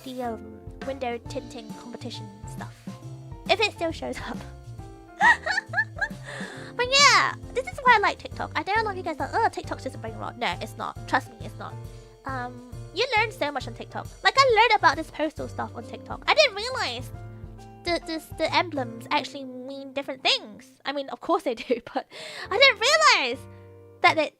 the window tinting competition stuff, if it still shows up. But yeah, this is why I like TikTok. I know a lot of you guys are like, oh, TikTok's just a brain rot. No, it's not. Trust me, it's not. You learn so much on TikTok. Like I learned about this postal stuff on TikTok. I didn't realize the emblems actually mean different things. I mean, of course they do, but I didn't realize that it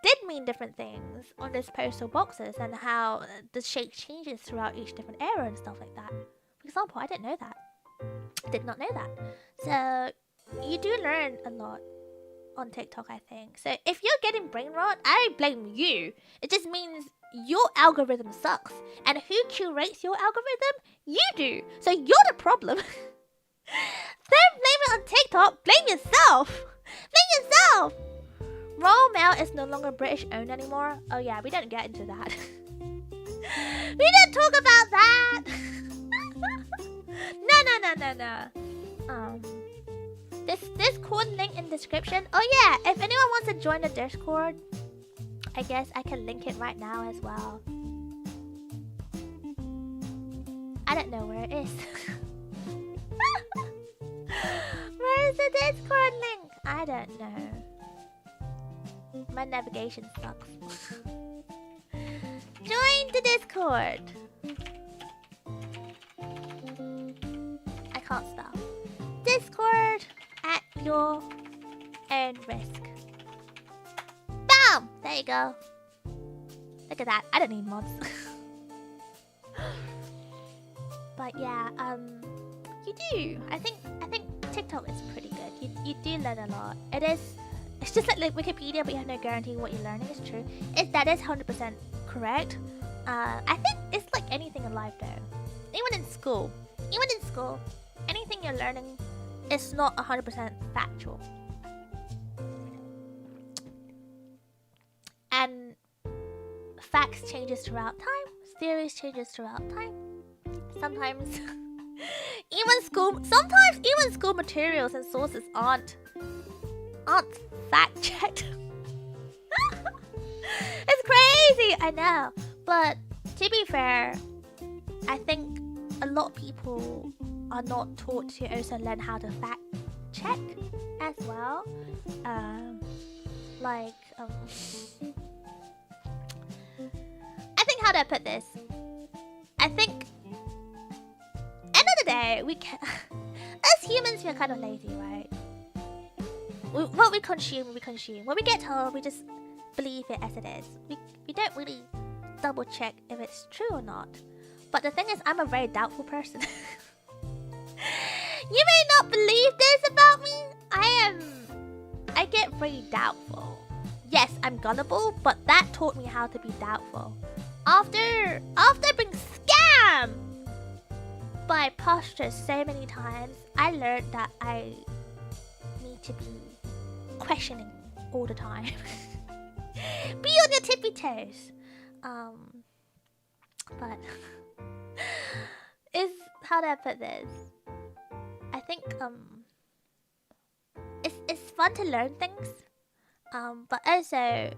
did mean different things on these postal boxes, and how the shape changes throughout each different era and stuff like that. For example, I didn't know that. Did not know that. So you do learn a lot on TikTok, I think. So if you're getting brain rot, I blame you. It just means your algorithm sucks. And who curates your algorithm? You do. So you're the problem. Don't blame it on TikTok. Blame yourself. Blame yourself. Royal Mail is no longer British owned anymore. Oh yeah, we don't get into that. We don't talk about that. No. This Discord link in description. Oh yeah, if anyone wants to join the Discord, I guess I can link it right now as well. I don't know where it is. Where is the Discord link? I don't know. My navigation sucks. Join the Discord. I can't spell. Discord at your own risk. Bam! There you go. Look at that. I don't need mods. But yeah, you do. I think TikTok is pretty good. You do learn a lot. It's just like Wikipedia, but you have no guarantee what you're learning is true. That is 100% correct. I think it's like anything in life though. Even in school, anything you're learning is not 100% factual. And facts changes throughout time. Theories changes throughout time. Sometimes even school materials and sources aren't fact checked. It's crazy, I know. But to be fair, I think a lot of people are not taught to also learn how to fact check as well. I think, how do I put this? I think end of the day, we can as humans, we're kind of lazy, right? What we consume. When we get told, we just believe it as it is. We don't really double check if it's true or not. But the thing is, I'm a very doubtful person. You may not believe this about me. I get very doubtful. Yes, I'm gullible, but that taught me how to be doubtful. After being scammed by postures so many times, I learned that I need to be questioning all the time. Be on your tippy toes. But is how do I put this? I think it's fun to learn things. But also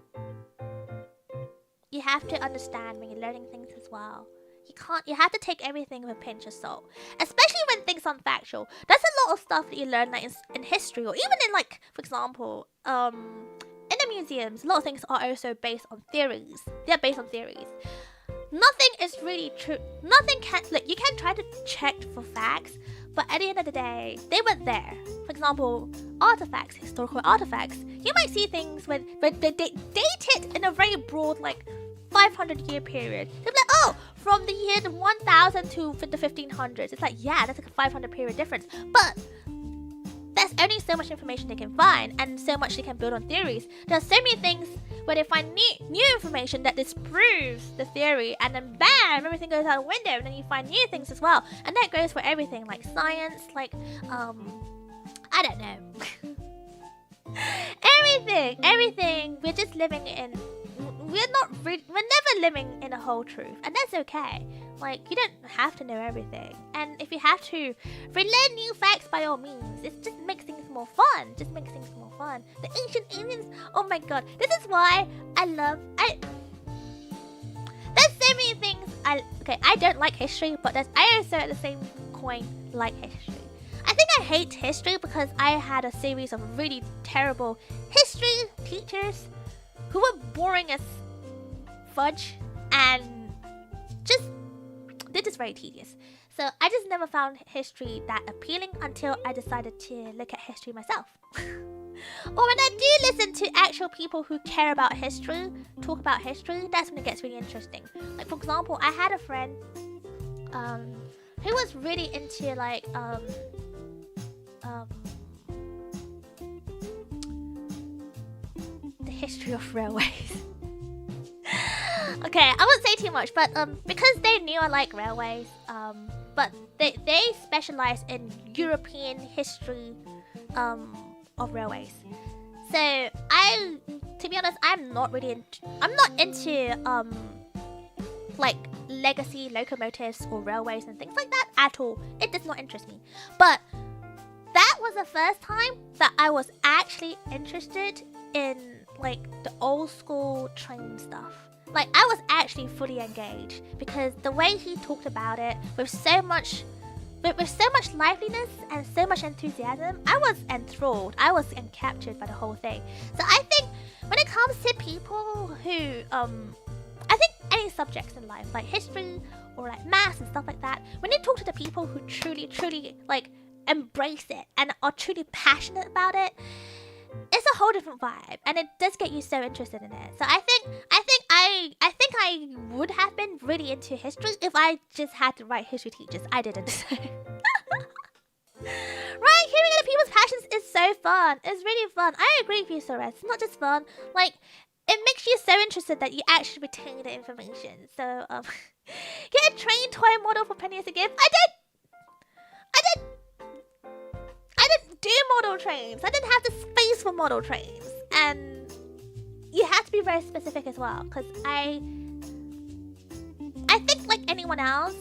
you have to understand when you're learning things as well. You have to take everything with a pinch of salt. Especially when things aren't factual. There's a lot of stuff that you learn like in history, or even in like, for example, in the museums, a lot of things are also based on theories. They're based on theories. Nothing is really true. Nothing can, like, you can try to check for facts, but at the end of the day, they weren't there. For example, artifacts, historical artifacts. You might see things when they dated in a very broad, like, 500-year period. They'll be like, oh, from the year 1000 to the 1500s. It's like, yeah, that's like a 500 period difference. But there's only so much information they can find, and so much they can build on theories. There's so many things where they find new information that disproves the theory, and then bam, everything goes out the window, and then you find new things as well. And that goes for everything, like science, like, I don't know. everything. We're just living in, we're never living in a whole truth, and that's okay. Like, you don't have to know everything, and if you have to relearn new facts, by all means. It just makes things more fun. The ancient aliens, oh my god, this is why there's so many things I don't like history, but I also at the same coin like history. I think I hate history because I had a series of really terrible history teachers who were boring as fudge, and they're just very tedious. So I just never found history that appealing until I decided to look at history myself. Or when I do listen to actual people who care about history, talk about history, that's when it gets really interesting. Like, for example, I had a friend who was really into like the history of railways. Okay, I won't say too much, but because they knew I like railways, but they specialize in European history of railways. So to be honest, I'm not into like legacy locomotives or railways and things like that at all. It does not interest me. But that was the first time that I was actually interested in like the old school train stuff. Like, I was actually fully engaged because the way he talked about it with so much liveliness and so much enthusiasm, I was enthralled. I was captured by the whole thing. So I think when it comes to people who, I think any subjects in life, like history or like maths and stuff like that, when you talk to the people who truly like embrace it and are truly passionate about it, it's a whole different vibe, and it does get you so interested in it. So I think I would have been really into history if I just had the right history teachers. I didn't. Right? Hearing other people's passions is so fun. It's really fun. I agree with you, Sorez. It's not just fun. Like, it makes you so interested that you actually retain the information. So, get a train toy model for penny as a gift. I didn't do model trains. I didn't have the space for model trains. And you have to be very specific as well. Because I think like anyone else,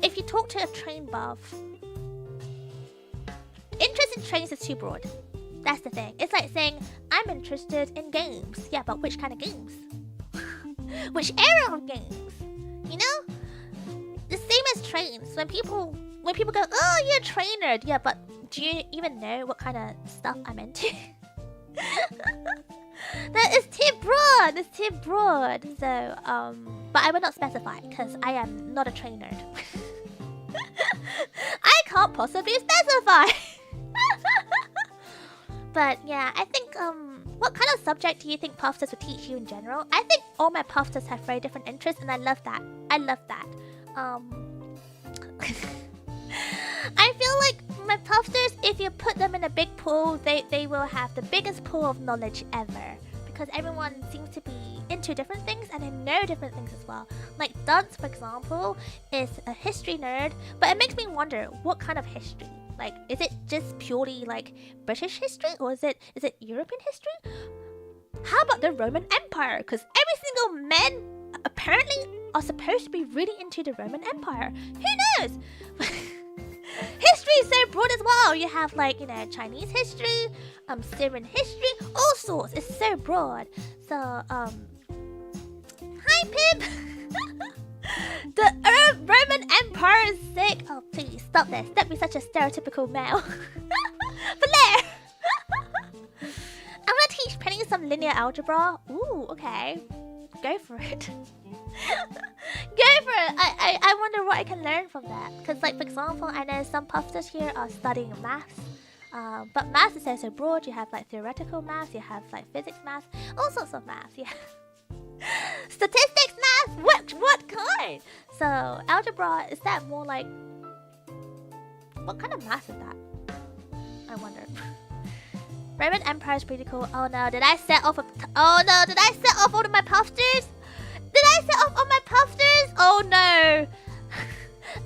if you talk to a train buff, interest in trains is too broad. That's the thing. It's like saying, I'm interested in games. Yeah, but which kind of games? Which era of games? You know? The same as trains. When people go, oh, you're a trainer. Yeah, but do you even know what kind of stuff I'm into? That is too broad. It's too broad. So, but I will not specify because I am not a trainer. I can't possibly specify. But yeah, I think, what kind of subject do you think Puffsters would teach you in general? I think all my Puffsters have very different interests, and I love that. I I feel like my puffsters, if you put them in a big pool, they will have the biggest pool of knowledge ever. Because everyone seems to be into different things and they know different things as well. Like Dunce, for example, is a history nerd, but it makes me wonder what kind of history. Like, is it just purely like British history, or is it European history? How about the Roman Empire? Because every single man apparently are supposed to be really into the Roman Empire. Who knows? History is so broad as well. You have like, you know, Chinese history, Syrian history, all sorts. It's so broad. So, hi Pip! The Roman Empire is sick. Oh, please, stop this. Don't be such a stereotypical male. Blair! I'm gonna teach Penny some linear algebra. Ooh, okay. Go for it. Go for it. I wonder what I can learn from that. Because, like, for example, I know some puffsters here are studying maths. But maths is so broad. You have, like, theoretical maths. You have, like, physics maths. All sorts of maths. Yeah. Statistics math? What kind? So, algebra, is that more like... What kind of math is that? I wonder. Roman Empire is pretty cool. Oh no, did I set off all of my puffsters? Did I set off all my puffsters? Oh no.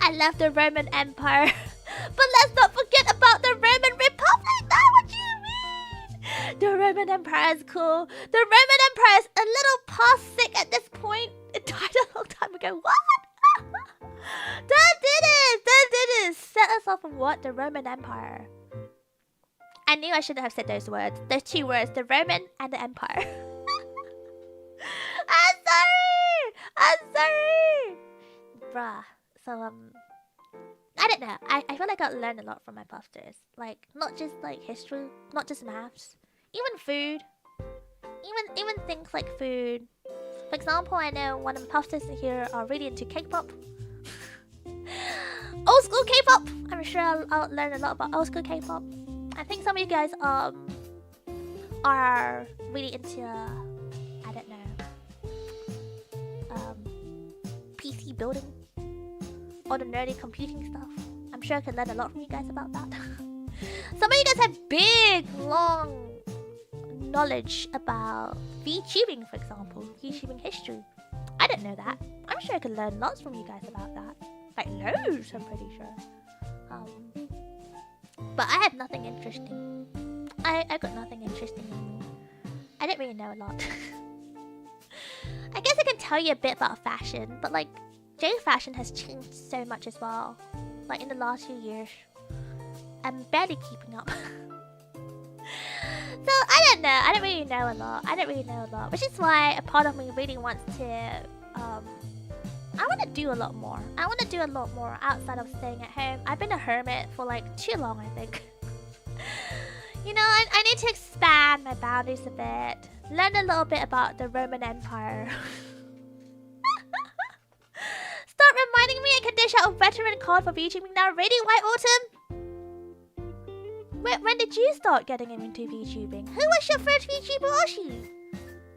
I left the Roman Empire. But let's not forget about the Roman Republic. That's what you mean. The Roman Empire is cool. The Roman Empire is a little past sick at this point. It died a long time ago. What? That did it. Set us off on what? The Roman Empire. I knew I shouldn't have said those words. Those two words, the Roman and the Empire. I'm sorry. Bruh. So, I don't know. I feel like I learned a lot from my puffsters. Like, not just like history, not just maths. Even food. Even things like food. For example, I know one of the puffsters here are really into K-pop. Old school K-pop! I'm sure I'll learn a lot about old school K-pop. I think some of you guys are really into I don't know PC building or the nerdy computing stuff. I'm sure I can learn a lot from you guys about that. Some of you guys have big, long knowledge about VTubing, for example, VTubing history. I didn't know that. I'm sure I could learn lots from you guys about that. Like loads, I'm pretty sure. But I have nothing interesting. I got nothing interesting in me. I don't really know a lot. I guess I can tell you a bit about fashion, but like, J fashion has changed so much as well. Like in the last few years. I'm barely keeping up. So I don't know. I don't really know a lot. Which is why a part of me really wants to I want to do a lot more. I want to do a lot more outside of staying at home. I've been a hermit for like too long, I think. You know, I need to expand my boundaries a bit. Learn a little bit about the Roman Empire. Start reminding me I can dish out a veteran card for VTubing now. Really, White Autumn? When did you start getting into VTubing? Who was your first VTuber, Oshi?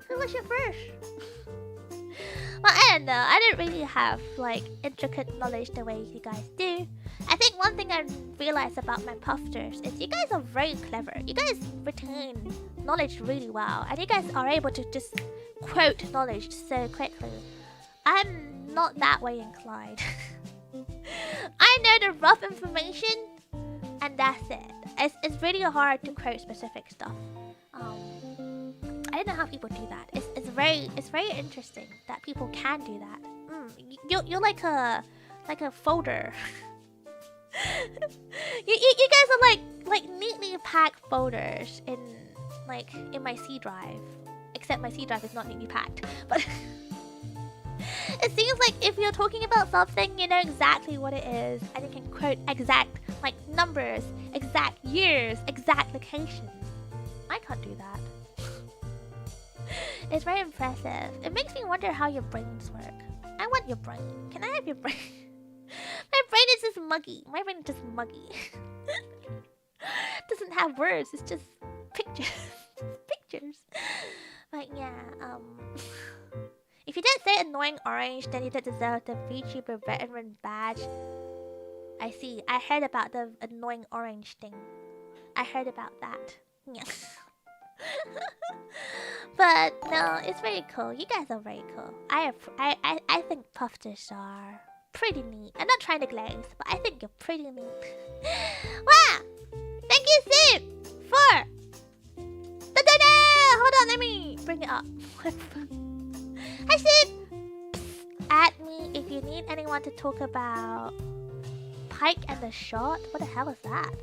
Who was your first? Well, I don't know. I don't really have, like, intricate knowledge the way you guys do. I think one thing I realized about my puffsters is you guys are very clever. You guys retain knowledge really well. And you guys are able to just quote knowledge so quickly. I'm not that way inclined. I know the rough information, and that's it. It's really hard to quote specific stuff. I don't know how people do that. It's very interesting that people can do that. You're like a folder. you guys are like neatly packed folders in my C drive. Except my C drive is not neatly packed. But it seems like if you're talking about something, you know exactly what it is, and you can quote exact like numbers, exact years, exact locations. I can't do that. It's very impressive. It makes me wonder how your brains work. I want your brain. Can I have your brain? My brain is just muggy. My brain is just muggy. Doesn't have words. It's just pictures. Pictures. But yeah, if you didn't say annoying orange, then you don't deserve the VTuber veteran badge. I see. I heard about the annoying orange thing. I heard about that. Yeah. But no, it's very cool. You guys are very cool. I think puffers are pretty neat. I'm not trying to glaze, but I think you're pretty neat. Wow! Thank you, Sid, for the dinner! Hold on, let me bring it up. Hi, Sid! Add me if you need anyone to talk about Pike and the Shot. What the hell is that?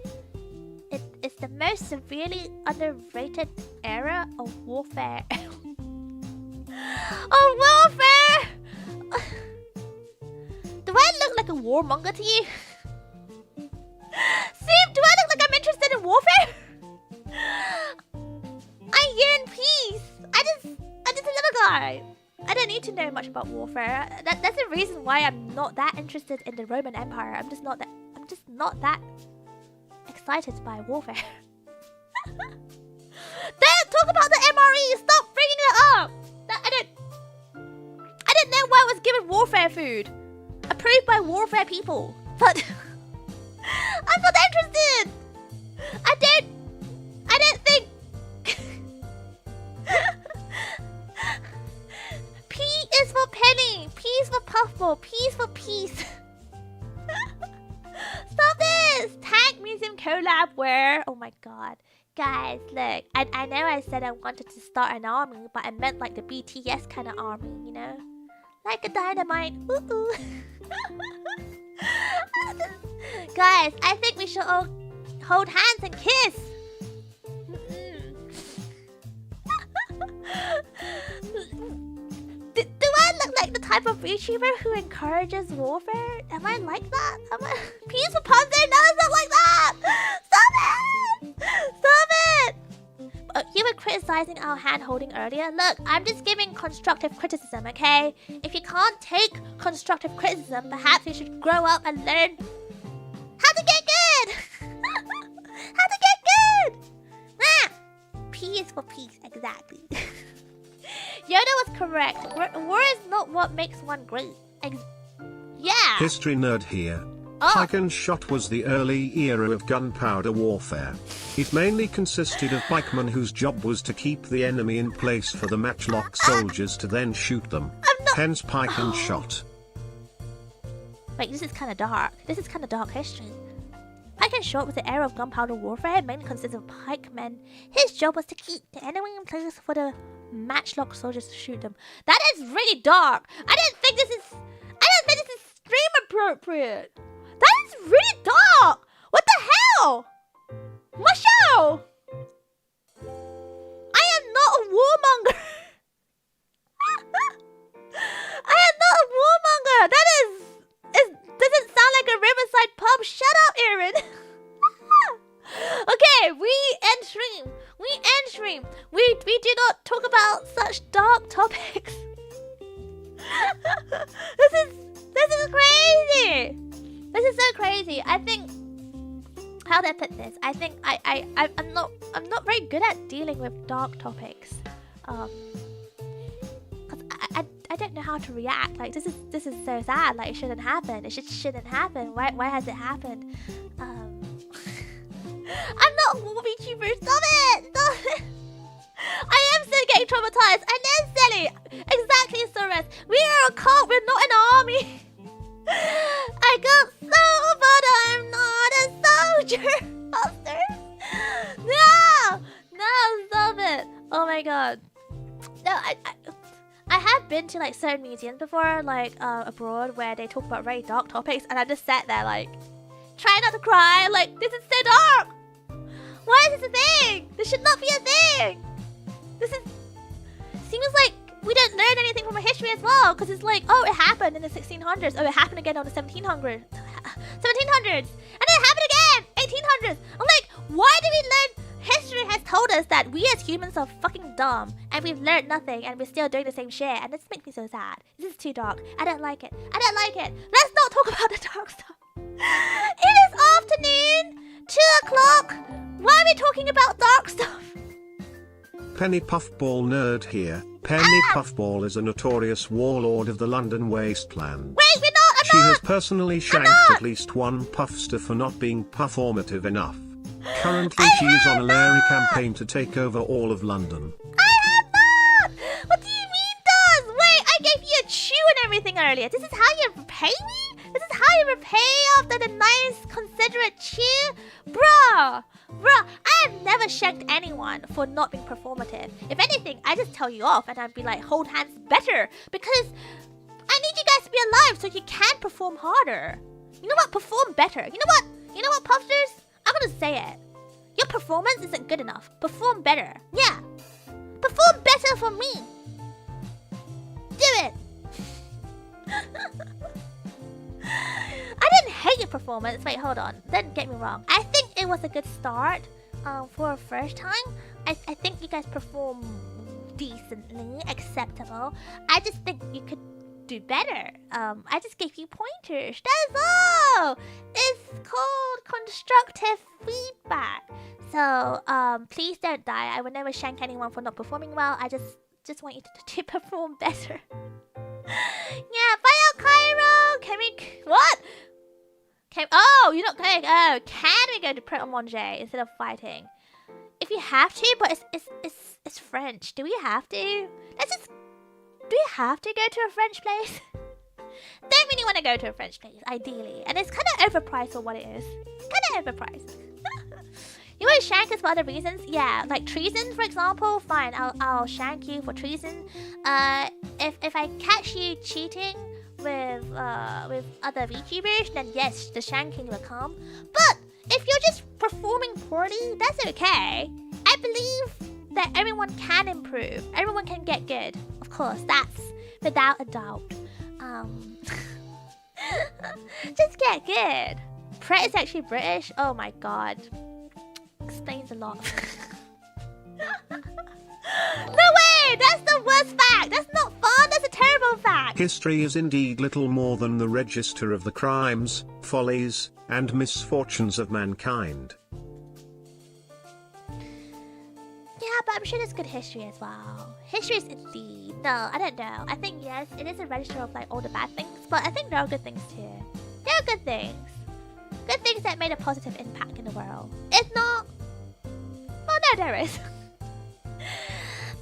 It's the most severely underrated era of warfare. Of warfare! Do I look like a warmonger to you? Sim, do I look like I'm interested in warfare? I yearn peace. I just a little guy. I don't need to know much about warfare. That's the reason why I'm not that interested in the Roman Empire. I'm just not that excited by warfare. Don't talk about the MRE. Stop bringing it up. I didn't know why I was given warfare food. Approved by warfare people. But I'm not interested. I don't think. P is for penny. P is for puffball. P is for peace. Stop this! Tank Museum collab where? Oh my god. Guys, look. I know I said I wanted to start an army, but I meant like the BTS kind of army, you know? Like a dynamite. Ooh. Guys, I think we should all hold hands and kiss. Do I look like the type of VTuber who encourages warfare? Am I like that? Am I peaceful puzzle? No, it's not like that! Stop it! Stop it! You were criticizing our hand holding earlier. Look, I'm just giving constructive criticism, okay? If you can't take constructive criticism, perhaps you should grow up and learn how to get good! How to get good! Ah! P is for peace, exactly. Yoda was correct. War is not what makes one great. Yeah! History nerd here. Oh. Pike and Shot was the early era of gunpowder warfare. It mainly consisted of pikemen whose job was to keep the enemy in place for the matchlock soldiers to then shoot them. Hence Pike and Shot. Wait, this is kind of dark. This is kind of dark history. Pike and Shot was the era of gunpowder warfare. It mainly consisted of pikemen. His job was to keep the enemy in place for the matchlock soldiers to shoot them. That is really dark. I don't think this is stream appropriate. That is really dark. What the hell? Musho! I am not a warmonger. I am not a warmonger. That doesn't sound like a riverside pub. Shut up, Aaron. Okay, we end stream. We do not talk about such dark topics. This is crazy. This is so crazy. I think, how do I put this? I think I'm not very good at dealing with dark topics. Cause I don't know how to react. Like this is so sad. Like it shouldn't happen. It shouldn't happen. Why has it happened? I'm not a VTuber. Stop it! Stop it! I am still getting traumatized. I know, Sally. Exactly, Soros. We are a cult. We're not an army. I got so, but I'm not a soldier. Monsters. No, stop it. Oh my god. No, I have been to like certain museums before, like abroad, where they talk about very dark topics, and I just sat there like, try not to cry. Like, this is so dark. Why is this a thing? This should not be a thing. This seems like we don't learn anything from our history as well, because it's like, oh, it happened in the 1600s. Oh, it happened again on the 1700s. And then it happened again, 1800s. I'm like, why do we learn? History has told us that we as humans are fucking dumb, and we've learned nothing, and we're still doing the same shit, and this makes me so sad. This is too dark. I don't like it. Let's not talk about the dark stuff. It is afternoon, 2 o'clock. Why are we talking about dark stuff? Penny Puffball nerd here. Penny Puffball is a notorious warlord of the London wasteland. Wait, we're not She has personally shanked at least one puffster for not being performative enough. Currently she is on a Larry campaign to take over all of London. I have not! What do you mean does? Wait, I gave you a chew and everything earlier. This is how you repay me? This is how you repay after the nice, considerate chew? Bruh, I have never shanked anyone for not being performative. If anything, I just tell you off and I'd be like, hold hands better. Because I need you guys to be alive so you can perform harder. You know what? Perform better. You know what? You know what, Puffsters? I'm gonna say it. Your performance isn't good enough. Perform better. Yeah. Perform better for me. Do it. I didn't hate your performance. Wait, hold on. Don't get me wrong. I think it was a good start for a first time. I think you guys perform decently, acceptable. I just think you could do better. I just gave you pointers. That's all. It's called constructive feedback. So please don't die. I would never shank anyone for not performing well. I just want you to perform better. Yeah, bye out Cairo. Can we what? Oh, you're not going. Oh, can we go to Pret a Manger instead of fighting? If you have to, but it's French. Do we have to? Do we have to go to a French place? Don't really want to go to a French place, ideally. And it's kind of overpriced for what it is. Kind of overpriced. You want to shank us for other reasons? Yeah, like treason, for example. Fine, I'll shank you for treason. If I catch you cheating with other VTubers, then yes, the shanking will come. But if you're just performing poorly, that's okay. I believe that everyone can improve. Everyone can get good. Of course, that's without a doubt. Just get good. Pret is actually British. Oh my god. Explains a lot. No way! That's the worst fact! That's not fun! That's a terrible fact! History is indeed little more than the register of the crimes, follies, and misfortunes of mankind. Yeah, but I'm sure there's good history as well. History is indeed... No, I don't know. I think yes, it is a register of like all the bad things, but I think there are good things too. There are good things. Good things that made a positive impact in the world. If not... Well, no, there is.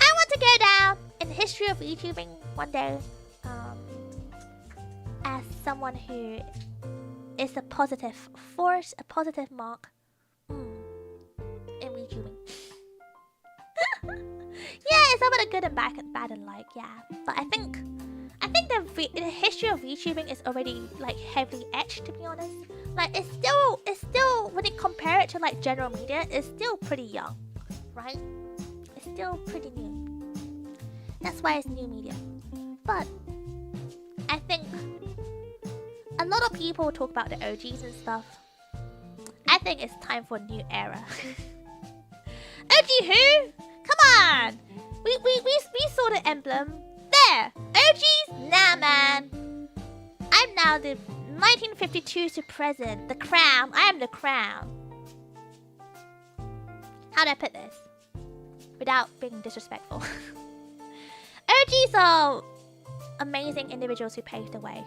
I want to go down in the history of YouTubing one day as someone who is a positive force, a positive mark in YouTubing. Yeah, it's about a good and bad and like, yeah. But I think the history of YouTubing is already like heavily etched, to be honest. Like it's still when you compare it to like general media, it's still pretty young, right? It's still pretty new. That's why it's new media. But I think a lot of people talk about the OGs and stuff. I think it's time for a new era. OG who? Come on! We saw the emblem. There! OGs? Nah, man. I'm now the 1952 to present. The crown. I am the crown. How do I put this? Without being disrespectful. OGs are amazing individuals who paved the way.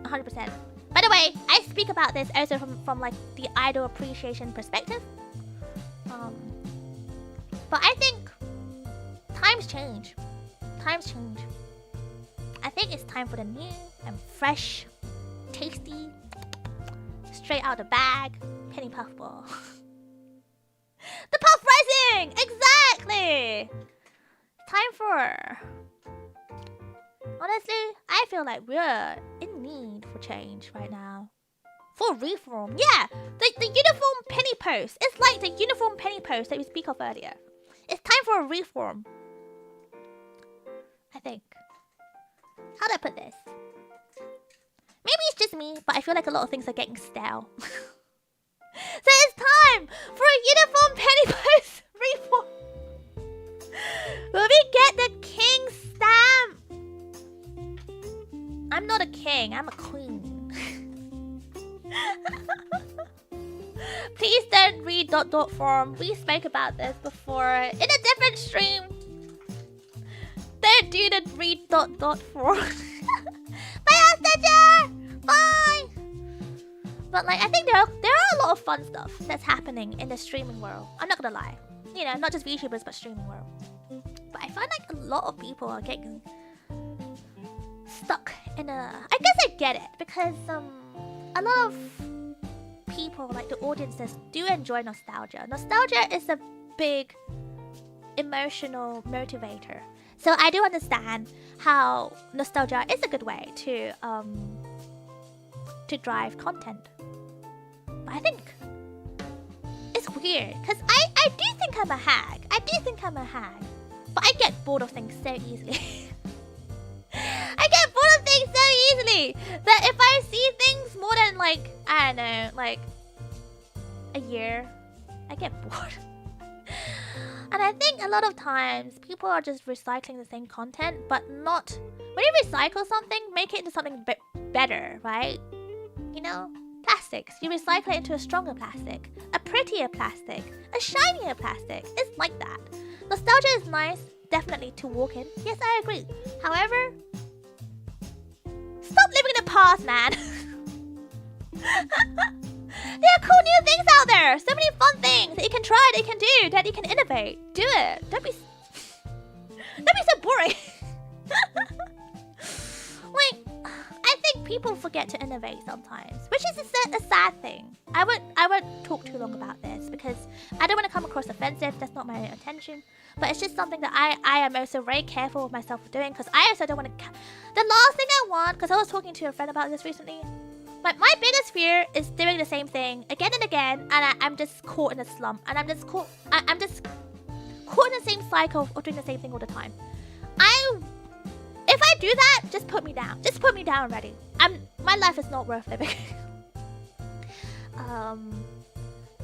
100%. By the way, I speak about this also from like the idol appreciation perspective. But I think times change. Times change. I think it's time for the new and fresh, tasty, straight out the bag, penny puffball. The puff rising! Exactly! Time for... Honestly, I feel like we're in need for change right now. For reform. Yeah! The uniform penny post. It's like the uniform penny post that we speak of earlier. It's time for a reform. I think. How do I put this? Maybe it's just me, but I feel like a lot of things are getting stale. So it's time for a uniform penny post reform. Will we get the king stamp? I'm not a king, I'm a queen. Please don't read ... form. We spoke about this before in a different stream. Don't do the read ... form. Bye, Austin nostalgia! Bye! But like, I think there are a lot of fun stuff that's happening in the streaming world. I'm not gonna lie. You know, not just VTubers, but streaming world. But I find like a lot of people are getting stuck in a... I guess I get it, because a lot of people, like the audiences, do enjoy nostalgia. Nostalgia is a big emotional motivator. So I do understand how nostalgia is a good way to drive content. But I think it's weird, because I do think I'm a hag. But I get bored of things so easily. I get bored of things so easily that if I see things more than like, I don't know, like a year, I get bored. And I think a lot of times people are just recycling the same content, but not... When you recycle something, make it into something better, right? You know? Plastics. You recycle it into a stronger plastic, a prettier plastic, a shinier plastic. It's like that. Nostalgia is nice, definitely, to walk in. Yes, I agree. However, stop living in the past, man. There are cool new things out there. So many fun things that you can try, that you can do, that you can innovate. Do it. Don't be so boring. Like, I think people forget to innovate sometimes, which is a sad thing. I won't talk too long about this because I don't want to come across offensive. That's not my intention. But it's just something that I am also very careful of myself for doing, because I also don't want to... The last thing I want, because I was talking to a friend about this recently, my biggest fear is doing the same thing again and again, and I'm just caught in a slump, and I'm just caught in the same cycle of doing the same thing all the time. If I do that, just put me down. Just put me down already. My life is not worth living.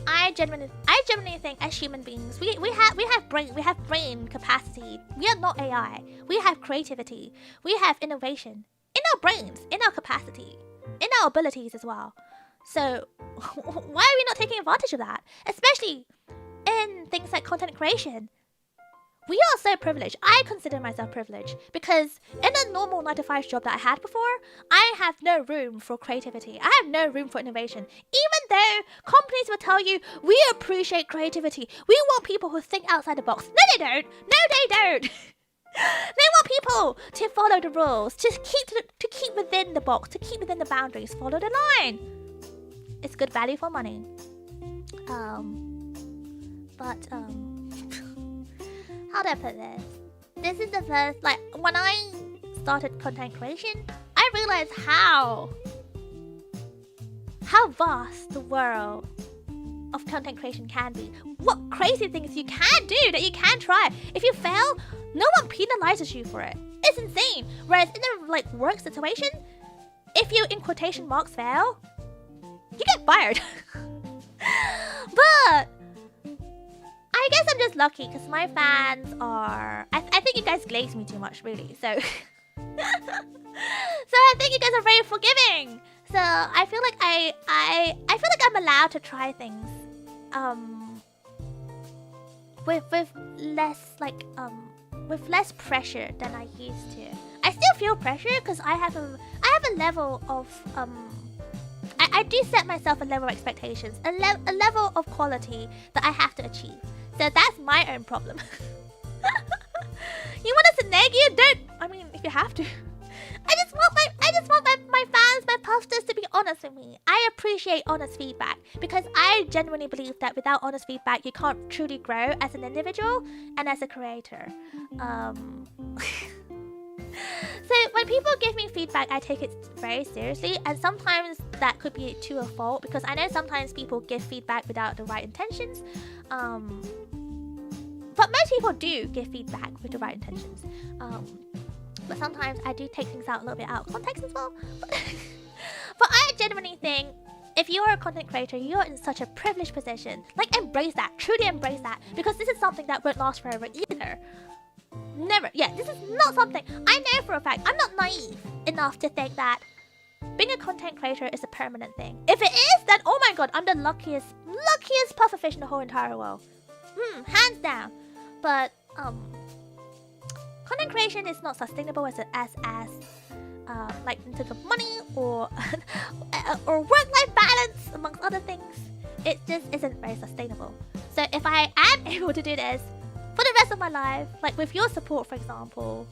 I genuinely think as human beings, we have brain capacity. We are not AI. We have creativity. We have innovation in our brains, in our capacity, in our abilities as well. So why are we not taking advantage of that? Especially in things like content creation. We are so privileged. I consider myself privileged because in a normal 9-to-5 job that I had before, I have no room for creativity. I have no room for innovation. Even though companies will tell you, we appreciate creativity. We want people who think outside the box. No, they don't. No, they don't. They want people to follow the rules, to keep within the box, to keep within the boundaries, follow the line. It's good value for money. How do I put this? This is the first, like, when I started content creation, I realized how vast the world of content creation can be. What crazy things you can do, that you can try. If you fail, no one penalizes you for it. It's insane. Whereas in a like work situation, if you in quotation marks fail, you get fired. But I guess I'm just lucky because my fans are... I think you guys glaze me too much, really. So, so I think you guys are very forgiving. So I feel like I feel like I'm allowed to try things, with less pressure than I used to. I still feel pressure because I have a level of I do set myself a level of expectations, a level of quality that I have to achieve. So that's my own problem. You want us to nag you? Don't. I mean, if you have to. I just want my fans, my posters to be honest with me. I appreciate honest feedback because I genuinely believe that without honest feedback, you can't truly grow as an individual and as a creator. So when people give me feedback, I take it very seriously, and sometimes that could be to a fault because I know sometimes people give feedback without the right intentions. But most people do give feedback with the right intentions. But sometimes I do take things out a little bit out of context as well. But I genuinely think if you are a content creator, you are in such a privileged position. Like, embrace that. Truly embrace that. Because this is something that won't last forever either. Never. Yeah, this is not something... I know for a fact, I'm not naive enough to think that being a content creator is a permanent thing. If it is, then oh my god, I'm the luckiest pufferfish in the whole entire world. Hands down. But, content creation is not sustainable as like in terms of money or or work-life balance, amongst other things. It just isn't very sustainable. So if I am able to do this for the rest of my life, like with your support, for example,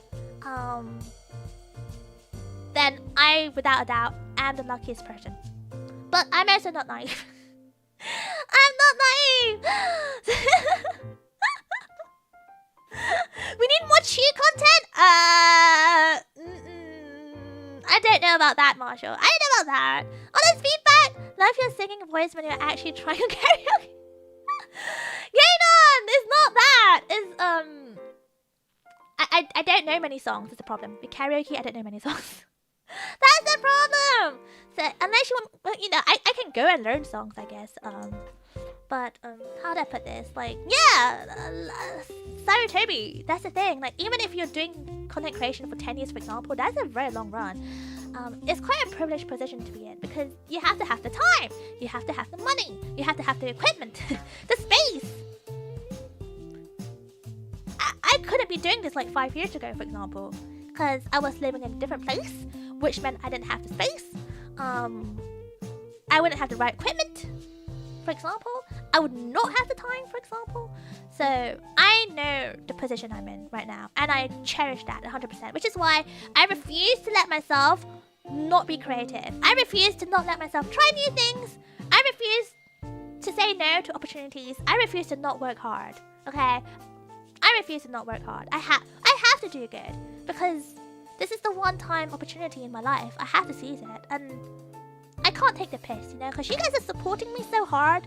then I, without a doubt, am the luckiest person. But I'm also not naive. I'm not naive! We need more cheer content? I don't know about that, Marshall. I don't know about that. Honest feedback! Love your singing voice when you're actually trying to karaoke. Yaynon! It's not that! It's, I don't know many songs, is the problem. With karaoke, I don't know many songs. That's the problem! So, unless you want, you know, I can go and learn songs, I guess. But, how do I put this? Like, yeah! Toby, that's the thing. Like, even if you're doing content creation for 10 years, for example, that's a very long run. It's quite a privileged position to be in because you have to have the time, you have to have the money, you have to have the equipment, the space. I couldn't be doing this like 5 years ago, for example, because I was living in a different place, which meant I didn't have the space. I wouldn't have the right equipment, for example. I would not have the time, for example. So I know the position I'm in right now, and I cherish that 100%, which is why I refuse to let myself not be creative. I refuse to not let myself try new things. I refuse to say no to opportunities. I refuse to not work hard. Okay? I refuse to not work hard. I have to do good because this is the one-time opportunity in my life. I have to seize it, and I can't take the piss, you know, because you guys are supporting me so hard.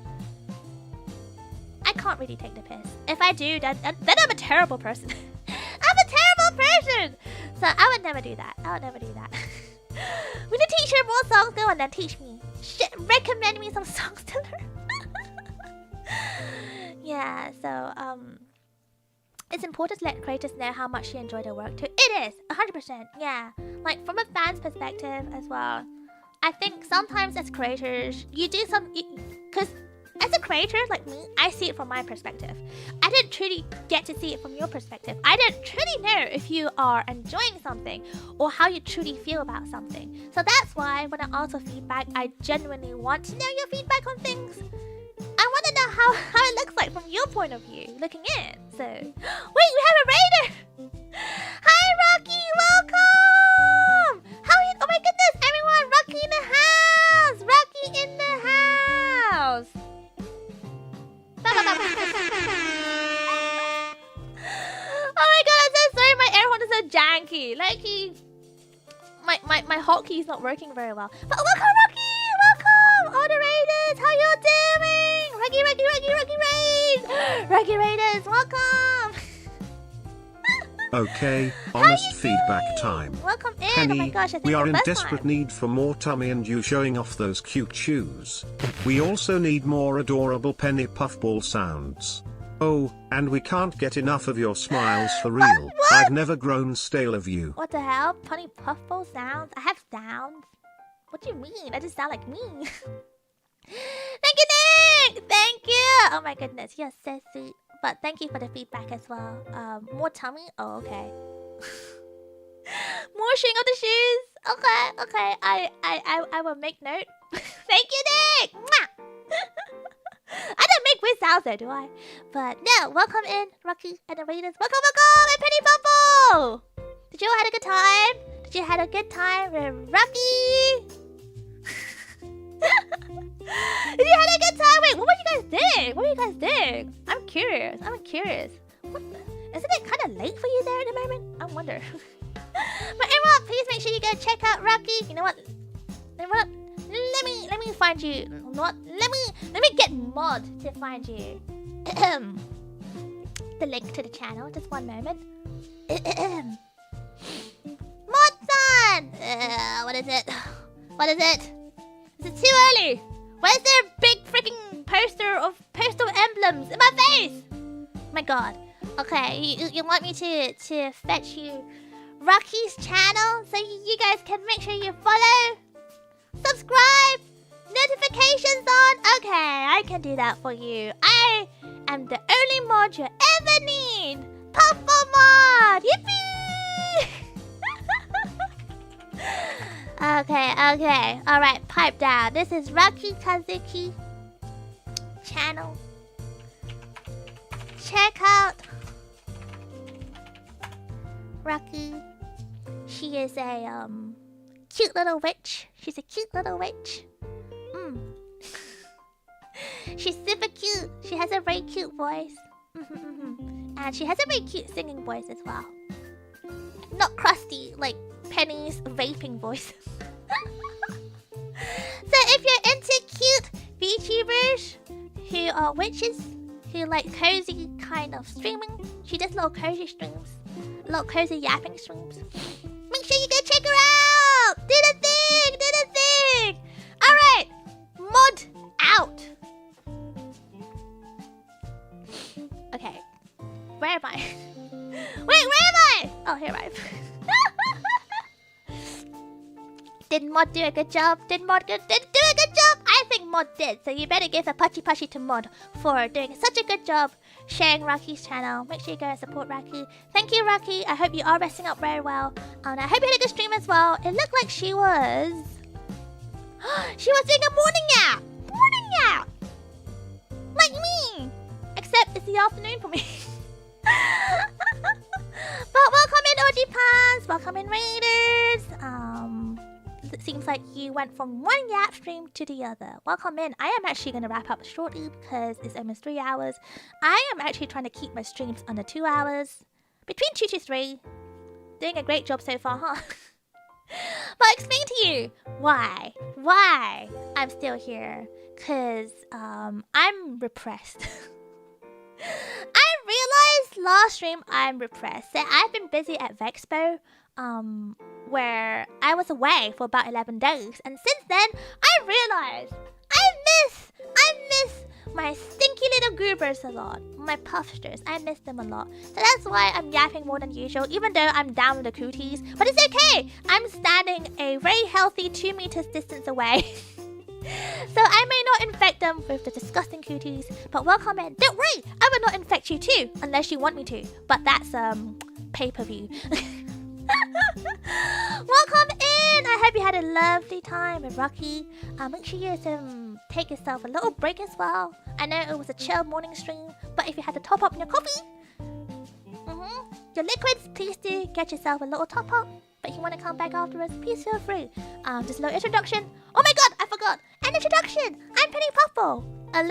I can't really take the piss. If I do, then I'm a terrible person. I'm a terrible person! So I would never do that. I would never do that. We need to teach her more songs. Go on then, teach me. Recommend me some songs to learn. Yeah, so, it's important to let creators know how much you enjoy their work too. It is! 100%, yeah. Like, from a fan's perspective as well. I think sometimes as creators, you do some... Because... As a creator like me, I see it from my perspective. I didn't truly get to see it from your perspective. I don't truly know if you are enjoying something or how you truly feel about something. So that's why when I ask for feedback, I genuinely want to know your feedback on things. I want to know how it looks like from your point of view, looking in. So, wait, we have a raider! Hi, Rocky, welcome! How are you? Oh my goodness, everyone, Rocky in the house! Rocky in the house! Oh my god, I'm so sorry, my air horn is so janky. Like my hotkey is not working very well. But welcome, Rocky! Welcome! All the raiders, how you doing? Rocky Raiders, welcome! Okay, honest feedback time. Welcome in. Penny, Oh my gosh, I think we are it's in the first desperate time. need for more tummy and you showing off those cute shoes. We also need more adorable Penny Puffball sounds. Oh, and we can't get enough of your smiles for real. What? I've never grown stale of you. What the hell? Penny Puffball sounds? I have sounds. What do you mean? I just sound like me. Thank you, Nick! Thank you! Oh my goodness, you're so sweet. But thank you for the feedback as well. More tummy? Oh, okay. More showing of the shoes? Okay. I will make note. Thank you, Nick! Mwah! I don't make weird sounds though, do I? But no, welcome in, Rocky and the Raiders. Welcome, and Penny Puffball! Did you all have a good time? Did you have a good time with Rocky? Did you have a good time? Wait, what were you guys doing? I'm curious. What the? Isn't it kind of late for you there at the moment? I wonder. But everyone, please make sure you go check out Rocky. You know what? Let me find you. What? Let me get Mod to find you. The link to the channel. Just one moment. Mod-san! What is it? Is it too early? Why is there a big freaking poster of Postal emblems in my face? Oh my god. Okay, you want me to fetch you Rocky's channel so you guys can make sure you follow, subscribe, notifications on? Okay, I can do that for you. I am the only mod you ever need. Puffball mod! Yippee! Okay. Alright, pipe down. This is Rocky Kazuki channel. Check out Rocky. She is a cute little witch. She's a cute little witch. She's super cute. She has a very cute voice. And she has a very cute singing voice as well. Not crusty like Penny's vaping voice. So if you're into cute VTubers who are witches, who like cozy kind of streaming, she does little cozy streams, little cozy yapping streams. Make sure you go check her out! Do the thing! Alright, mod out! Okay, where am I? Wait, where am I? Oh, here I am. Did Mod do a good job? Did do a good job? I think Mod did, so you better give a pushy to Mod for doing such a good job sharing Rocky's channel. Make sure you go and support Rocky. Thank you, Rocky. I hope you are resting up very well. And I hope you had a good stream as well. It looked like she was... she was doing a morning nap! Morning nap! Like me! Except it's the afternoon for me. But welcome in OG Pants, welcome in Raiders. It seems like you went from one yap stream to the other. Welcome in. I am actually going to wrap up shortly because it's almost 3 hours. I am actually trying to keep my streams under 2 hours. Between 2 to 3. Doing a great job so far, huh? But I'll explain to you why I'm still here. Because I'm repressed. I realized last stream I'm repressed. So I've been busy at Vexpo, where I was away for about 11 days. And since then, I realized I miss my stinky little goobers a lot. My puffsters, I miss them a lot. So that's why I'm yapping more than usual, even though I'm down with the cooties. But it's okay. I'm standing a very healthy 2 meters distance away. So I may not infect them with the disgusting cooties, but welcome in. Don't worry, I will not infect you too, unless you want me to. But that's pay-per-view. Welcome in. I hope you had a lovely time with Rocky. Make sure you take yourself a little break as well. I know it was a chill morning stream, but if you had to top up your coffee, your liquids, please do get yourself a little top up. But if you want to come back afterwards, please feel free. Just a little introduction. Oh my god, I forgot. An introduction. I'm Penny Puffball. I'm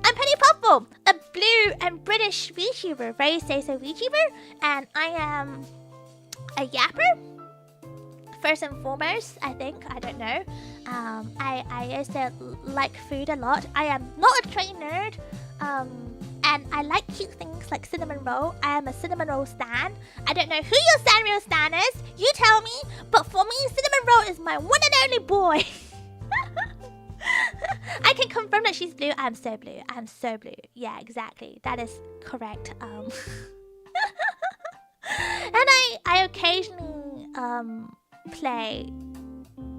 Penny Puffball, a blue and British VTuber, very say-so VTuber, and I am a yapper. First and foremost, I think. I don't know. I also like food a lot. I am not a trained nerd. And I like cute things like cinnamon roll. I am a cinnamon roll stan. I don't know who your Sanrio stan is. You tell me. But for me, cinnamon roll is my one and only boy. I can confirm that she's blue. I'm so blue. I'm so blue. Yeah, exactly. That is correct. And I occasionally play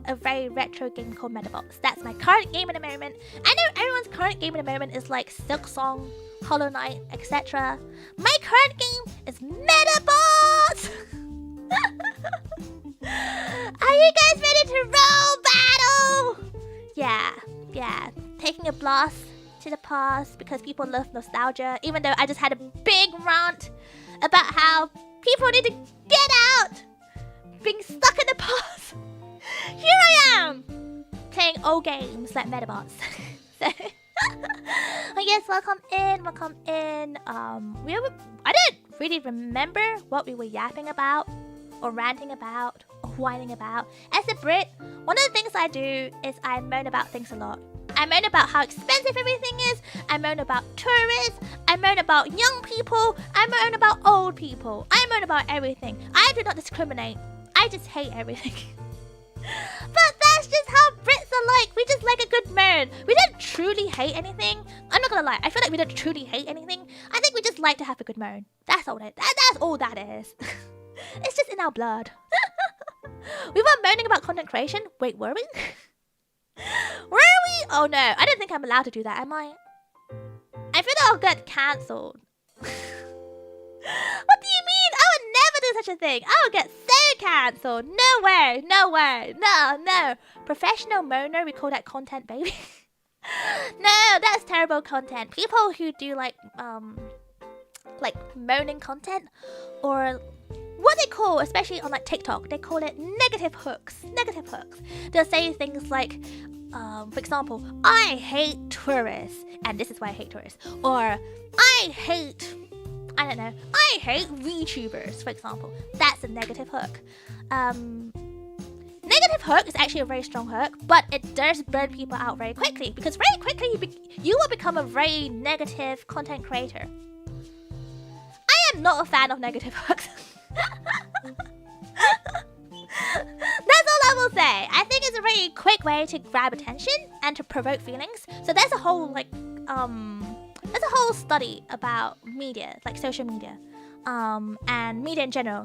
a very retro game called Metabots. That's my current game at the moment. I know everyone's current game at the moment is like Silk Song, Hollow Knight, etc. My current game is Metabots! Are you guys ready to roll battle? Yeah. Taking a blast to the past because people love nostalgia, even though I just had a big rant about how people need to get out! Being stuck in the past. Here I am! Playing old games like Metabots. So, I guess welcome in. I don't really remember what we were yapping about, or ranting about, or whining about. As a Brit, one of the things I do is I moan about things a lot. I moan about how expensive everything is. I moan about tourists. I moan about young people. I moan about old people. I moan about everything. I do not discriminate. I just hate everything. But that's just how Brits are like. We just like a good moan. We don't truly hate anything. I'm not gonna lie. I feel like we don't truly hate anything. I think we just like to have a good moan. That's all that's all that is. It's just in our blood. We were moaning about content creation. Wait, were we? Were we? Oh no, I don't think I'm allowed to do that, am I? I feel like I'll get cancelled. What do you mean? I would never do such a thing. I would get so cancelled. No way. No. Professional moaner, we call that content, baby. No, that's terrible content. People who do like moaning content, or what they call, especially on like TikTok, they call it negative hooks. They'll say things like, for example, I hate tourists, and this is why I hate tourists. Or I hate VTubers, for example. That's a negative hook. Negative hook is actually a very strong hook, but it does burn people out very quickly, because very quickly you will become a very negative content creator. I am not a fan of negative hooks. That's all I will say. I think it's a very quick way to grab attention and to provoke feelings. So there's a whole study about media, like social media, and media in general,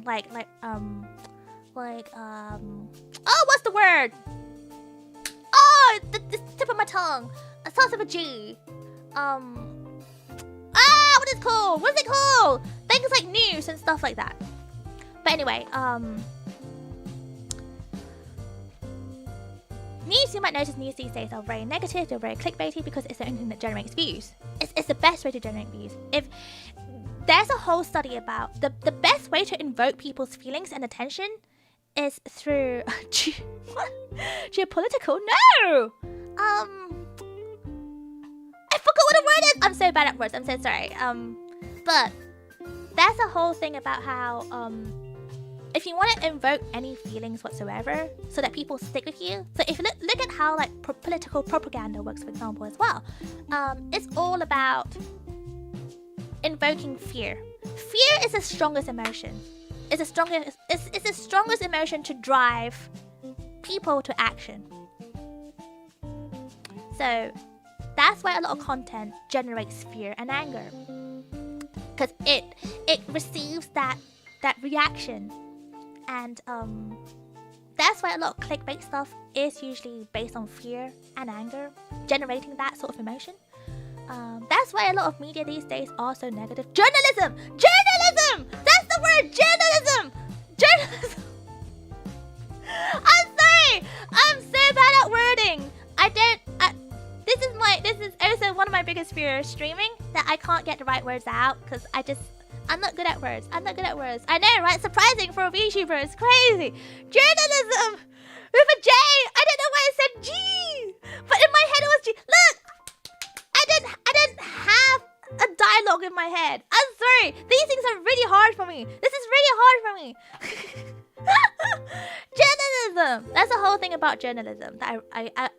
what's the word? Oh, the tip of my tongue. It starts with a G. What is it called? What's it called? Things like news and stuff like that. But anyway, news, you might notice news these days are very negative, they're very clickbaity, because it's the only thing that generates views. It's the best way to generate views. If there's a whole study about the best way to invoke people's feelings and attention is through geopolitical. No! I forgot what the word is! I'm so bad at words, I'm so sorry. But there's a whole thing about how, if you want to invoke any feelings whatsoever so that people stick with you. So if you look at how like political propaganda works, for example, as well. It's all about invoking fear. Fear is the strongest emotion. It's the strongest emotion to drive people to action. So that's why a lot of content generates fear and anger, because it receives that reaction, and that's why a lot of clickbait stuff is usually based on fear and anger, generating that sort of emotion. That's why a lot of media these days are so negative. Journalism! That's the word! Journalism! I'm sorry! I'm so bad at wording. This is also one of my biggest fears streaming, that I can't get the right words out, because I'm not good at words. I know, right? Surprising for a VTuber. It's crazy. Journalism with a J. I don't know why I said G, but in my head it was G. Look, I didn't have a dialogue in my head. I'm sorry. These things are really hard for me. This is really hard for me. Journalism. That's the whole thing about journalism. That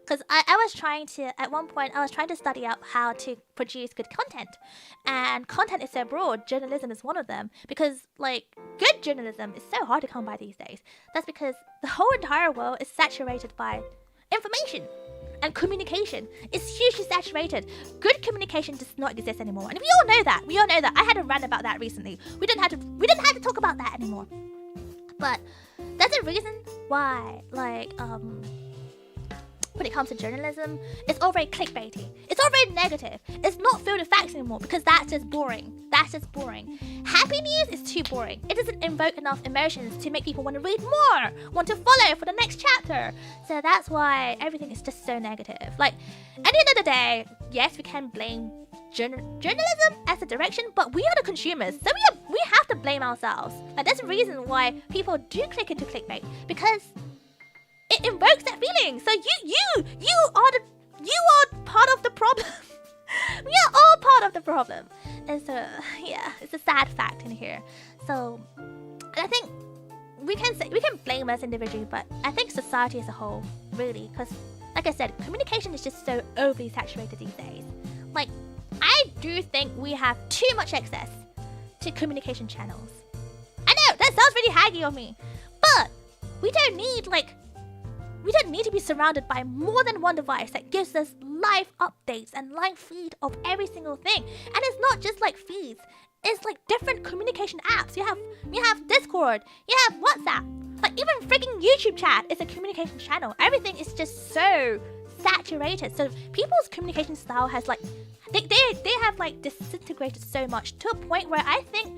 because I was trying to, at one point, I was trying to study out how to produce good content. And content is so broad. Journalism is one of them. Because, like, good journalism is so hard to come by these days. That's because the whole entire world is saturated by information. And communication is hugely saturated. Good communication does not exist anymore. And we all know that. I had a rant about that recently. We didn't have to talk about that anymore. But that's a reason why, like, when it comes to journalism, it's all very clickbaity. It's all very negative. It's not filled with facts anymore, because that's just boring. Happy news is too boring. It doesn't invoke enough emotions to make people want to read more, want to follow for the next chapter. So that's why everything is just so negative. Like, at the end of the day, yes, we can blame journalism as a direction, but we are the consumers, so we have to blame ourselves. And that's the reason why people do click into clickbait, because it invokes that feeling. So you are part of the problem. We are all part of the problem. And so yeah, it's a sad fact in here. So, and I think we can blame us individually, but I think society as a whole, really, because like I said, communication is just so overly saturated these days. Like, I do think we have too much access to communication channels. I know, that sounds really haggy of me, but we don't need to be surrounded by more than one device that gives us live updates and live feed of every single thing. And it's not just like feeds, it's like different communication apps. You have Discord, you have WhatsApp, like even freaking YouTube chat is a communication channel. Everything is just so saturated. So people's communication style has like, they have like disintegrated so much to a point where I think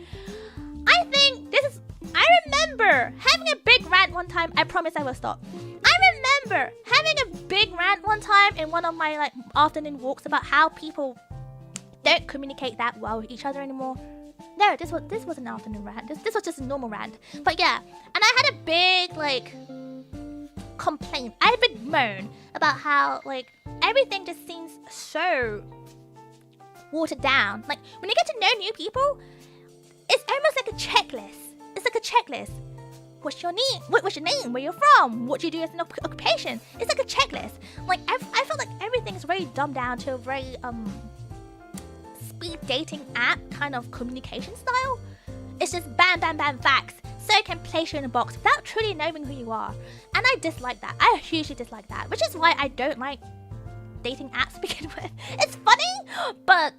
I remember having a big rant one time. I promise I will stop. I remember having a big rant one time in one of my like afternoon walks about how people don't communicate that well with each other anymore. No, this wasn't an afternoon rant. This was just a normal rant. But yeah, and I had a big like complaint. I had a big moan about how like everything just seems so watered down. Like when you get to know new people, it's almost like a checklist. It's like a checklist. What's your name? What's your name? Where you're from? What do you do as an occupation? It's like a checklist. Like I feel like everything's very dumbed down to a very speed dating app kind of communication style. It's just bam, bam, bam facts. So it can place you in a box without truly knowing who you are. And I dislike that. I hugely dislike that. Which is why I don't like dating apps to begin with. It's funny, but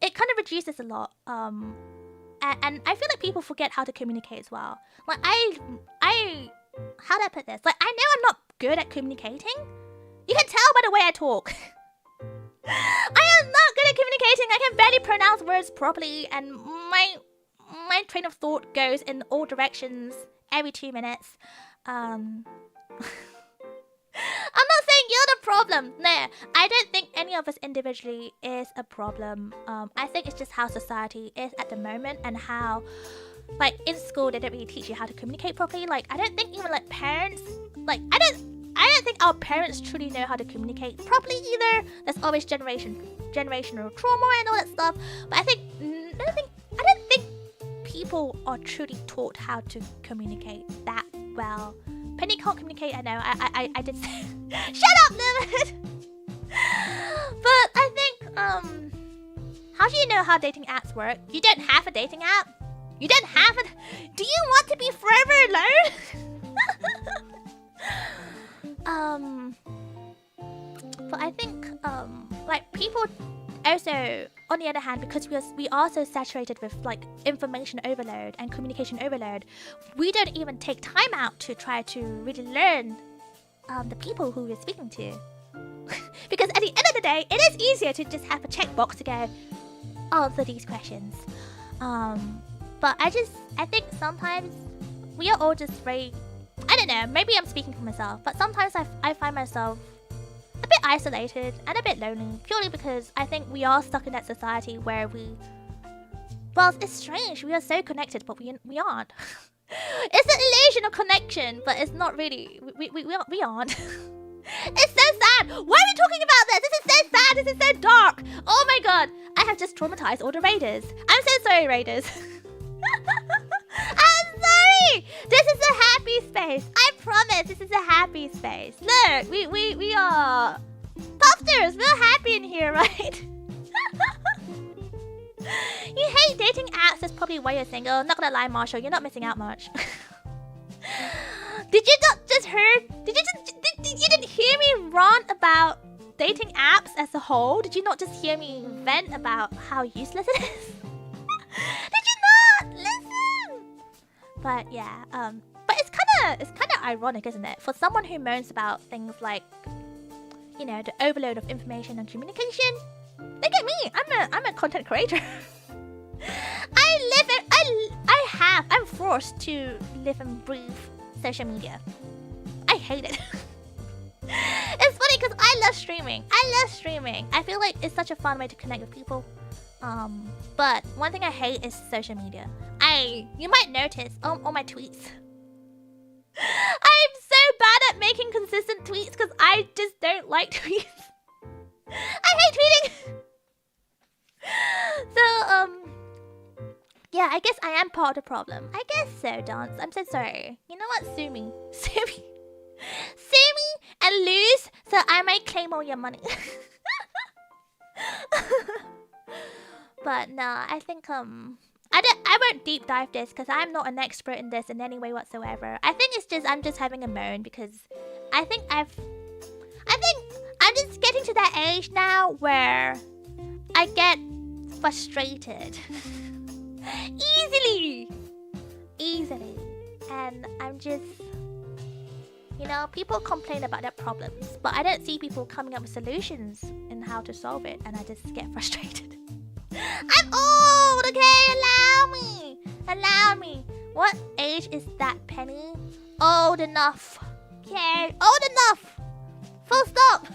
it kind of reduces a lot. And I feel like people forget how to communicate as well. Like how do I put this? Like I know I'm not good at communicating. You can tell by the way I talk. I am not good at communicating. I can barely pronounce words properly, and my train of thought goes in all directions every 2 minutes. I'm not saying you're the problem. No, I don't think any of us individually is a problem. I think it's just how society is at the moment, and how, like, in school they don't really teach you how to communicate properly. Like, I don't think even like parents, like, I don't think our parents truly know how to communicate properly either. There's always generational trauma and all that stuff. But I don't think people are truly taught how to communicate that well. Penny can't communicate, I know. I did say shut up, Limit! But I think, how do you know how dating apps work? You don't have a dating app? You don't have it? Do you want to be forever alone? But I think, like, people also, on the other hand, because we are so saturated with like information overload and communication overload, we don't even take time out to try to really learn the people who we're speaking to. Because at the end of the day, it is easier to just have a checkbox to go answer these questions. But I think sometimes we are all just very, I don't know, maybe I'm speaking for myself, but sometimes I find myself a bit isolated and a bit lonely, purely because I think we are stuck in that society where well, it's strange, we are so connected, but we aren't. It's an illusion of connection, but it's not really, we aren't. It's so sad. Why are we talking about this? This is so sad, this is so dark. Oh my god, I have just traumatized all the raiders. I'm so sorry, raiders. I'm sorry. This is a happy space. I promise this is a happy space. Look, we are Puffsters. We're happy in here, right? You hate dating apps. That's probably why you're single. Not gonna lie, Marshall, you're not missing out much. Did you not just hear? Did you didn't hear me rant about dating apps as a whole? Did you not just hear me vent about how useless it is? Did you not listen? But yeah, but it's kind of ironic, isn't it? For someone who moans about things like, you know, the overload of information and communication. Look at me. I'm a content creator. I'm forced to live and breathe social media. I hate it. It's funny because I love streaming. I feel like it's such a fun way to connect with people. But one thing I hate is social media. You might notice on my tweets, I'm so bad at making consistent tweets because I just don't like tweets. I hate tweeting. So, yeah, I guess I am part of the problem. I guess so, Dance. I'm so sorry. You know what? Sue me. Sue me and lose so I might claim all your money. But nah, I think I won't deep dive this because I'm not an expert in this in any way whatsoever. I think it's just I'm just having a moan because I think I'm just getting to that age now where I get frustrated easily, and I'm just, you know, people complain about their problems, but I don't see people coming up with solutions in how to solve it, and I just get frustrated. I'm old, okay? Allow me. What age is that, Penny? Old enough. Okay, old enough. Full stop.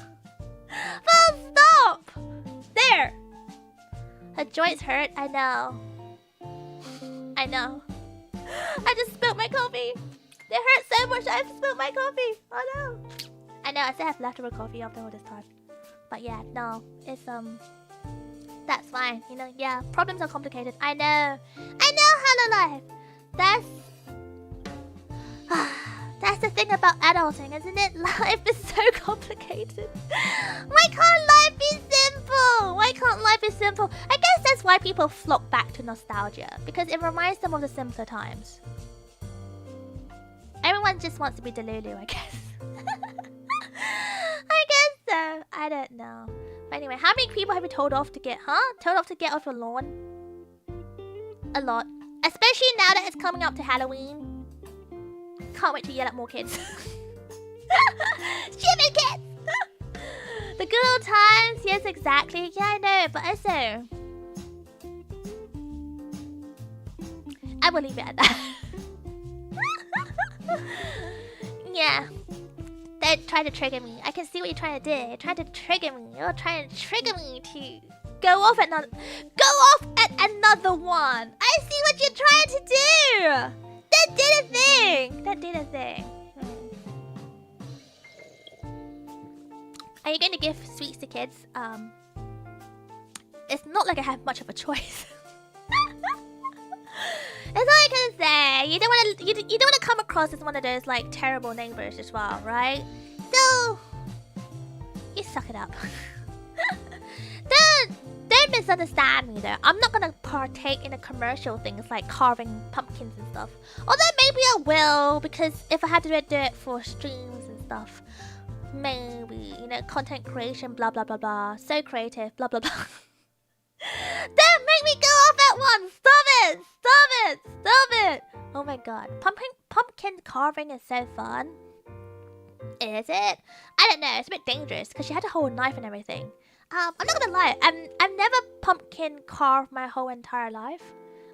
Full stop. There. Her joints hurt. I know. I know. I just spilled my coffee. They hurt so much I have spilled my coffee. Oh no. I know, I still have leftover coffee after all this time. But yeah, no. It's that's fine. You know, yeah, problems are complicated. I know. I know, Hello Life. That's the thing about adulting, isn't it? Life is so complicated. Why can't life be simple? Why can't life be simple? I guess that's why people flock back to nostalgia, because it reminds them of the simpler times. Everyone just wants to be Delulu, I guess. I guess so. I don't know. But anyway, how many people have you told off to get, Told off to get off your lawn? A lot. Especially now that it's coming up to Halloween. Can't wait to yell at more kids. Stupid kids! The good old times, yes, exactly. Yeah, I know, but also... I will leave it at that. Yeah. Don't try to trigger me. I can see what you're trying to do. You're trying to trigger me. You're trying to trigger me to go off at another one. I see what you're trying to do. That did a thing. That did a thing. Are you going to give sweets to kids? It's not like I have much of a choice. That's all I can say. You don't want to come across as one of those like terrible neighbors as well, right? So you suck it up. Don't misunderstand me though. I'm not gonna partake in the commercial things like carving pumpkins and stuff. Although maybe I will, because if I had to do it for streams and stuff, maybe, you know, content creation, blah blah blah blah. So creative, blah blah blah. Don't make me go off at one! Stop it! Stop it! Stop it! Oh my god. Pumpkin carving is so fun. Is it? I don't know. It's a bit dangerous because you had to hold a knife and everything. I'm not gonna lie. I've never pumpkin carved my whole entire life.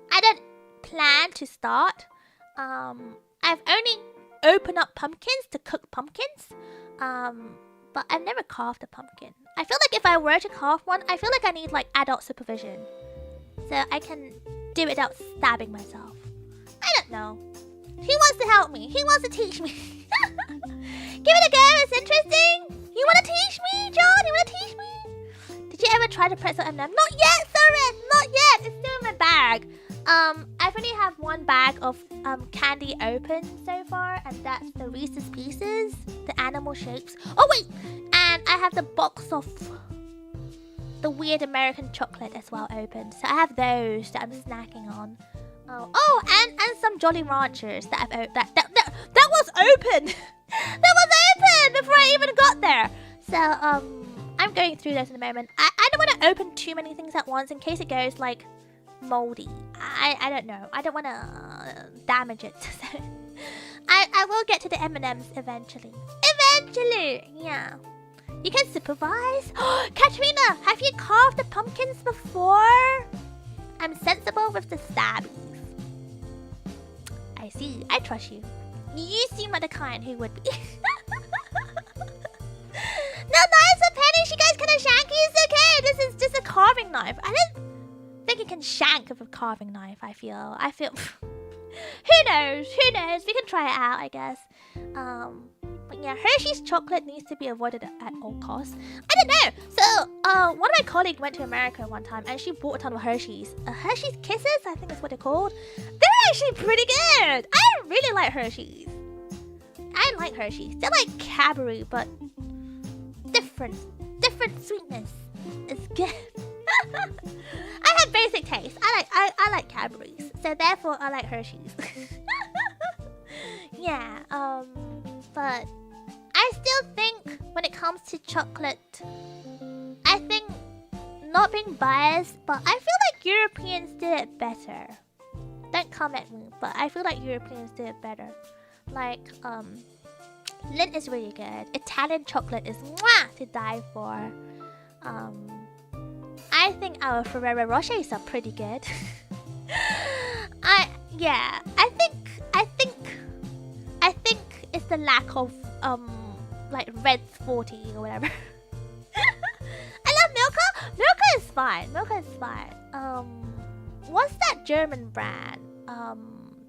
I don't plan to start. I've only opened up pumpkins to cook pumpkins. But I've never carved a pumpkin. I feel like if I were to carve one, I feel like I need like adult supervision. So I can do it without stabbing myself. I don't know. Who wants to help me? Who wants to teach me? Give it a go, it's interesting. You want to teach me, John? You want to teach me? Did you ever try to pretzel M&M? Not yet, Soren! Not yet! It's still in my bag. I've only have one bag of candy open so far, and that's the Reese's Pieces, the animal shapes. Oh wait, and I have the box of the weird American chocolate as well open. So I have those that I'm snacking on. Oh, and some Jolly Ranchers that I've that was open. That was open before I even got there. So I'm going through those in a moment. I don't want to open too many things at once in case it goes like moldy. I don't know. I don't want to damage it. So I will get to the M&Ms eventually. Eventually, yeah. You can supervise. Katrina, have you carved the pumpkins before? I'm sensible with the stabbies. I see. I trust you. You seem like the kind who would be. No, nice of Penny. She guys kind of shanky. It's okay. This is just a carving knife. I don't think you can shank with a carving knife. I feel. Who knows? Who knows? We can try it out, I guess. But yeah, Hershey's chocolate needs to be avoided at all costs. I don't know. So, one of my colleagues went to America one time and she bought a ton of Hershey's. Hershey's Kisses, I think that's what they're called. They're actually pretty good. I really like Hershey's. I like Hershey's. They're like Cadbury, but different sweetness. It's good. I have basic taste. I like Cadbury's, so therefore I like Hershey's. Yeah. But I still think when it comes to chocolate, I think, not being biased, but I feel like Europeans did it better. Don't come at me, but I feel like Europeans did it better. Like, Lindt is really good. Italian chocolate is mwah to die for. I think our Ferrero Rochers are pretty good. I think the lack of like red 40 or whatever. I love Milka. Milka is fine. Milka is fine. What's that German brand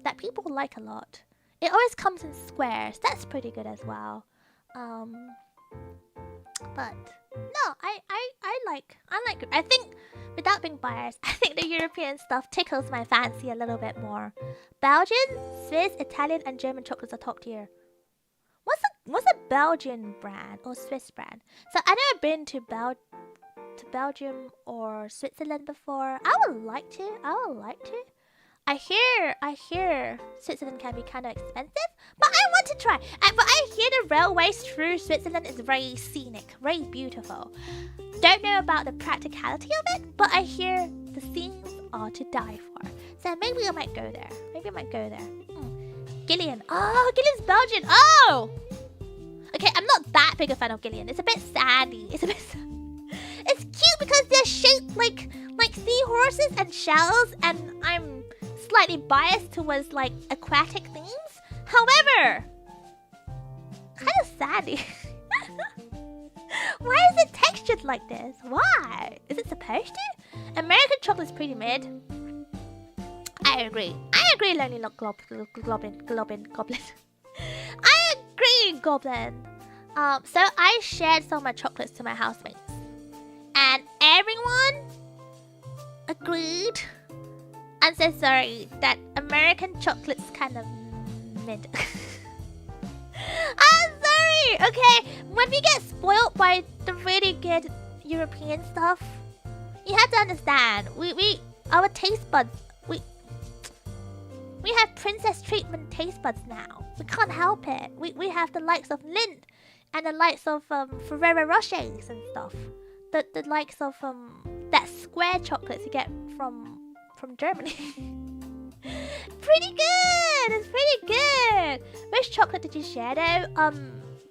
that people like a lot? It always comes in squares. That's pretty good as well. But no, I think without being biased, I think the European stuff tickles my fancy a little bit more. Belgian, Swiss, Italian, and German chocolates are top tier. What's a Belgian brand or Swiss brand? So I've never been to Belgium or Switzerland before. I would like to. I hear Switzerland can be kind of expensive, but I want to try. But I hear the railways through Switzerland is very scenic, very beautiful. Don't know about the practicality of it, but I hear the scenes are to die for. So maybe I might go there. Gillian. Oh, Gillian's Belgian. Oh! Okay, I'm not that big a fan of Gillian. It's a bit sandy. It's cute because they're shaped like seahorses and shells, and I'm slightly biased towards like aquatic themes. However, kind of sandy. Why is it textured like this? Why? Is it supposed to? American chocolate's pretty mid. I agree, Lonely Goblin. I agree, Goblin. So I shared some of my chocolates to my housemates, and everyone agreed. I'm so sorry that American chocolate's kind of mid. I'm sorry. Okay, when we get spoiled by the really good European stuff, you have to understand. Our taste buds. We have princess treatment taste buds now. We can't help it. We have the likes of Lindt and the likes of Ferrero Rochers and stuff. The likes of that square chocolates you get from Germany. Pretty good. It's pretty good. Which chocolate did you share though?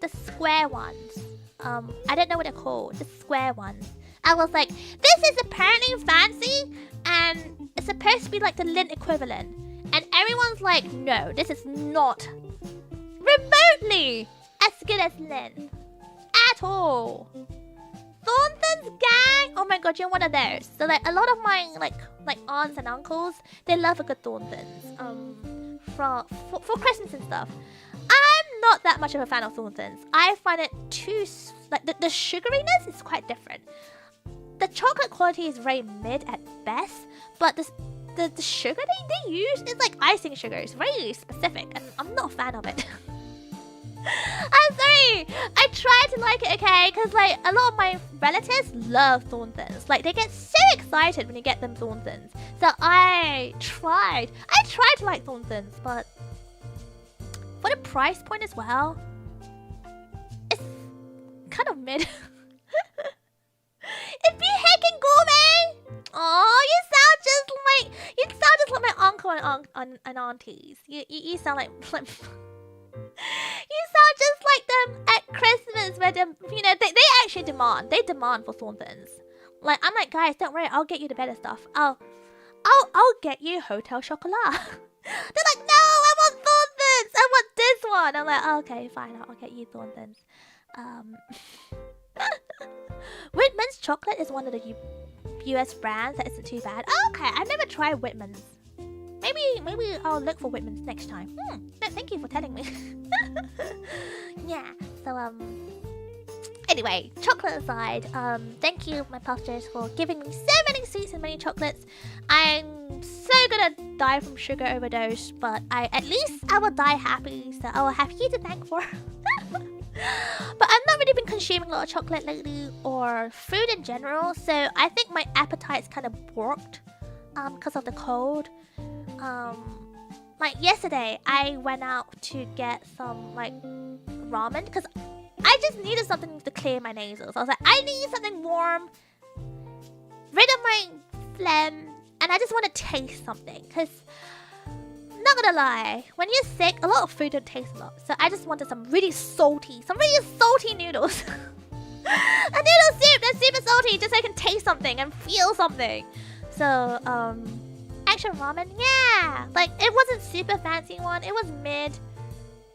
The square ones. I don't know what they're called. The square ones. I was like, this is apparently fancy, and it's supposed to be like the Lindt equivalent. And everyone's like, no, this is not remotely as good as Lindt at all. Thornton's gang. Oh my god, you're one of those. So like a lot of my like aunts and uncles, they love a good Thornton's. For Christmas and stuff. I'm not that much of a fan of Thornton's. I find it too like the sugariness is quite different. The chocolate quality is very mid at best, but the sugar they use is like icing sugar. It's very specific, and I'm not a fan of it. I'm sorry. I try to like it, okay? Because like a lot of my relatives love Thornton's. Like they get so excited when you get them Thornton's. So I tried to like Thornton's, but for the price point as well, it's kind of mid. It'd be heckin' gourmet. Oh, you sound just like my uncle and aunties. You sound like you sound just like them at Christmas, where them, they actually demand. They demand for Thornton's. Like I'm like, guys, don't worry, I'll get you the better stuff. I'll get you Hotel Chocolat. They're like, no, I want Thornton's. I want this one. I'm like, oh, okay, fine, I'll get you Thornton's. Whitman's chocolate is one of the US brands that isn't too bad. Oh, okay, I've never tried Whitman's. Maybe I'll look for Whitman's next time. No, thank you for telling me. Yeah, so anyway, chocolate aside, thank you, my pastors, for giving me so many sweets and many chocolates. I'm so gonna die from sugar overdose, but at least I will die happy, so I will have you to thank for. But I've not really been consuming a lot of chocolate lately, or food in general, so I think my appetite's kind of borked because of the cold. Like yesterday, I went out to get some like ramen because I just needed something to clear my nasals. I was like, I need something warm, rid of my phlegm, and I just want to taste something. Because, not gonna lie, when you're sick, a lot of food don't taste a lot. So I just wanted some really salty noodles. A noodle soup that's super salty, just so I can taste something and feel something. So, Action ramen, yeah. Like, it wasn't super fancy one. It was mid.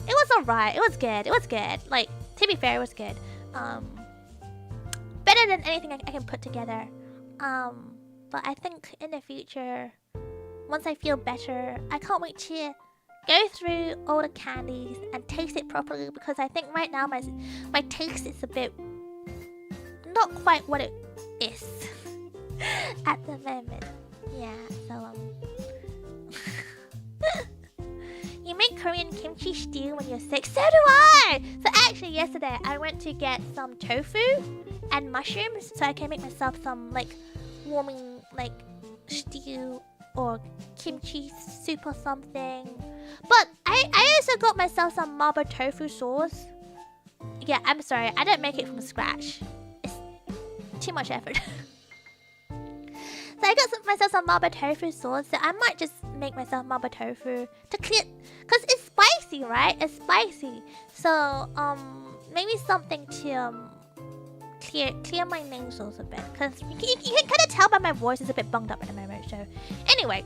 It was alright. It was good. It was good. Like, to be fair, it was good. Better than anything I can put together. But I think in the future, once I feel better, I can't wait to go through all the candies and taste it properly, because I think right now my taste is a bit not quite what it is at the moment. Yeah, so you make Korean kimchi stew when you're sick. So do I! So actually yesterday I went to get some tofu and mushrooms so I can make myself some like warming like stew or kimchi soup or something. But I also got myself some marble tofu sauce. Yeah, I'm sorry, I didn't make it from scratch. It's too much effort. So I got myself some marble tofu sauce. So I might just make myself marble tofu to clear, cause it's spicy, right? It's spicy. So maybe something to clear my nasals a bit, cause you can kind of tell by my voice is a bit bunged up at the moment. So anyway,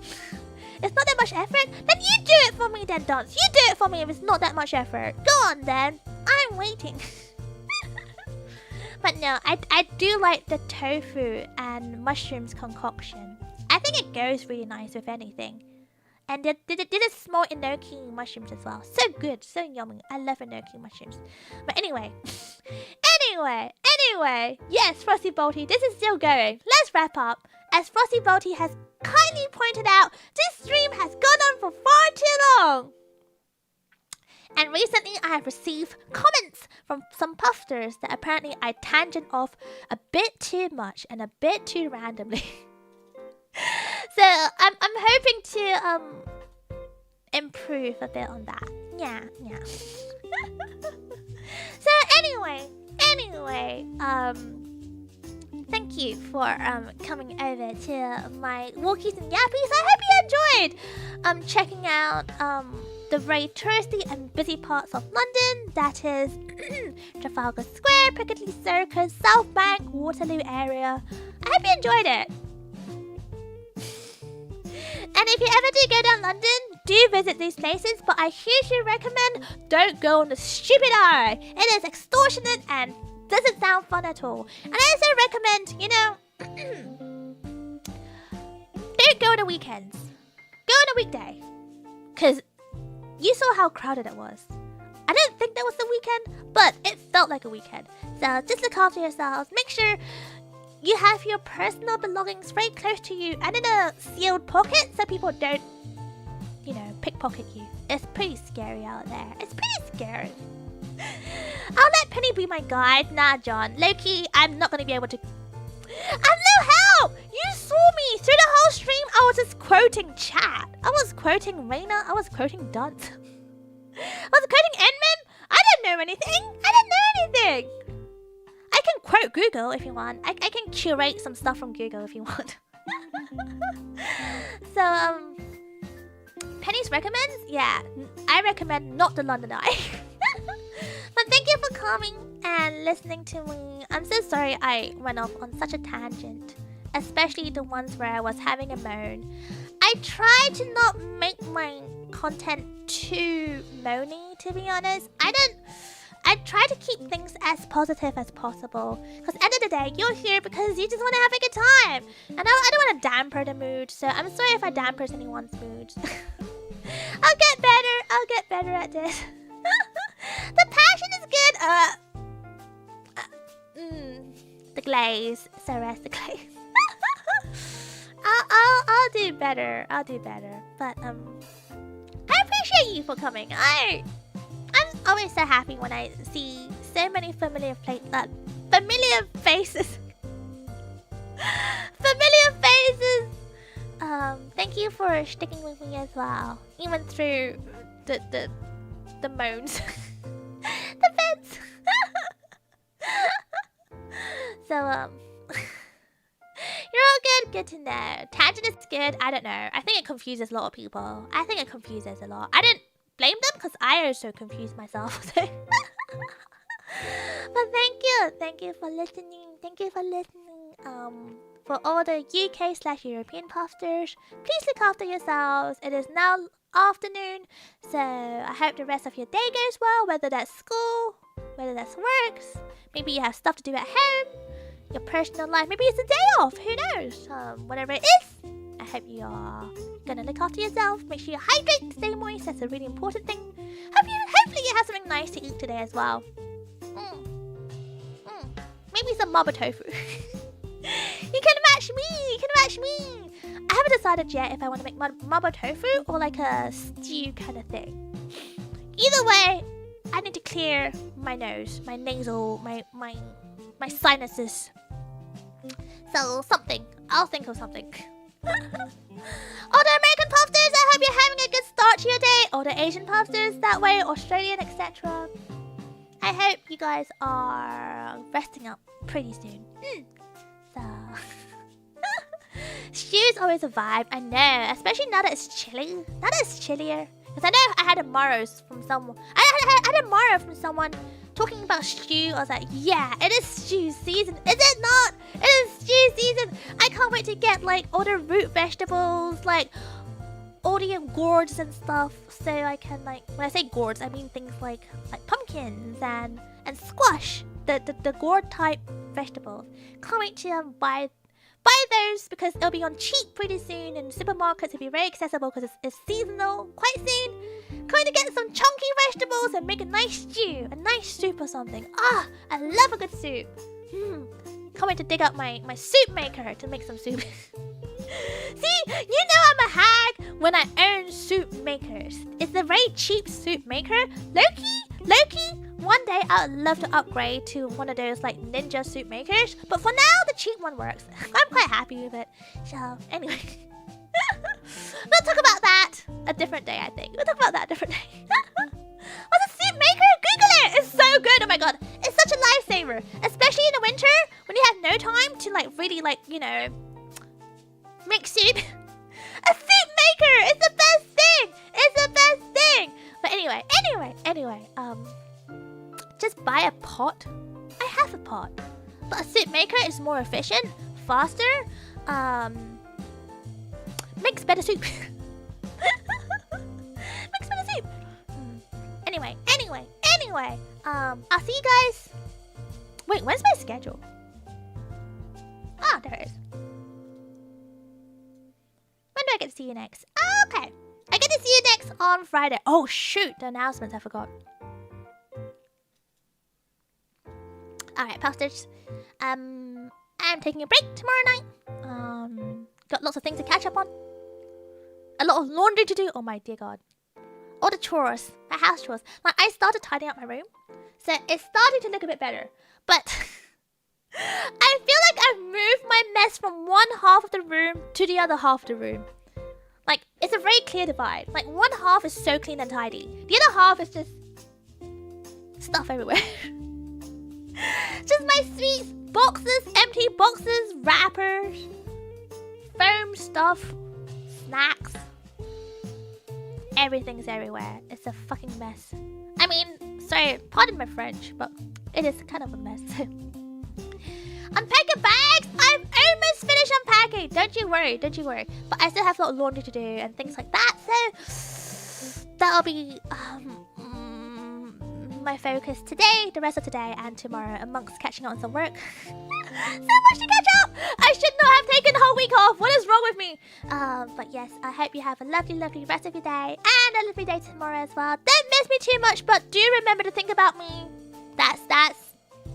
it's not that much effort. Then you do it for me, then Dance. You do it for me if it's not that much effort. Go on then. I'm waiting. But no, I do like the tofu and mushrooms concoction. I think it goes really nice with anything. And they did a small enoki mushrooms as well. So good, so yummy. I love enoki mushrooms. But anyway, yes, Frosty Bolty, this is still going. Let's wrap up. As Frosty Bolty has kindly pointed out, this stream has gone on for far too long. And recently I have received comments from some puffsters that apparently I tangent off a bit too much and a bit too randomly. So I'm hoping to improve a bit on that. Yeah. So anyway, thank you for coming over to my walkies and yappies. I hope you enjoyed checking out the very touristy and busy parts of London, that is Trafalgar Square, Piccadilly Circus, South Bank, Waterloo area. I hope you enjoyed it. And if you ever do go down London, do visit these places, but I hugely recommend don't go on the stupid eye. It is extortionate and doesn't sound fun at all. And I also recommend, don't go on the weekends. Go on a weekday. Because you saw how crowded it was. I didn't think that was the weekend, but it felt like a weekend. So just look after yourselves. Make sure you have your personal belongings very close to you and in a sealed pocket so people don't, pickpocket you. It's pretty scary out there. It's pretty scary. I'll let Penny be my guide. Nah, John. Loki, I'm not going to be able to... I'm no help! You saw me! Through the whole stream, I was just quoting chat. I was quoting Reina. I was quoting Dunt. I was quoting Enmem. I don't know anything. I can quote Google if you want. I can curate some stuff from Google if you want. So, Penny's recommends? Yeah, I recommend not the London Eye. But thank you for coming and listening to me. I'm so sorry I went off on such a tangent, especially the ones where I was having a moan. I try to not make my content too moany, to be honest. I try to keep things as positive as possible. Because at the end of the day, you're here because you just want to have a good time. And I don't want to damper the mood. So I'm sorry if I damper anyone's mood. I'll get better at this. The passion is good. The glaze. So rest the glaze. I'll do better. But I appreciate you for coming. I'm always so happy when I see so many familiar faces. Thank you for sticking with me as well, even through the moans, the vents. So you're all good to know. Tangent is good. I don't know. I think it confuses a lot of people. I didn't blame them because I also confused myself. But thank you for listening. For all the UK/European posters, please look after yourselves. It is now afternoon. So I hope the rest of your day goes well, whether that's school, whether that's work, maybe you have stuff to do at home, your personal life, maybe it's a day off, who knows? Whatever it is, I hope you are gonna look after yourself. Make sure you hydrate, stay moist, that's a really important thing. Hopefully you have something nice to eat today as well. Maybe some mama tofu. You can match me. I haven't decided yet if I want to make mama tofu or like a stew kind of thing. Either way, I need to clear my nose, my nasal, my sinuses. So something. I'll think of something. All the American puffsters, I hope you're having a good start to your day. All the Asian puffsters that way, Australian, etc. I hope you guys are resting up pretty soon. So stew's always a vibe, I know, especially now that it's chilly. Now that it's chillier. Because I know I had a morrows from someone. I had a morrow from someone talking about stew. I was like, yeah, it is stew season. Is it not? It is stew season. I can't wait to get like all the root vegetables, like all the gourds and stuff. So I can like, when I say gourds, I mean things like pumpkins and squash. The gourd type vegetables. Can't wait to buy those because it'll be on cheap pretty soon in supermarkets. It'll be very accessible because it's seasonal quite soon. Going to get some chunky vegetables and make a nice stew, a nice soup or something. Ah, I love a good soup. Can't wait to dig up my soup maker to make some soup. See, you know I'm a hag when I own soup makers. It's a very cheap soup maker. Low-key, one day I would love to upgrade to one of those like ninja soup makers. But for now, the cheap one works. I'm quite happy with it. So, anyway. We'll talk about that a different day, I think. We'll talk about that a different day. What's a soup maker? Google it! It's so good! Oh my god. It's such a lifesaver. Especially in the winter, when you have no time to like really like, you know, make soup. A soup maker! It's the best thing! It's the best thing! But anyway, just buy a pot. I have a pot. But a soup maker is more efficient, faster, makes better soup. Makes better soup. Anyway, I'll see you guys. Wait, when's my schedule? Ah, there it is. When do I get to see you next? Okay. I get to see you next on Friday. Oh, shoot. The announcements, I forgot. Alright, pastors. I'm taking a break tomorrow night. Got lots of things to catch up on. A lot of laundry to do. Oh my dear god. All the chores. My house chores. Like, I started tidying up my room. So it's starting to look a bit better. But I feel like I've moved my mess from one half of the room to the other half of the room. Like, it's a very clear divide. Like, one half is so clean and tidy. The other half is just stuff everywhere. Just my sweets, boxes, empty boxes, wrappers, foam stuff, snacks. Everything's everywhere. It's a fucking mess. I mean, sorry, pardon my French, but it is kind of a mess. Unpack your bags! I'm almost finished unpacking! Don't you worry. But I still have a lot of laundry to do and things like that, so that'll be my focus today, the rest of today, and tomorrow, amongst catching up on some work. So much to catch up! I should not have taken the whole week off! What is wrong with me? But yes, I hope you have a lovely, lovely rest of your day, and a lovely day tomorrow as well. Don't miss me too much, but do remember to think about me.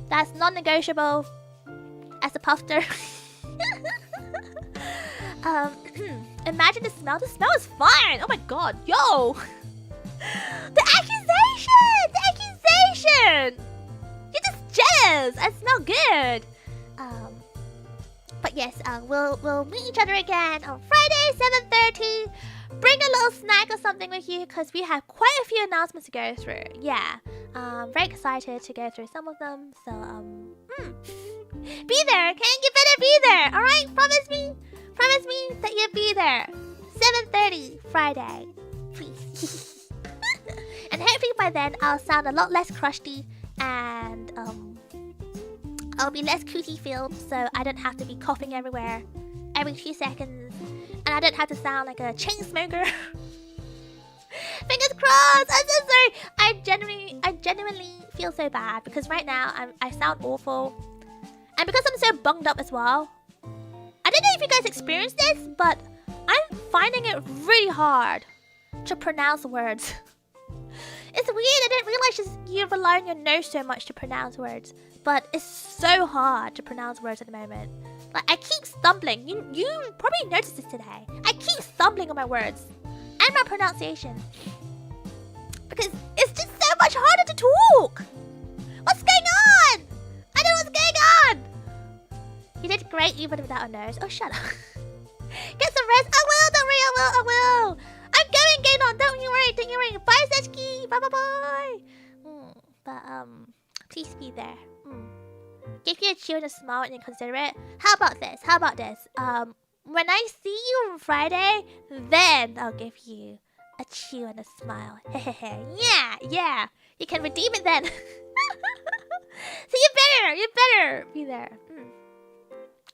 That's non-negotiable. As a puffster. Imagine the smell. The smell is fine. Oh my god. Yo. The accusation. You're just jealous. I smell good. But yes, we'll meet each other again on Friday, 7:30. Bring a little snack or something with you because we have quite a few announcements to go through. Yeah. Very excited to go through some of them. So be there, okay? You better be there, alright? Promise me that you'll be there. 7:30 Friday. Please. And hopefully by then I'll sound a lot less crusty and I'll be less cootie filled, so I don't have to be coughing everywhere every 2 seconds. And I don't have to sound like a chain smoker. Fingers crossed. I'm so sorry. I genuinely feel so bad because right now I sound awful, and because I'm so bunged up as well. I don't know if you guys experience this, but I'm finding it really hard to pronounce words. It's weird. I didn't realize you rely on your nose so much to pronounce words, but it's so hard to pronounce words at the moment. Like I keep stumbling. You probably noticed this today. I keep stumbling on my words and my pronunciation because it's just so much harder to talk. What's going on? I don't know what's going on. You did great even without a nose. Oh, shut up. Get some rest. I will. Don't worry. I will. I'm going, Ganon. Don't you worry. Don't you worry. Bye, Sechki. Bye. But please be there. Give you a chew and a smile and consider it. How about this? When I see you on Friday, then I'll give you a chew and a smile. Yeah. You can redeem it then. So you better be there.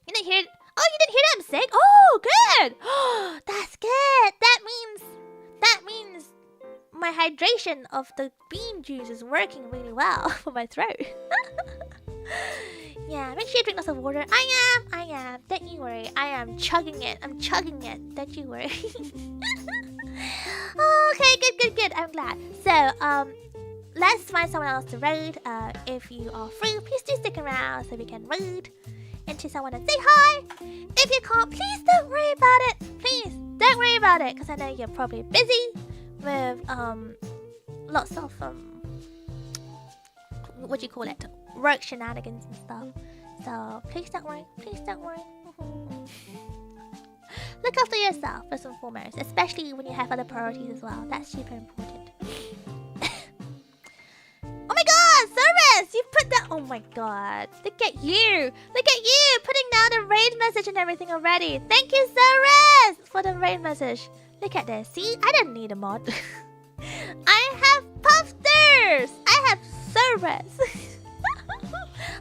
You didn't hear? Oh, you didn't hear that I'm sick? Oh, good. That's good. That means my hydration of the bean juice is working really well for my throat. Yeah, make sure you drink lots of water. I am. Don't you worry. I am chugging it. I'm chugging it. Don't you worry. Okay, good. I'm glad. So, let's find someone else to raid. If you are free, please do stick around so we can raid into someone and say hi. If you can't, please don't worry about it. Please don't worry about it, because I know you're probably busy with lots of what do you call it? Work shenanigans and stuff. So please don't worry. Look after yourself first and foremost, especially when you have other priorities as well. That's super important. Oh my god, Service! You put that. Oh my god. Look at you putting down the raid message and everything already. Thank you, Service, for the raid message. Look at this. See, I didn't need a mod. I have Puffsters. I have Service.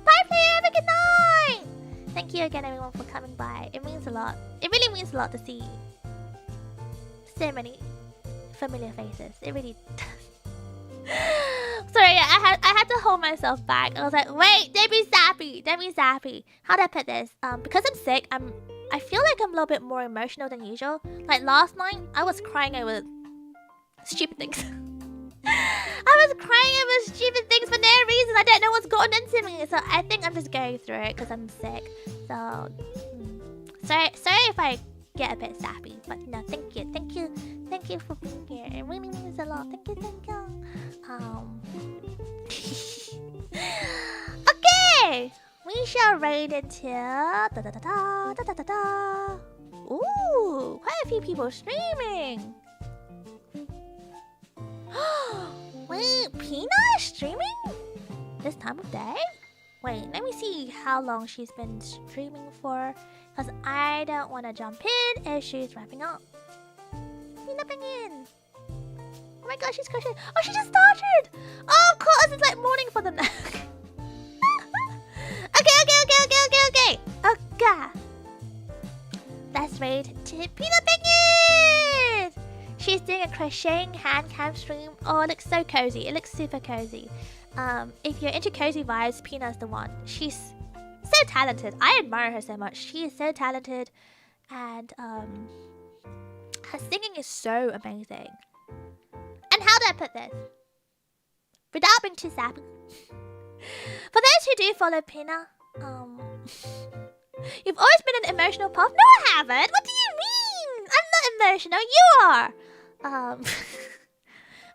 Bye, player. Have a good night. Thank you again, everyone, for coming by. It means a lot. It really means a lot to see so many familiar faces. It really does. Sorry, I had to hold myself back. I was like, wait, don't be sappy. How'd I put this? Because I'm sick, I feel like I'm a little bit more emotional than usual. Like last night, I was crying over stupid things. I was crying over stupid things for no reason. I don't know what's gotten into me. So I think I'm just going through it because I'm sick. So, sorry if I get a bit sappy. But no, thank you for being here. It really means a lot. Thank you. Okay, we shall raid until Ooh, quite a few people streaming. Wait, Pina is streaming? This time of day? Wait, let me see how long she's been streaming for. Because I don't want to jump in if she's wrapping up. Pina Penguin! Oh my god, she's crashing. Oh, she just started! Oh, of course, it's like morning for them now. Okay. Let's raid to Pina Penguin! She's doing a crocheting hand cam stream. Oh, it looks so cozy. It looks super cozy. If you're into cozy vibes, Pina's the one. She's so talented. I admire her so much. She is so talented. And her singing is so amazing. And how do I put this? Without being too sappy. For those who do follow Pina, you've always been an emotional puff. No, I haven't. What do you mean? I'm not emotional. You are.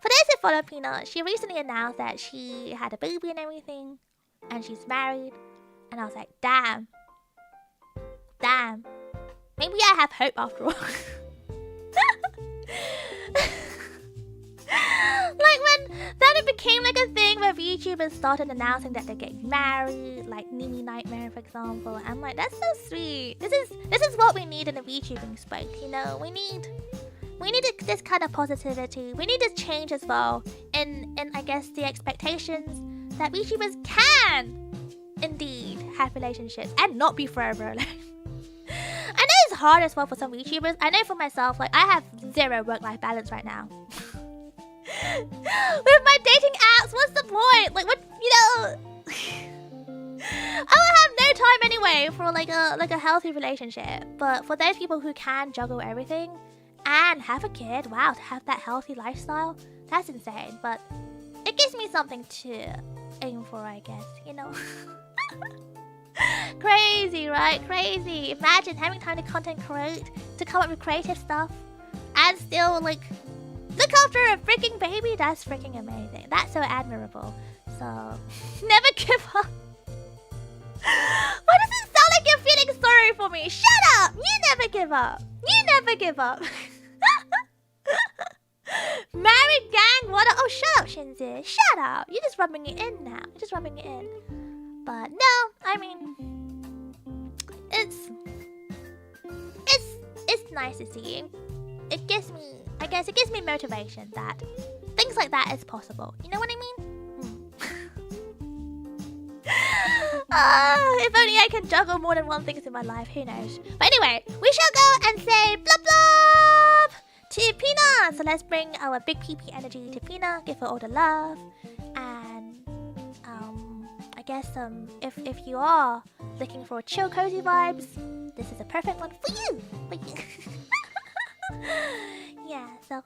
For those who follow Pina, she recently announced that she had a baby and everything, and she's married. And I was like, damn. Maybe I have hope after all. Like then it became like a thing where VTubers started announcing that they're getting married, like Nimi Nightmare, for example. I'm like, that's so sweet. This is what we need in a VTubing space, you know? We need this kind of positivity. We need this change as well in I guess the expectations that VTubers can indeed have relationships and not be forever alone. I know it's hard as well for some VTubers. I know for myself, like I have zero work-life balance right now. With my dating apps, what's the point? Like, what, you know? I will have no time anyway for like a healthy relationship. But for those people who can juggle everything and have a kid, wow, to have that healthy lifestyle, that's insane. But it gives me something to aim for, I guess, you know. Crazy, right? Crazy. Imagine having time to content create, to come up with creative stuff, and still like look after a freaking baby. That's freaking amazing. That's so admirable. So never give up. Why does it sound like you're feeling sorry for me? Shut up! You never give up. You never give up. Married gang, what? Oh, shut up, Shinzi. Shut up. You're just rubbing it in now. You're just rubbing it in. But no, I mean, it's nice to see. It gives me, I guess, it gives me motivation that things like that is possible. You know what I mean? If only I can juggle more than one thing in my life. Who knows? But anyway, we shall go and say blub blub to Pina. So let's bring our big PP energy to Pina. Give her all the love. And I guess if you are looking for chill, cozy vibes, this is a perfect one for you. Yeah. So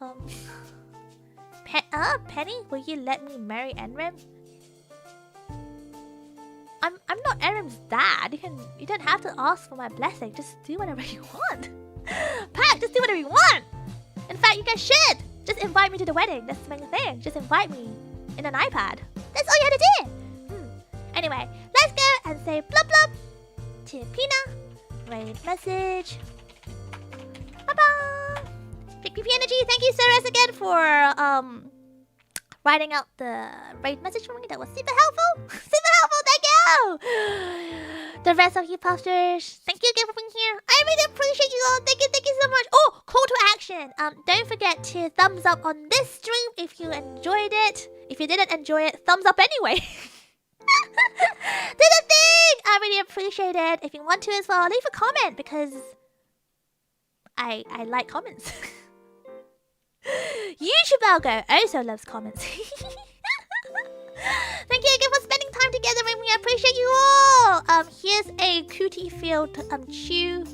Penny, will you let me marry Enrim? I'm not Erim's dad. You don't have to ask for my blessing. Just do whatever you want. Pack, just do whatever you want. In fact, you guys should just invite me to the wedding. That's the main thing. Just invite me in an iPad. That's all you had to do. Anyway, let's go and say blub blub to Pina. Raid message. Bye bye. Big PP energy. Thank you, Ceres, again for writing out the raid message for me. That was super helpful. Super helpful. Thank you. The rest of you posters, thank you again for being here. I really appreciate you all. Thank you so much. Oh, call to action. Don't forget to thumbs up on this stream if you enjoyed it. If you didn't enjoy it, thumbs up anyway. Do the thing. I really appreciate it. If you want to as well, leave a comment because I like comments. YouTube Algo also loves comments. Thank you again for spending time together with me. I appreciate you all. Here's a cootie filled chew,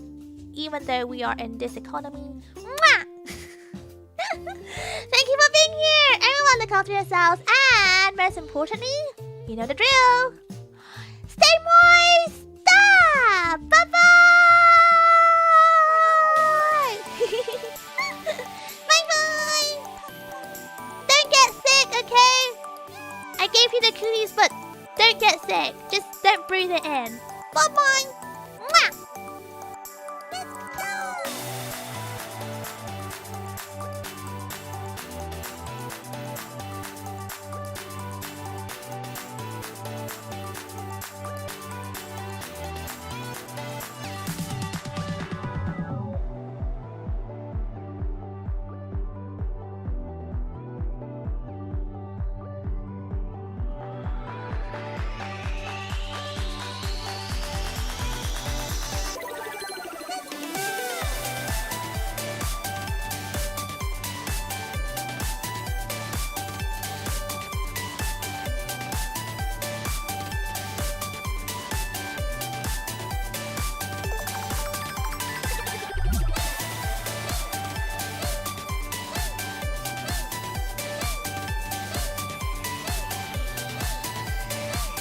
even though we are in this economy. Mwah! Thank you for being here. Everyone, look after yourselves, and most importantly, you know the drill. Stay moist. Bye bye. Bye bye. Don't get sick, okay? I gave you the cooties, but don't get sick. Just don't breathe it in. Bye-bye.